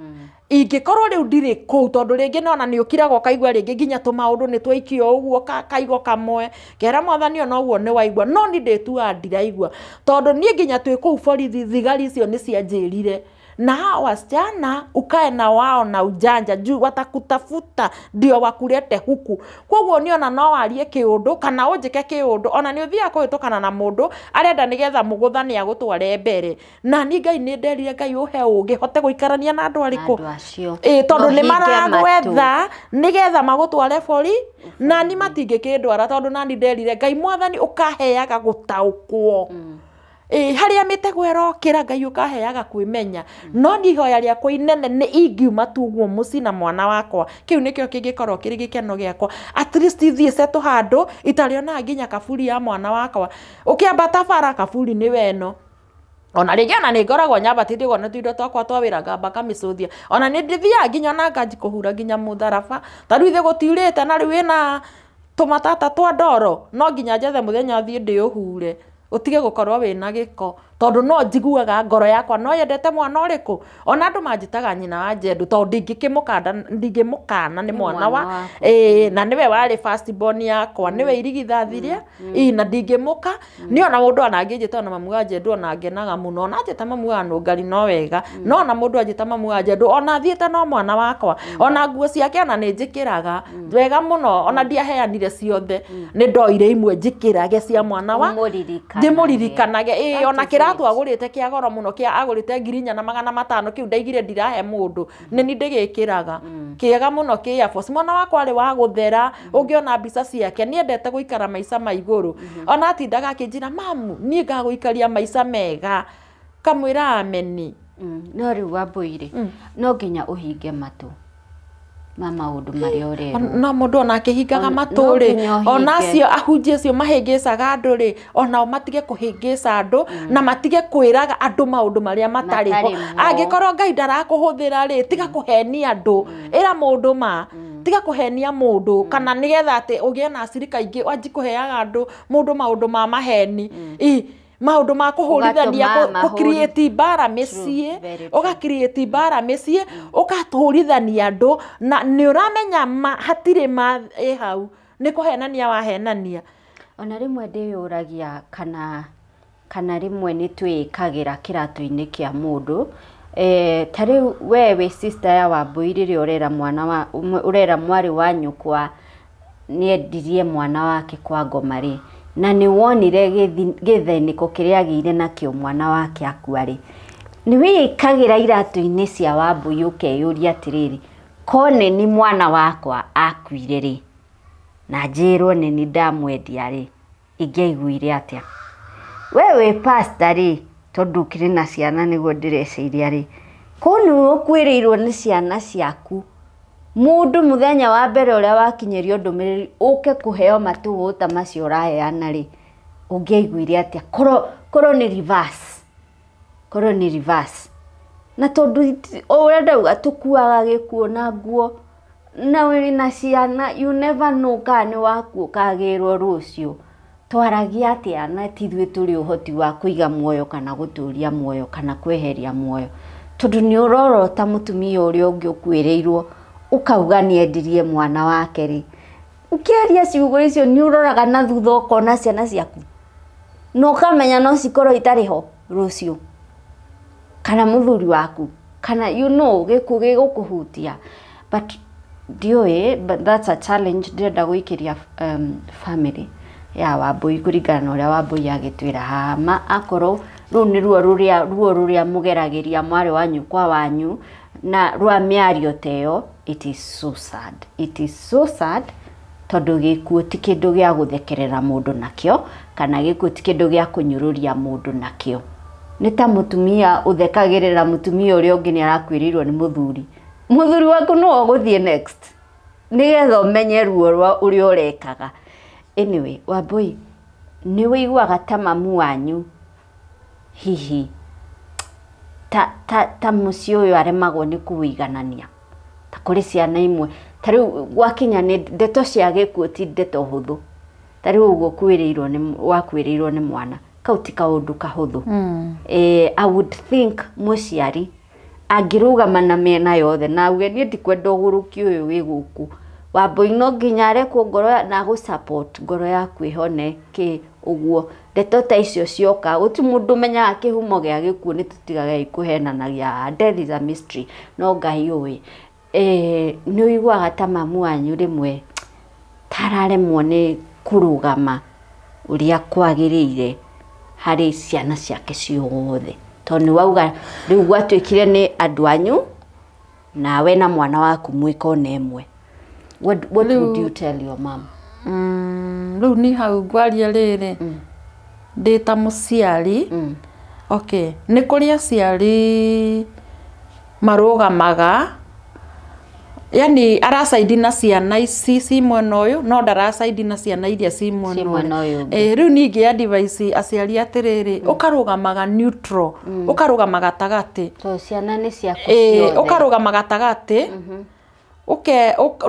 ingikorwo riu ndiri kuu tondu ringi nona ni ukiragwo kaigwa ringi nginya tumaundu ni twaikio uguo kaigo kamwe kera Mwathani ona uguo ni waigwa no ni nditua ndiraigwa tondu ni nginya twi kuu borithi thigari icio ni cianjirire na wasichana ukae na wao na ujanja juu watakutafuta ndio wakulete huku koguo ni ona no warie kiundu kana unjike kiundu ona ni uthia kuhitukana na mundu arenda nigetha muguthani agutware mbere na ni Ngai ni nderire Ngai uhe ugi hote guikarania na andu ariku tondu ni maragwetha nigetha magutware bori na ni matingikindwara tondu na ni nderire Ngai Mwathani ukaheaga gutaukwo haria mitego erokira Ngai ukaheaga kwimenya no ni ihoya riakwa inene ni ingiuma tu uguo muci na mwana wakwa kiu nikio kingikorwo kiri gikeno giakwa at least thiice tu handu itariona nginya kaburi ya mwana wakwa ukiambata bara kaburi ni weno ona ringi ona ni ngoragwo nyambatithie gwa na tuindo twakwa twa wira ngamba kamicuthia ona ni ndithia nginya na ngaji kuhura nginya mutharaba taru ithe gutiurite na riu wina tumatata twa ndoro no nginya njethe muthenya thie ndi uhure utige gukorwo wina giko tondu no njiguaga ngoro yakwa no yendete mwana uriku ona andu manjitaga nyina wa njendu tondu ndingimukana ni mwana wa na niwe wari first born yakwa niwe irigithathiria na ndingimuka ni ona mundu anangijita ona mamu wa njendu ona ngenaga muno ona njita mamu wa nungari no wega no ona mundu anjita mamu wa njendu ona thiete no mwana wakwa ona nguo ciake ona ni njikiraga wega muno ona ndiaheanire ciothe ni ndoire imwe njikirage cia mwana wa ndimuririkanaga ona kiratu agurite kia goro muno kia agurite 4,500 kiu ndaigire ndirahe mundu ni ndigikiraga kiega muno kia force mwana wakwa ari wa guthera ungiona mbica ciake ni endete guikara maica maiguru ona atindaga akinjira mamu ni ngaguikaria maica mega kamwira ameni no riu Wambũire no nginya uhinge matu mama undu mari ore no mundu ona akihingaga maturi ona acio ahunjia acio mahingicaga andu ri ona matige kuhingica andu na matige kwiraga andu maundu maria matari ho angikorwo Ngai ndarakuhuthira ri tiga kuhenia andu ira mundu ma tiga kuhenia mundu kana nigetha ati ugie na acirika ingi wanji kuheaga andu mundu maundu ma maheni maundu ma kuhurithania ku create bara mecie uga create bara mecie ukahurithania andu na ni uramenya hatire ma hau ni kuhenania wahenania ona rimwe ndiyuragia kana rimwe ni twikagira kiratu-ini kia mundu tari wewe sister ya Wambũire ri urera mwari wa nyukwa ni endirie mwana wake kwa ngoma na ni wonire githeniko kiria agire nakio mwana wake akuari ni wikagira iratu-ini cia Wambũi ukeyuria atiriri kone ni mwana wakwa akuire ri na njirwo ni ndamwendia ri ingeiguire atia wewe pastor ri tondu kiri na ciana niguo ndireciria ri kone ukwirirwo ni ciana ciaku mundu muthenya wa mbere uria wakinyerio ndumiriri uke kuheo matugu ta macio raheana ri ungeiguire atia koro ni reverse na tondu uria ndauga tukuaga gikuo na nguo na wiri na ciana you never know kana waku kagirwo rucio twaragia atia na tithwe turi uhoti wa kuiga muoyo kana guturia muoyo kana kweheria muoyo tondu ni urorota mutumia uria ungi ukwirirwo ukauga ni endirie mwana wake ri ukiaria ciugo icio ni uroraga na thutha ukona ciana ciaku no kamenya no cikorwo itari ho rucio kana muthuri waku kana gikugi gukuhutia but but that's a challenge ndenda guikiria family ya Wambũi kuringana na uria Wambũi agitwira hama akorwo ru ni ruo ruria mugeragiria mwari wanyu kwa wanyu na rwa miario teo it is so sad tondu gikuo ti kindu gia guthekerera mundu nakio kana gikuo ti kindu gia kunyururia mundu nakio ni ta mutumia uthekagirira mutumia uria ungi ni arakwirirwo ni muthuri waku no guthie next nigetha umenye ruo rwa uria urekaga anyway Wambũi ni wiguaga ta mamu wanyu hihi ta mucio uyu aremagwo ni kuwiganania ta kuri ciana imwe tari gwakinya ni ndeto cia gikuo ti ndeto huthu tari uguo wakwirirwo ni mwana kauti kaundu kahuthu I would think muciari angirugama na mena yothe na uge ni ndikwenda uguruki uyu wi guku Wambũi no nginya arekwo ngoro na gu support ngoro yaku ihone ki uguo ndeto ta icio cioka guti mundu menyaga kihumo gia gikuo ni tutigaga ikuhenanagia death is a mystery no Ngai uwi ni uiguaga ta mamu wanyu rimwe tararemwo ni kurugama uria kwagirire hari ciana ciake ciothe tondu wauga riu gwatwikire ni andu anyu nawe na mwana waku mwikona emwe what would you tell your mom riu ni hau ngwaria riri ndita muciari okay ni kuria ciari marugamaga yani arasaidi na ciana ici ci mwena uyu no ndarasaidi na ciana iria ci mwena uyu riu ningi advice aciari atiriri ukarugamaga neutral ukarugamaga tagati to ciana ni ciaku ciothe ukarugamaga tagati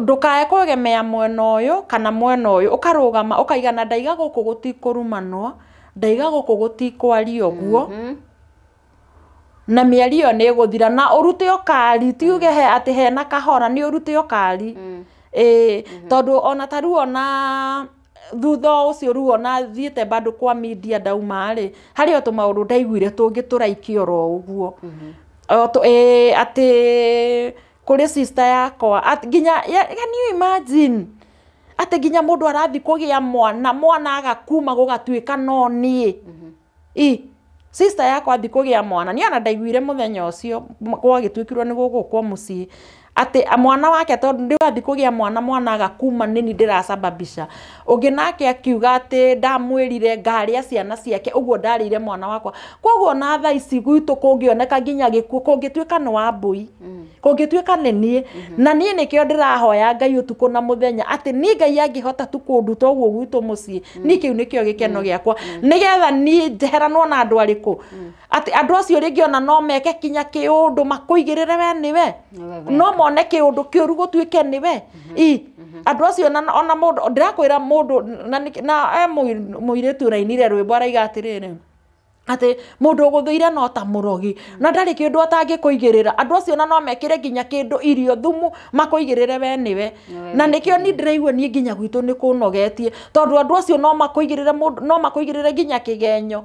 ndukae kugemea mwena uyu kana mwena uyu ukarugama ukaigana ndaiga guku gutikurumanwa ndaiga guku gutikwario guo na mĩario nĩ ĩgũthira na urute okari tiuge he ati he na kahora ni urute okari tondu ona taru ona thutha ucio ruo na thiete bado kwa media dauma ri hari oto maundu ndaiguire tũngĩtũraikio ro ũguo ati kuri sister yakwa ati ginya can you imagine ati ginya mundu arathi kugia mwana agakuma gugatuika no nie sister yakwa athi kugia mwana ni ana ndaiguire muthenya ucio gwagituikirwo ni gugukwo mucii ati mwana wake tondu ndi athi kugia mwana agakuma nini ndirasababisha ungi nake akiuga ati ndamwirire ngaria ciana ciake uguo ndarire mwana wakwa koguo na tha ici gwitu kungioneka ginya gikuo kungituika no wa mbui kungituika nenie na nie nikio ndirahoya Ngai utuko na muthenya ati ni Ngai angihota tu kunduta uguo gwitu mucii ni kiu nikio gikeno giakwa nigetha ni njeheranwo na andu ariku ati andu acio ringi ona no meke kinya kiundu makuigirire we niwe no mone kiundu kiuru gutuike niwe andu acio ona mundu ndirakwira mundu na muiretu rainire rwimbo araiga atiriri ati mundu guthuire no ta murogi na ndari kindu atangikuigirira andu acio no mekire ginya kindu irio thumu makuigirire we niwe na nikio ni ndiraigua ni ginya gwitu ni kunogetie tondu andu acio no makuigirire ginya kigenyo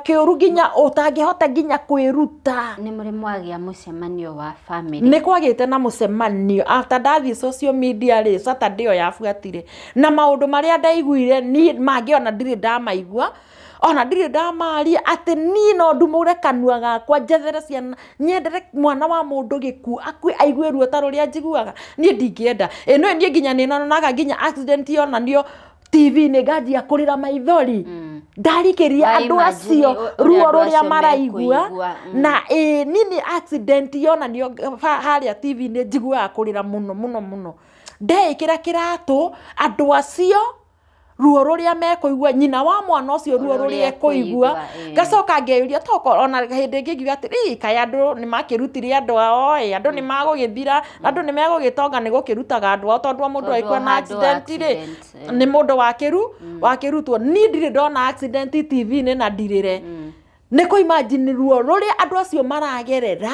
kiuru ginya utangihota ginya kwiruta ni muri mwagia mucemanio wa family ni kwagite na mucemanio after that social media ri Saturday yafuatire na maundu maria ndaiguire ni mangiona ndiri ndamaigua ona ndiri ndamaria ati ni no ndumure kanua gakwa njethere ciana nyendere mwana wa mundu giku akui aigue ruo ta ruria njiguaga ni ndingienda eno ni ginya ni nonaga ginya accident yona nio TV ni gadia kurira maithori ndarikiria andu acio ruo ruria maraigua na nini accident yona nio haria TV ni njigua kurira muno ndeikira kiratu andu acio ruo ruria mekuigua nyina wa mwana ucio ruo ruria ekuigua gacoka ngeyuria toko ona hindi ngiuga ati kai andu ni makirutire andu ao andu ni magugithira andu ni megugitonga ni gukirutaga andu ao tondu mundu aikwa na accident ri ni mundu wakirutwo ni ndiri ndona accident TV ni na ndirire ni ko imagine ruo ruria andu acio maragerera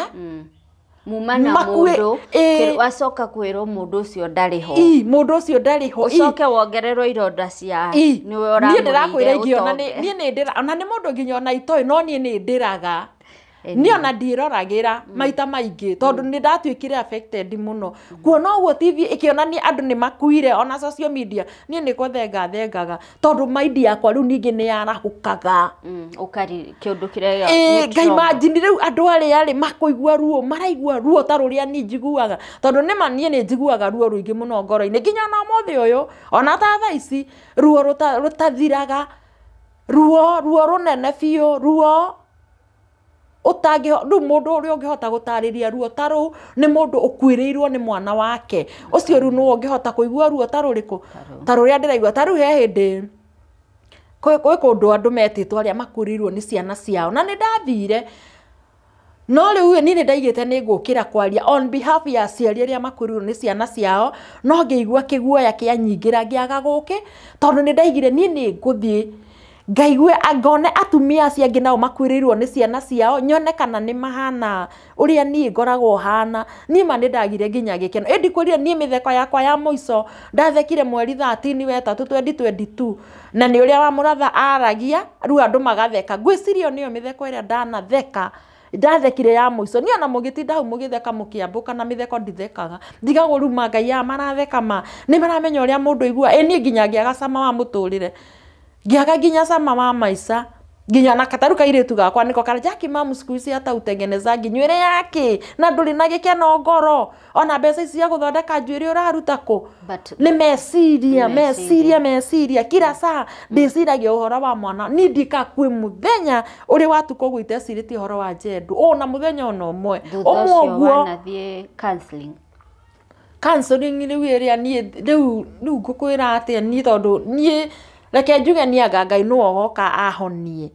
mumana mundu wacoka kwirwo mundu ucio ndariho mundu ucio ndariho ucoke wongererwo ironda cia niwe ora ni ndirakwira igiona ni ndira ona ni mundu nginya ona itoi no ni ndiraga ni ona ndiroragira maita maingi tondu ni ndatuikire affected muno kuona uguo TV ikiona ni andu ni makuire ona social media ni guthengaga tondu maidi yakwa riu ningi ni yarahukaga ukari kiundu kiria Ngai imagine riu andu ari makuigua ruo maraigua ruo ta ruria ni njiguaga tondu ni manie ni njiguaga ruo ruingi muno ngoro-ini ginya na mothe uyu ona ta tha ici ruo rutathiraga ruo runene biu ruo mundu uri ungihota gutariria ruo taru ni mundu ukwirirwo ni mwana wake ucio ru no ungihota kuigua ruo taruriku taruria ndiraigua taru he hindi kwe kundu andu metitwo aria makurirwo ni ciana ciao na ni ndathire no riu ni ndaigite ni ngukira kwaria on behalf ya ciari aria makurirwo ni ciana ciao no ngeigua kiguoya kia nyingira ngiaga guki tondu ni ndaigire ni nguthii ngaigue angone atumia acio angi nao makwirirwo ni ciana ciao nyone kana ni mahana uria ni ngoragwo hana ni ma ni ndagire ginya gikeno ndikwirire ni mitheko yakwa ya muico ndathekire mweri 13 we 3 2022 na ni uria wa muratha aragia ru andu magatheka ngwicirio niyo mitheko iria ndanatheka ndathekire ya muico ni ona mugitinda hau mugitheka mukiambuka na mitheko ndithekaga ndigagwo ru Ngai ya maratheka ma ni maramenya uria mundu igua ni ginya ngiaga cama wa muturire ngiaga ginya cama wa maica ginya na kataru kairetu gakwa niko kara Jackie mamu siku ici hata utengeneza nywele yake na nduri na gikeno ngoro ona mbeca ici cia guthondeka njuiri uraruta ku ni meciria kila saa ndiciragia uhoro wa mwana ni ndikakwi muthenya uri watuko gwite ciriti uhoro wa njendu ona muthenya ona umwe oguo counseling riu iria ni riu ngukwira atia ni tondu ni reke njuge ni anga Ngai no ogoka ahonie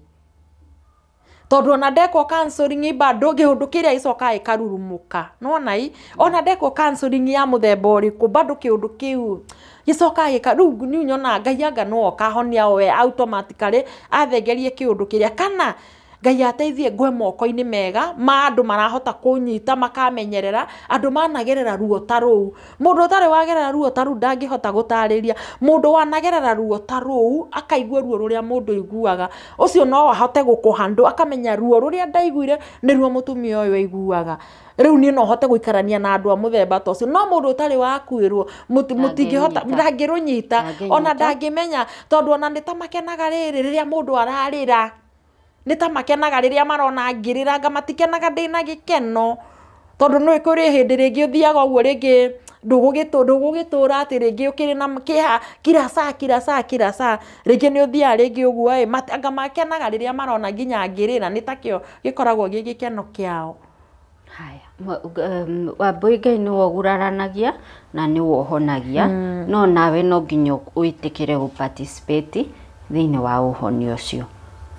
tondu ona ndekwo counseling bado giundu kiria icoka ikarurumuka nona ona ndekwo counseling ya muthemba uriku bado kiundu kiu gicoka gikaru ni nyona Ngai anga no kahonia we automatically athengerie kiundu kiria kana Ngai ateithie ngwe moko-ini mega ma andu marahota kunyita makamenyerera andu managerera ruo ta ruu mundu utari wagerera ruo ta ruu ndangihota gutariria mundu wanagerera ruo ta ruu akaigua ruo ruria mundu iguaga ucio no ahote gukuhandu akamenya ruo ruria ndaiguire ni ruo mutumia uyu aiguaga riu ni no hote guikarania na andu a muthemba ta ucio no mundu utari wakuirwo mutingihota ndangirunyita ona ndangimenya tondu ona nitamakenaga riri riria mundu ararira nitamakenaga riria marona ngirira ngamatikenaga ndina gikeno tondu no ikuri hindi ringi uthiaga uguo ringi ndugugitura ati ringi ukiri na kiha kira saa ringi ni uthia ringi uguo anga makenaga riria marona nginya ngirira nitakio gikoragwo gigikeno kiao. Haya Wambui Ngai ni woguraranagia na ni wohonagia no nawe no nginya uitikire guparticipate thiini wa uhoni ucio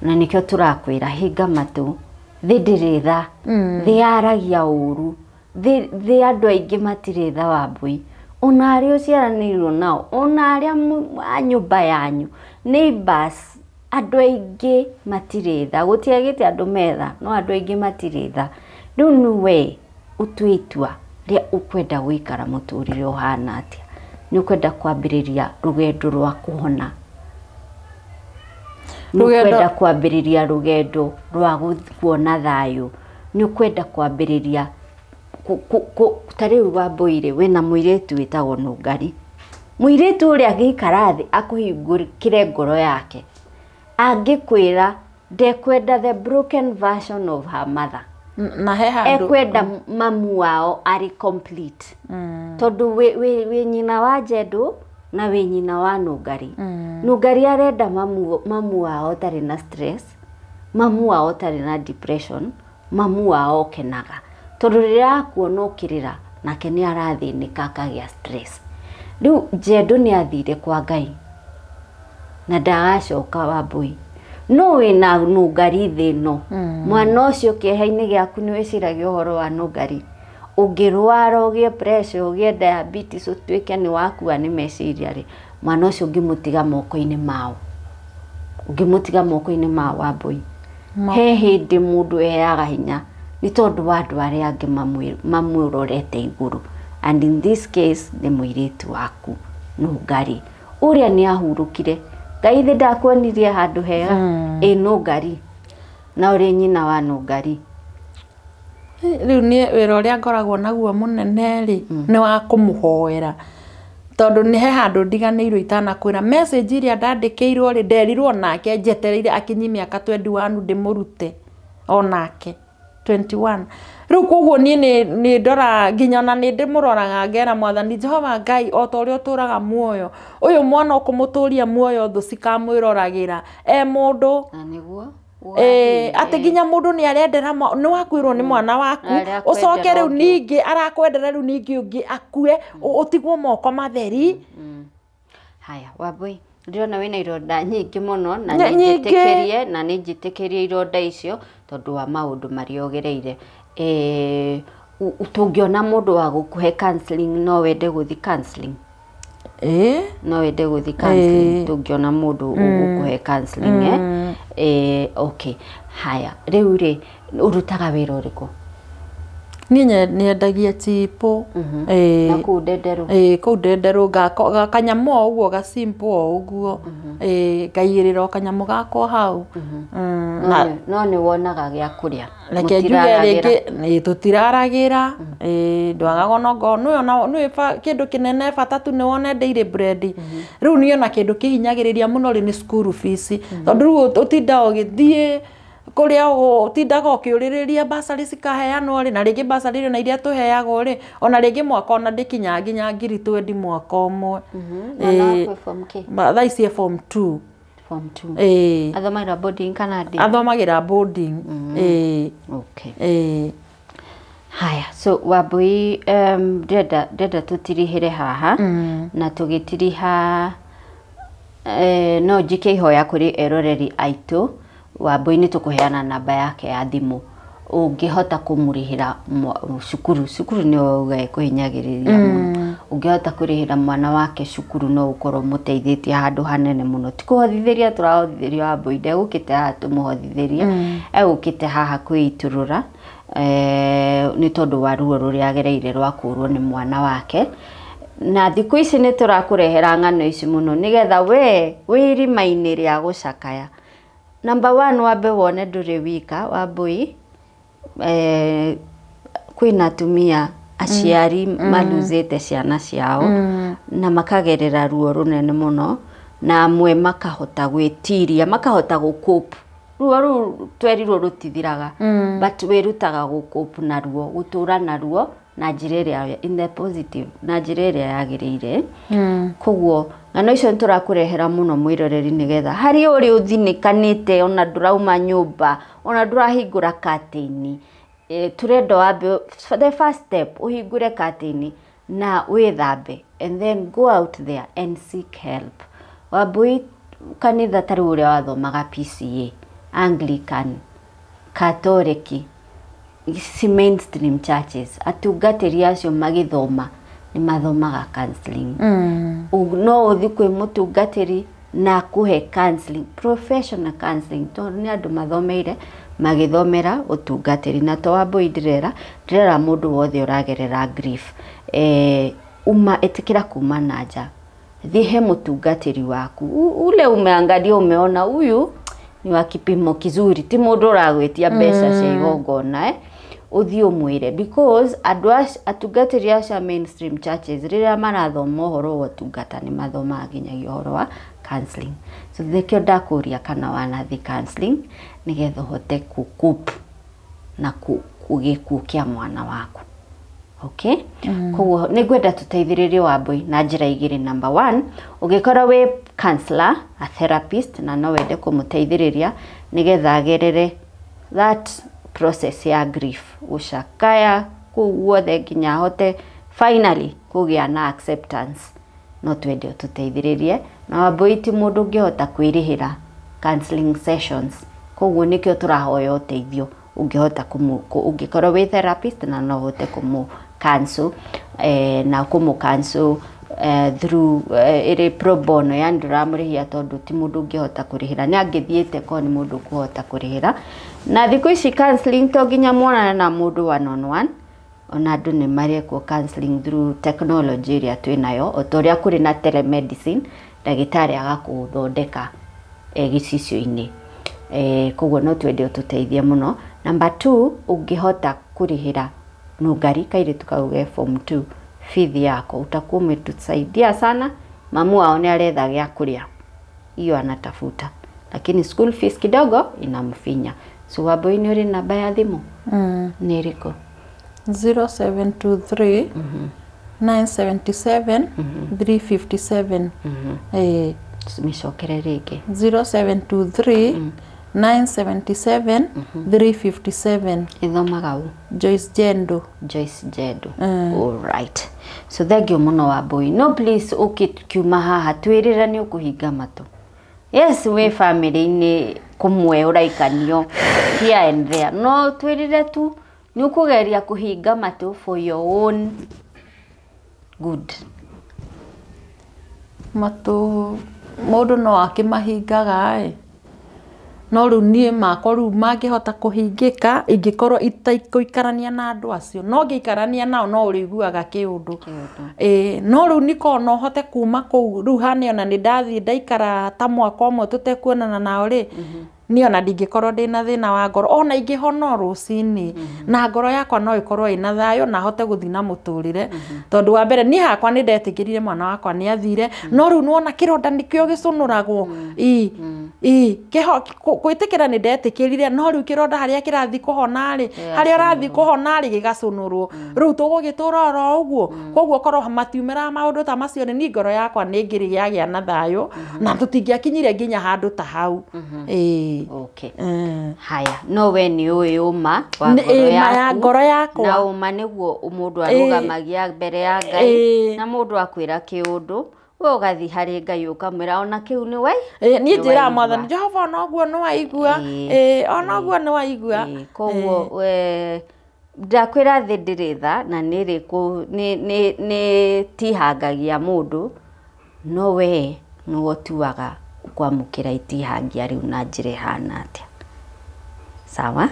na nikio turakwira hinga matu thidiritha thiaragia uru thi andu aingi matiritha Wambui ona ari uciaranirwo nao ona ari a nyumba yanyu neighbors andu aingi matiritha gutiagite andu metha no andu aingi matiritha riu niwe utuitua ria ukwenda guikara muturire uhana atia ni ukwenda kwambiriria rugendo rwa kuhona nukwenda kwambiriria rugendo rwa kuona thayu ni ukwenda kwambiriria tariu Wambui wina muiretu witagwo Nungari muiretu uria gikarathi akuhingurikire ngoro yake angikwira ndekwenda the broken version of her mother na he handu ekwenda mamu wao ari complete tondu we nyina wa Njendu na we nyina wa Nungari Nungari arenda mamu wao tari na stress mamu wao tari na depression mamu wao kenaga tondu riria kuona ukirira nake ni arathinika akagia stress riu Njendu ni athire kwa Ngai na ndagacoka Wambui no wina Nungari thino mwana ucio kieha-ini giaku ni wiciragia uhoro wa Nungari ungirwara ugie pressure ugie diabetes utuike ni wakua ni meciria ri mwana ucio ngimutiga moko-ini mao Wambui he hindi mundu eaga hinya ni tondu wa andu aria angi mamwirorete iguru and in this case ni muiritu waku Nungari uria ni ahurukire Ngai thi ndakwonirie handu hega Nungari na uri nyina wa Nungari riu ni wira uria ngoragwo naguo munene ri ni wa kumuhoera tondu ni he handu ndiganirwo itanakwira message iria ndandikirwo ri nderirwo nake njetereire akinyi miaka 21 ndimurute onake 21 riu koguo ni ndora nginya na ni ndimuroraga ngera Mwathani Jehova Ngai o ta uria uturaga muoyo uyu mwana ukumuturia muoyo thu cikamwiragira mundu na niguo ati nginya mundu ni arendera ni wakwirwo ni mwana waku ucoke riu ningi arakwendera riu ningi ungi akue utigwo moko matheri. Haya Wambui ndirona wina ironda nyingi muno na ninjitikirie ironda icio tondu wa maundu mariogereire utungiona mundu wa gukuhe counseling no wende guthi counseling no wende guthi counseling tungiona mundu ugukuhe counseling okay haya riu ri urutaga wira uriku Niye niendagia chipo na ku Ndenderu ku Ndenderu kanyamu uguo ga simple uguo ngairira kanyamu gako hau no ni wonaga gia kuria reke njuge ringi ni tutiraragira ndwagago no no kindu kinene bata tu ni wone daily bread riu ni ona kindu kihinyagiriria muno ri ni school fees tondu riu utinda ugithie kuria utindaga ukiuririria basari cikaheanwo ri na ringi basari na iria tuheagwo ri ona ringi mwaka ona ndikinya nginya ngiri 20 mwaka umwe thaicii form 2 athomagira boarding kana day athomagira boarding okay haya so Wambui ndenda tutirihire haha na tugitiriha no njike ihoya kuri eroreri aitu Wambui nĩ tũkũheana namba yake ya thimũ ũngĩhota kũmũrĩhĩra cukuru nĩo kũhinyagĩrĩria mũno ũngĩhota kũrĩhĩra mwana wake cukuru no ũkorwo mũteithĩtie handũ hanene mũno ti kũhothithĩria tũrahothithĩria Wambui ndegũkĩte haha tũmũhothithĩrie egũkĩte haha kwĩitũrũra nĩ tondũ wa ruo rũrĩa agereire rwa kũrwo nĩ mwana wake na thikũ ici nĩ tũrakũrehera ng'ano ici mũno nĩgetha we irima-inĩ rĩa gũcakaya. Number 1 wambe wone ndũrĩ wika Wambui kwĩna atumia aciari maluzĩte ciana ciao na makagerera ruo rũnene mũno na amwe makahota gwĩtiria makahota gũcope ruo rũu twerirwo rũtithiraga but wĩrutaga gũcope na ruo gũtũra na ruo na njĩra ĩrĩa in the positive na njĩra ĩrĩa yagĩrĩire koguo ng'ano icio nĩtũrakũrehera mũno mwĩroreri nĩgetha harĩ ũrĩ ũthinĩkanĩte ona ndũrauma nyũmba ona ndũrahingũra curtain turenda wambe the first step uhingure curtain na wĩthambe and then go out there and seek help. Wambui kanitha tarĩ ũrĩa wathomaga PCA Anglican Catholic mainstream churches atungatĩri acio magĩthoma nĩ mathomaga counseling no ũthi kwĩ mũtungatĩri na kuhe counseling professional counseling tondũ nĩ andũ mathomeire magĩthomera ũtungatĩri na to Wambui ndĩrera mũndũ wothe ũragerera grief ĩtĩkĩra kuma na nja thiĩ he mũtungatĩri waku ule umeangalia umeona huyu ni wa kipimo kizuri ti mũndũ ũragwĩtia mbeca cia igongona uthi umwire because atungatĩri acio mainstream churches rĩrĩa marathoma ũhoro wa ũtungata nĩ mathomaga nginyagia ũhoro wa counseling so thikio ndakũria kana wanathi counseling nĩgetha ũhote gũcope na gĩkuũ mwana waku okay koguo nĩngwenda tũteithĩrĩrie Wambui na njĩra igĩrĩ. Number 1 ũngĩkorwo wĩ counselor a therapist na no wende kũmũteithĩrĩria nĩgetha agerere that process ya grief gũcakaya kũu guothe nginya ahote finally kũgĩa na acceptance no twende tũteithĩrĩrie na Wambui ti mũndũ ũngĩhota kwĩrĩhĩra counseling sessions koguo nĩkĩo tũrahoya ũteithio ũngĩhota ũngĩkorwo wĩ therapist na no ũhote cancel na cancel through ĩrĩ pro bono yani ndũramũrĩhia tondũ ti mũndũ ũngĩhota kũrĩhĩra nĩ angĩthiĩte ko nĩ mũndũ ũkũhota kũrĩhĩra na thikũ ici counseling to nginya muonane na mũndũ 1-on-1 ona andũ nĩ marekwo counseling through technology ĩrĩa twĩnayo o ta ũrĩa kũrĩ na telemedicine ndagĩtarĩ agakũthondeka gĩcicio-inĩ koguo no twende ũtũteithie mũno. Number 2 ũngĩhota kũrĩhĩra nũngari kairĩtu kau ge form 2 fees yako utakuwa umetusaidia sana mamu wao ni aretha gya kuria hiyo anatafuta lakini school fees kidogo inamfinya so Wambui ni uri namba ya thimu ni riko 0723 977 357 micokere rĩngĩ 0723 977 357 ithomaga u Joyce Jendo all right so thengio mũno Wambui no please ukiuma haha twĩrĩra nĩ ũkũhinga matũ yes we family-inĩ kũmwe ũraikanio here and there no twĩrĩre tu nĩ ũkũgeria kũhinga matũ for your own good matũ mũndũ no akĩmahingaga no rĩu niĩ makwa rĩu mangĩhota kũhingĩka ingĩkorwo itaikũikarania na andũ acio no ngĩikarania nao no ũrĩiguaga kĩũndũ no rĩu nĩko no hote kuma kũu rĩu haniona nĩ ndathiĩ ndaikara ta mwaka ũmwe tũtekuonana nao rĩ niĩ ona ndingĩkorwo ndĩna thĩna wa ngoro ona ingĩhona rũcinĩ na ngoro yakwa no ĩkorwo ĩna thayũ na hote gũthiĩ na mũtũrĩre tondũ wa mbere niĩ hakwa nĩ ndetĩkĩrire mwana wakwa nĩ athire no rĩu nĩwona kĩronda nĩkĩo gĩcũnũragwo gwĩtĩkĩra nĩ ndetĩkĩrire no rĩu kĩronda harĩa kĩrathiĩ kũhona rĩ harĩa ũrathiĩ kũhona rĩ gĩgacũnũrwo rĩu tũgũgĩtũra oro ũguo koguo korwo matiumĩra maũndũ ta macio nĩ ngoro yakwa nĩ ngĩrĩgĩa na thayũ na tũtingĩakinyire nginya handũ ta hau okay haya no we ni ũma wa ngoro yakwa na ũma nĩguo mũndũ arũgamagia mbere ya Ngai na mũndũ akwĩra kĩũndũ we ugathi hari Ngai ukamwira ona kiu ni wai ni njira mwathani Jehova onoguo no waigua onoguo no waigua koguo we ndakwira thi ndiritha na niri ku ni tihangagia mundu no we no tuaga kwamukira itihangia riu na njire hana atia sawa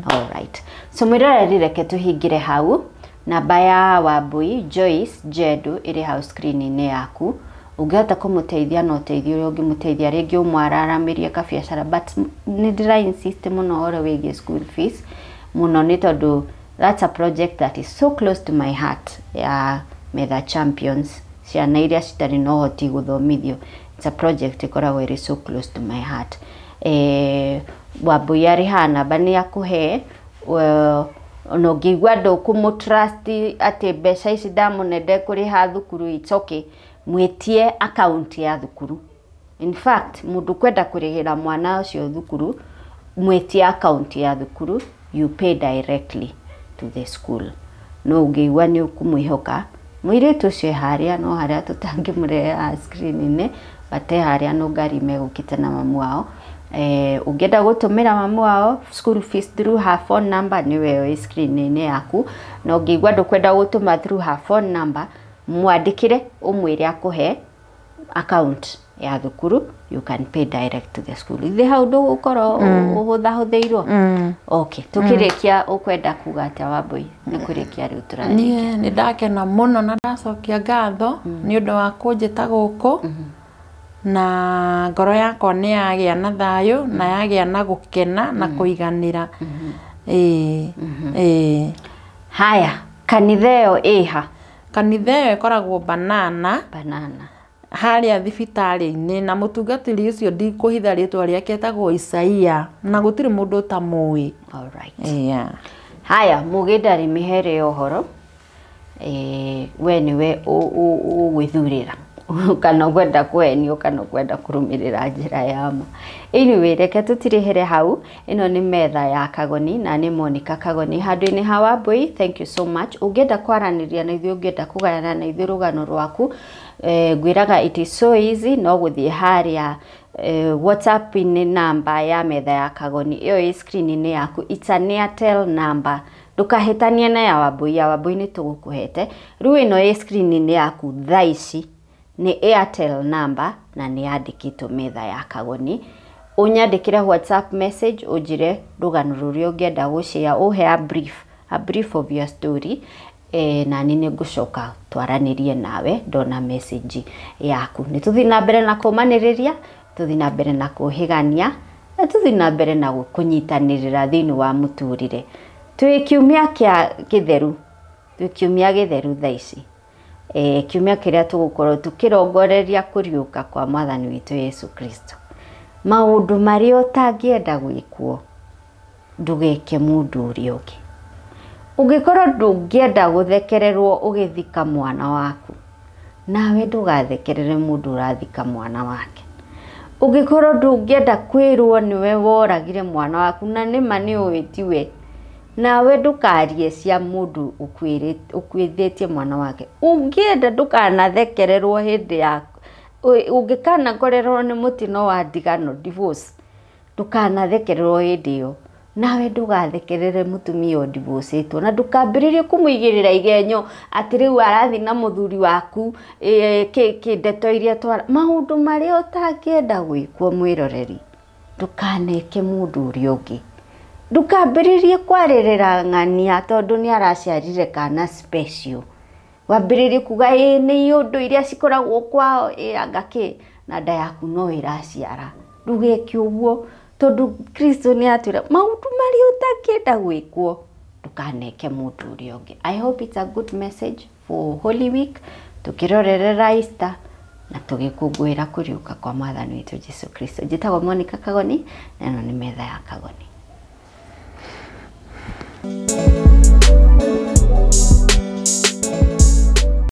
all right so mwiroreri reke tuhingire hau namba ya Wambui Joyce Jedu iri hau screen-ini yaku ungehota kumuteithia no teithio uri ungimuteithia ringi umwararamirie ka biacara but ni ndira insist muno ore wigi school fees muno ni tondu that's a project that is so close to my heart ya Metha Champions ciana iria citari no hoti guthomithio. It's a project ikoragwo iri so close to my heart. Wambui ari hana bani akuhe no ngigwa ndo kumutrust ati mbeca ici ndamunende kuri ha thukuru it's okay mwetie account ya thukuru. In fact mundu kwenda kurihira mwana ucio thukuru mwetie account ya thukuru, you pay directly to the school. No ngigwa ni ukumwihoka mwiritu ucio haria no haria tutangimure screen-ini bate haria no ngari megukite na mamu wao. Ungenda gutumira mamu wao school fees through her phone number ni wewe screen-ini yaku no ngigwa ndukwenda gutuma through her phone number mwandikire umwire akuhe account ya thukuru, you can pay direct to the school. Ithe hau ndu ukoro uhuthahuthirwo okay tukirikia ukwenda kuga atia Wambui ni kurikia riu turarikia ni ndakena muno na ndacokia ngatho ni undu wa kunjita guku na ngoro yakwa ni yagia na thayu na yagia na gukena na kuiganira haya kanitheo iha kanitheo ikoragwo banana haria thibitari-ini na mutungatiri ucio ndikuhitha ritwa riake etagwo Isaia na gutiri mundu tamui. All right haya mugindari mihere ohoro we niwe ugwithurira kana gwenda kwenio kana gwenda kurumirira njira yama. Anyway reke tutirihere hau. Ino ni Metha ya Kagoni na ni Monica Kagoni handu-ini ha Wambui. Thank you so much. Ungenda kwaraniria na ithuĩ ungenda kugayana na ithuĩ rugano rwaku ngwiraga it is so easy no guthie haria WhatsApp ni namba ya Metha ya Kagoni iyo i screen-ini yaku. It's an Airtel number ndukahitanie na ya Wambui. Ya Wambui ni tugukuhete riu ino i screen-ini yaku thaici ni Airtel number na ni andikitwo Metha ya Kagoni. Unyandikire WhatsApp message ujire rugano ruria ungenda gushare uhe a brief of your story na nini gucoka twaranirie nawe ndona message yaku. Ni tuthi na mbere na kumaniriria, tuthi na mbere na kuhigania, na tuthi na mbere na kunyitanirira thini wa muturire. Twi kiumia kia githeru, twi kiumia githeru thaici. Kiumia kiria tugukorwo tukirongoreria kuriuka kwa Mwathani witu Yesu Kristo. Maundu maria utangienda gwikwo ndugeke mundu uria ungi. Ungikorwo ndungienda guthekererwo ugithika mwana waku, nawe ndugathekerere mundu urathika mwana wake. Ungikorwo ndungienda kwirwo niwe woragire mwana waku na nima ni uwitiwe, nawe ndukarie cia mundu ukwithitie mwana wake. Ungienda ndukanathekererwo hindi yaku, ungikana ngorerwo ni mutino wa ndigano divorce, ndukanathekererwo hindi yo, nawe ndugathekerere mutumia o divorceetwo na ndukambiririe kumuigirira igenyo ati riu arathi na muthuri waku kindeto iria twara. Maundu maria utangienda gwikwo mwiroreri ndukaneke mundu uria ungi. Ndukambiririe kwaririra ng'ania tondu ni araciarire kana special. Wambiririe kuga ni undu iria cikoragwo kwao angaki na nda yaku no iraciara. Ndugeke uguo tondu Kristo ni atwira maundu maria utangienda gwikwo ndukaneke mundu uria ungi. I hope it's a good message for Holy Week tukirorerera Easter na tugikungwira kuriuka kwa Mwathani witu Jesu Kristo. Njitagwo Monica Kagoni na ino ni Metha ya Kagoni.